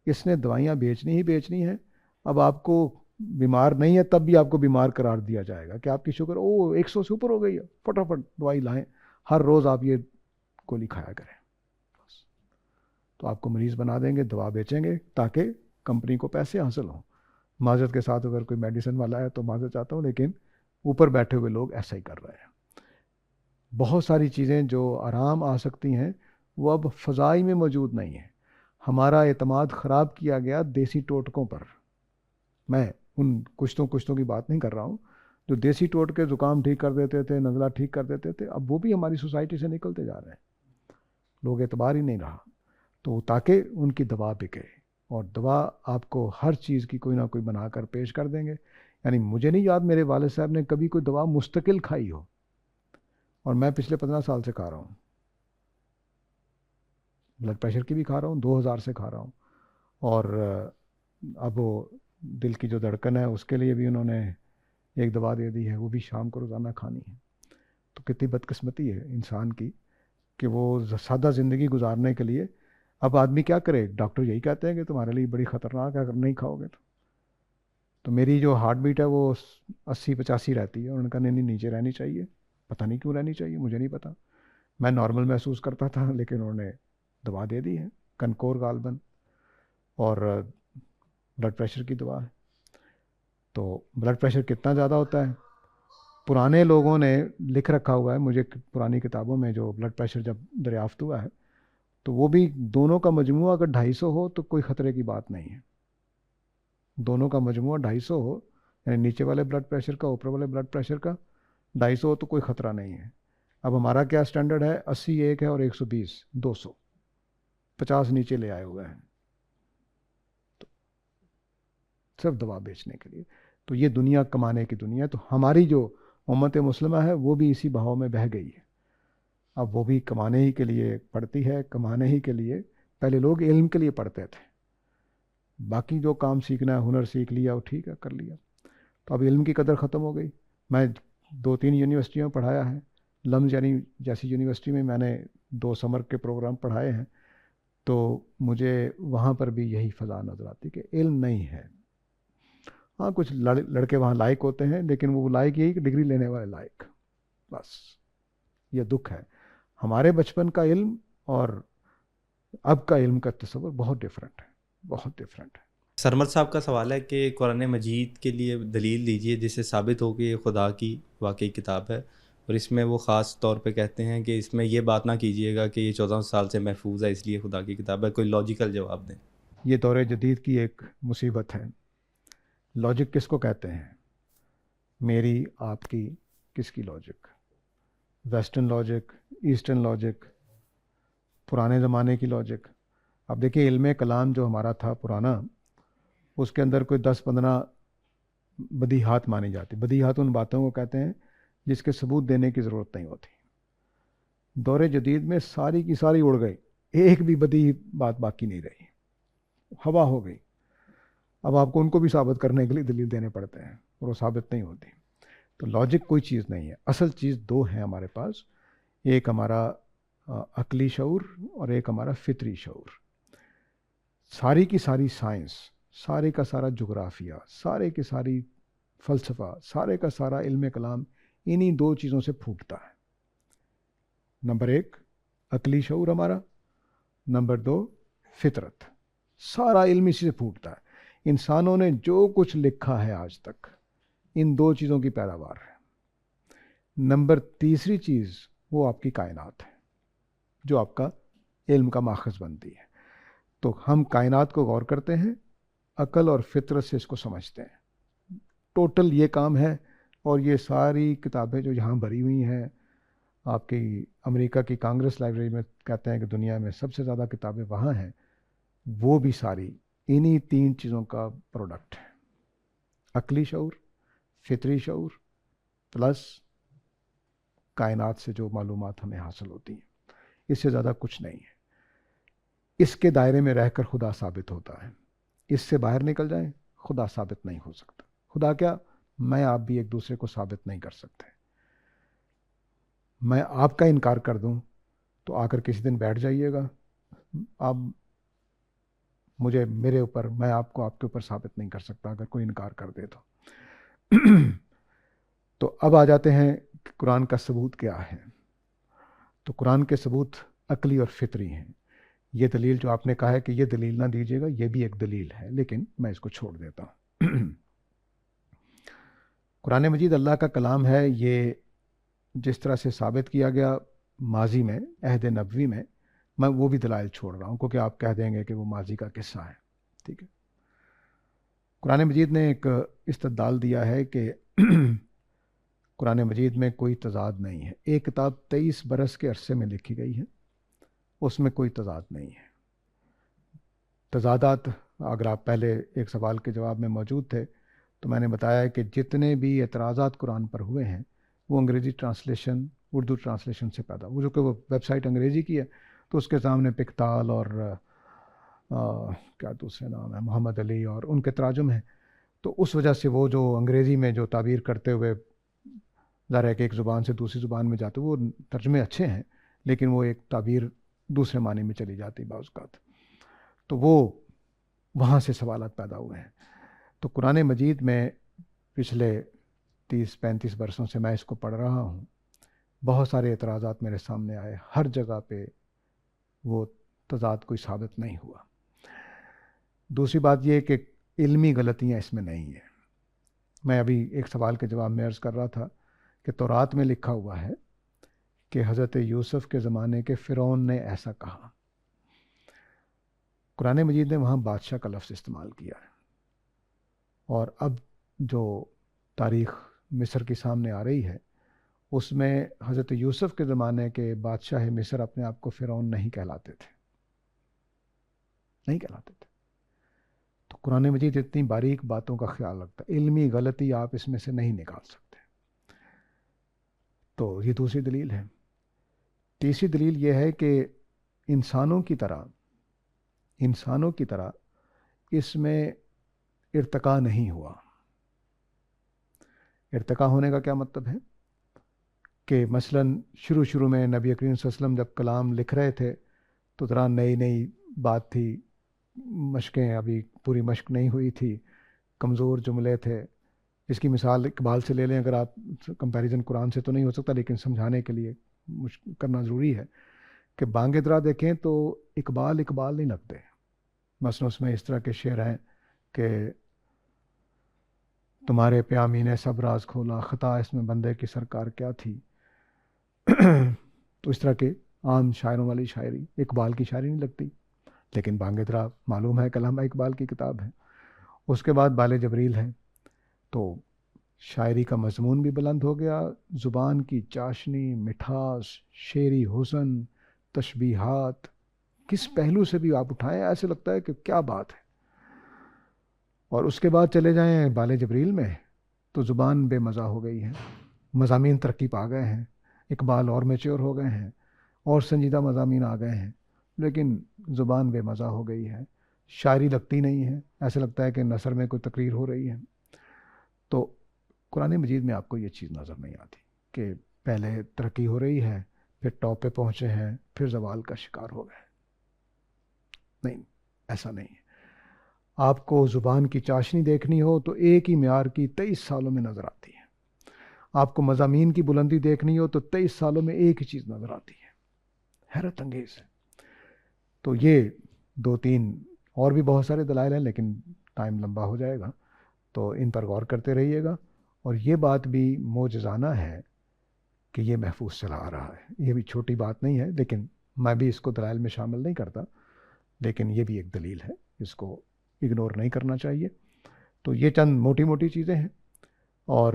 اس نے دوائیاں بیچنی ہیں. اب آپ کو بیمار نہیں ہے تب بھی آپ کو بیمار قرار دیا جائے گا کہ آپ کی شوگر 100 سے اوپر ہو گئی ہے، فٹافٹ دوائی لائیں، ہر روز آپ یہ گولی کھایا کریں. تو آپ کو مریض بنا دیں گے, دوا بیچیں گے تاکہ کمپنی کو پیسے حاصل ہوں. معذرت کے ساتھ اگر کوئی میڈیسن والا ہے تو معذرت چاہتا ہوں, لیکن اوپر بیٹھے ہوئے لوگ ایسا ہی کر رہے ہیں. بہت ساری چیزیں جو آرام آ سکتی ہیں وہ اب فضائی میں موجود نہیں ہیں. ہمارا اعتماد خراب کیا گیا دیسی ٹوٹکوں پر. میں ان کچھ کی بات نہیں کر رہا ہوں جو دیسی ٹوٹکے زکام ٹھیک کر دیتے تھے, نزلہ ٹھیک کر دیتے تھے, اب وہ بھی ہماری سوسائٹی سے نکلتے جا رہے ہیں. لوگ اعتبار ہی نہیں رہا. تو تاکہ ان کی دوا بکے, اور دوا آپ کو ہر چیز کی کوئی نہ کوئی بنا کر پیش کر دیں گے. یعنی مجھے نہیں یاد میرے والد صاحب نے کبھی کوئی دوا مستقل کھائی ہو, اور میں پچھلے 15 سال سے کھا رہا ہوں. بلڈ پریشر کی بھی کھا رہا ہوں, 2000 سے کھا رہا ہوں, اور اب وہ دل کی جو دھڑکن ہے اس کے لیے بھی انہوں نے ایک دوا دے دی ہے, وہ بھی شام کو روزانہ کھانی ہے. تو کتنی بدقسمتی ہے انسان کی کہ وہ سادہ زندگی گزارنے کے لیے اب آدمی کیا کرے. ڈاکٹر یہی کہتے ہیں کہ تمہارے لیے بڑی خطرناک ہے اگر نہیں کھاؤ گے تو میری جو ہارٹ بیٹ ہے وہ 80-85 رہتی ہے. انہوں نے کہا نہیں نیچے رہنی چاہیے. پتہ نہیں کیوں رہنی چاہیے, مجھے نہیں پتا, میں نارمل محسوس کرتا تھا, لیکن انہوں نے دوا دے دی ہے کنکور غالباً, اور بلڈ پریشر کی دوا ہے. تو بلڈ پریشر کتنا زیادہ ہوتا ہے, پرانے لوگوں نے لکھ رکھا ہوا ہے مجھے پرانی کتابوں میں, جو بلڈ پریشر جب دریافت ہوا ہے تو وہ بھی دونوں کا مجموعہ اگر 250 ہو تو کوئی خطرے کی بات نہیں ہے. دونوں کا مجموعہ 250 ہو, یعنی نیچے والے بلڈ پریشر کا اوپر والے بلڈ پریشر کا 250 ہو تو کوئی خطرہ نہیں ہے. اب ہمارا کیا سٹینڈرڈ ہے, 80 ایک ہے اور 120 200, 50 نیچے لے آئے ہوئے ہیں تو صرف دوا بیچنے کے لیے. تو یہ دنیا کمانے کی دنیا ہے. تو ہماری جو امت مسلمہ ہے وہ بھی اسی بہاؤ میں بہہ گئی ہے. اب وہ بھی کمانے ہی کے لیے پڑھتی ہے, کمانے ہی کے لیے. پہلے لوگ علم کے لیے پڑھتے تھے, باقی جو کام سیکھنا ہے ہنر سیکھ لیا وہ ٹھیک ہے کر لیا. تو اب علم کی قدر ختم ہو گئی. میں 2-3 یونیورسٹیوں میں پڑھایا ہے. لمز یعنی جیسی یونیورسٹی میں نے 2 سمر کے پروگرام پڑھائے ہیں, تو مجھے وہاں پر بھی یہی فضا نظر آتی کہ علم نہیں ہے. ہاں کچھ لڑکے وہاں لائق ہوتے ہیں, لیکن وہ لائق یہی کہ ڈگری لینے والے لائق, بس. یہ دکھ ہے. ہمارے بچپن کا علم اور اب کا علم کا تصور بہت ڈفرینٹ ہے, بہت ڈفرینٹ ہے. سرمد صاحب کا سوال ہے کہ قرآن مجید کے لیے دلیل دیجیے جس سے ثابت ہو کہ یہ خدا کی واقعی کتاب ہے, اور اس میں وہ خاص طور پہ کہتے ہیں کہ اس میں یہ بات نہ کیجیے گا کہ یہ 14 سال سے محفوظ ہے اس لیے خدا کی کتاب ہے. کوئی لاجیکل جواب دیں. یہ دور جدید کی ایک مصیبت ہے. لاجک کس کو کہتے ہیں؟ میری, آپ کی, کس کی logic? Western logic, eastern logic, پرانے زمانے کی لاجک. اب دیکھیں علم کلام جو ہمارا تھا پرانا, اس کے اندر کوئی 10-15 بدیہات مانی جاتی. بدیہات ان باتوں کو کہتے ہیں جس کے ثبوت دینے کی ضرورت نہیں ہوتی. دور جدید میں ساری کی ساری اڑ گئی, ایک بھی بدیہی بات باقی نہیں رہی, ہوا ہو گئی. اب آپ کو ان کو بھی ثابت کرنے کے لیے دلیل دینے پڑتے ہیں اور وہ ثابت نہیں ہوتی. تو لاجک کوئی چیز نہیں ہے. اصل چیز 2 ہیں ہمارے پاس, ایک ہمارا عقلی شعور اور ایک ہمارا فطری شعور. ساری کی ساری سائنس, سارے کا سارا جغرافیہ, سارے کی ساری فلسفہ, سارے کا سارا علم کلام انہی 2 چیزوں سے پھوٹتا ہے. نمبر 1 عقلی شعور ہمارا, نمبر 2 فطرت. سارا علم اسی سے پھوٹتا ہے. انسانوں نے جو کچھ لکھا ہے آج تک ان 2 چیزوں کی پیداوار ہے. نمبر 3 چیز وہ آپ کی کائنات ہے جو آپ کا علم کا ماخذ بنتی ہے. تو ہم کائنات کو غور کرتے ہیں, عقل اور فطرت سے اس کو سمجھتے ہیں. ٹوٹل یہ کام ہے. اور یہ ساری کتابیں جو یہاں بھری ہوئی ہیں, آپ کی امریکہ کی کانگریس لائبریری میں کہتے ہیں کہ دنیا میں سب سے زیادہ کتابیں وہاں ہیں, وہ بھی ساری انہی 3 چیزوں کا پروڈکٹ ہے. عقلی شعور, فطری شعور, پلس کائنات سے جو معلومات ہمیں حاصل ہوتی ہیں. اس سے زیادہ کچھ نہیں ہے. اس کے دائرے میں رہ کر خدا ثابت ہوتا ہے. اس سے باہر نکل جائیں, خدا ثابت نہیں ہو سکتا. خدا کیا, میں آپ بھی ایک دوسرے کو ثابت نہیں کر سکتے. میں آپ کا انکار کر دوں تو آ کر کسی دن بیٹھ جائیے گا, آپ مجھے میرے اوپر, میں آپ کو آپ کے اوپر ثابت نہیں کر سکتا اگر کوئی انکار کر دے تو. تو اب آ جاتے ہیں کہ قرآن کا ثبوت کیا ہے. تو قرآن کے ثبوت عقلی اور فطری ہیں. یہ دلیل جو آپ نے کہا ہے کہ یہ دلیل نہ دیجیے گا، یہ بھی ایک دلیل ہے، لیکن میں اس کو چھوڑ دیتا ہوں۔ قرآن مجید اللہ کا کلام ہے، یہ جس طرح سے ثابت کیا گیا ماضی میں عہد نبوی میں وہ بھی دلائل چھوڑ رہا ہوں، کیونکہ آپ کہہ دیں گے کہ وہ ماضی کا قصہ ہے، ٹھیک ہے۔ قرآن مجید نے ایک استدلال دیا ہے کہ قرآن مجید میں کوئی تضاد نہیں ہے۔ ایک کتاب 23 برس کے عرصے میں لکھی گئی ہے، اس میں کوئی تضاد نہیں ہے۔ تضادات، اگر آپ پہلے ایک سوال کے جواب میں موجود تھے تو میں نے بتایا کہ جتنے بھی اعتراضات قرآن پر ہوئے ہیں وہ انگریزی ٹرانسلیشن، اردو ٹرانسلیشن سے پیدا، وہ جو کہ وہ ویب سائٹ انگریزی کی ہے تو اس کے سامنے پکتال اور کیا دوسرے نام ہے محمد علی اور ان کے تراجم ہیں، تو اس وجہ سے وہ جو انگریزی میں جو تعبیر کرتے ہوئے ظاہر ہے کہ ایک زبان سے دوسری زبان میں جاتے وہ ترجمے اچھے ہیں، لیکن وہ ایک تعبیر دوسرے معنی میں چلی جاتی بعض اوقات، تو وہ وہاں سے سوالات پیدا ہوئے ہیں۔ تو قرآن مجید میں پچھلے 30-35 برسوں سے میں اس کو پڑھ رہا ہوں، بہت سارے اعتراضات میرے سامنے آئے، ہر جگہ پہ وہ تضاد کوئی ثابت نہیں ہوا۔ دوسری بات یہ کہ علمی غلطیاں اس میں نہیں ہیں۔ میں ابھی ایک سوال کے جواب میں عرض کر رہا تھا کہ تورات میں لکھا ہوا ہے کہ حضرت یوسف کے زمانے کے فرعون نے ایسا کہا، قرآن مجید نے وہاں بادشاہ کا لفظ استعمال کیا ہے، اور اب جو تاریخ مصر کے سامنے آ رہی ہے اس میں حضرت یوسف کے زمانے کے بادشاہ مصر اپنے آپ کو فرعون نہیں کہلاتے تھے، نہیں کہلاتے تھے۔ تو قرآن مجید اتنی باریک باتوں کا خیال رکھتا ہے، علمی غلطی آپ اس میں سے نہیں نکال سکتے۔ تو یہ دوسری دلیل ہے۔ تیسری دلیل یہ ہے کہ انسانوں کی طرح اس میں ارتقاء نہیں ہوا۔ ارتقاء ہونے کا کیا مطلب ہے کہ مثلا شروع میں نبی کریم صلی اللہ علیہ وسلم جب کلام لکھ رہے تھے تو ذرا نئی بات تھی، مشقیں ابھی پوری مشق نہیں ہوئی تھی، کمزور جملے تھے۔ اس کی مثال اقبال سے لے لیں، اگر آپ کمپیریزن قرآن سے تو نہیں ہو سکتا لیکن سمجھانے کے لیے کرنا ضروری ہے کہ بانگ درا دیکھیں تو اقبال نہیں لگتے۔ مثلا اس میں اس طرح کے شعر ہیں کہ تمہارے پیامی نے سب راز کھولا، خطا اس میں بندے کی سرکار کیا تھی۔ تو اس طرح کے عام شاعروں والی شاعری اقبال کی شاعری نہیں لگتی، لیکن بانگ درا معلوم ہے کلام اقبال کی کتاب ہے۔ اس کے بعد بال جبریل ہے، تو شاعری کا مضمون بھی بلند ہو گیا، زبان کی چاشنی، مٹھاس، شعری حسن، تشبیہات، کس پہلو سے بھی آپ اٹھائیں ایسے لگتا ہے کہ کیا بات ہے۔ اور اس کے بعد چلے جائیں بال جبریل میں تو زبان بے مزہ ہو گئی ہے، مضامین ترقی پا گئے ہیں، اقبال اور میچور ہو گئے ہیں اور سنجیدہ مضامین آ گئے ہیں، لیکن زبان بے مزہ ہو گئی ہے، شاعری لگتی نہیں ہے، ایسے لگتا ہے کہ نثر میں کوئی تقریر ہو رہی ہے۔ تو قرآن مجید میں آپ کو یہ چیز نظر نہیں آتی کہ پہلے ترقی ہو رہی ہے، پھر ٹاپ پہ پہنچے ہیں، پھر زوال کا شکار ہو گئے۔ نہیں، ایسا نہیں ہے۔ آپ کو زبان کی چاشنی دیکھنی ہو تو ایک ہی معیار کی 23 سالوں میں نظر آتی ہے، آپ کو مضامین کی بلندی دیکھنی ہو تو 23 سالوں میں ایک ہی چیز نظر آتی ہے، حیرت انگیز ہے۔ تو یہ 2-3 اور بھی بہت سارے دلائل ہیں لیکن ٹائم لمبا ہو جائے گا، تو ان پر غور کرتے رہیے گا۔ اور یہ بات بھی معجزانہ ہے کہ یہ محفوظ چلا آ رہا ہے، یہ بھی چھوٹی بات نہیں ہے، لیکن میں بھی اس کو دلائل میں شامل نہیں کرتا، لیکن یہ بھی ایک دلیل ہے، اس کو اگنور نہیں کرنا چاہیے۔ تو یہ چند موٹی چیزیں ہیں، اور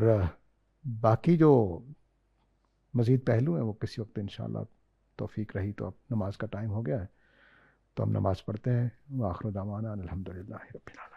باقی جو مزید پہلو ہیں وہ کسی وقت انشاءاللہ توفیق رہی تو اب نماز کا ٹائم ہو گیا ہے تو ہم نماز پڑھتے ہیں۔ وآخر دعوانا الحمدللہ رب العالمین۔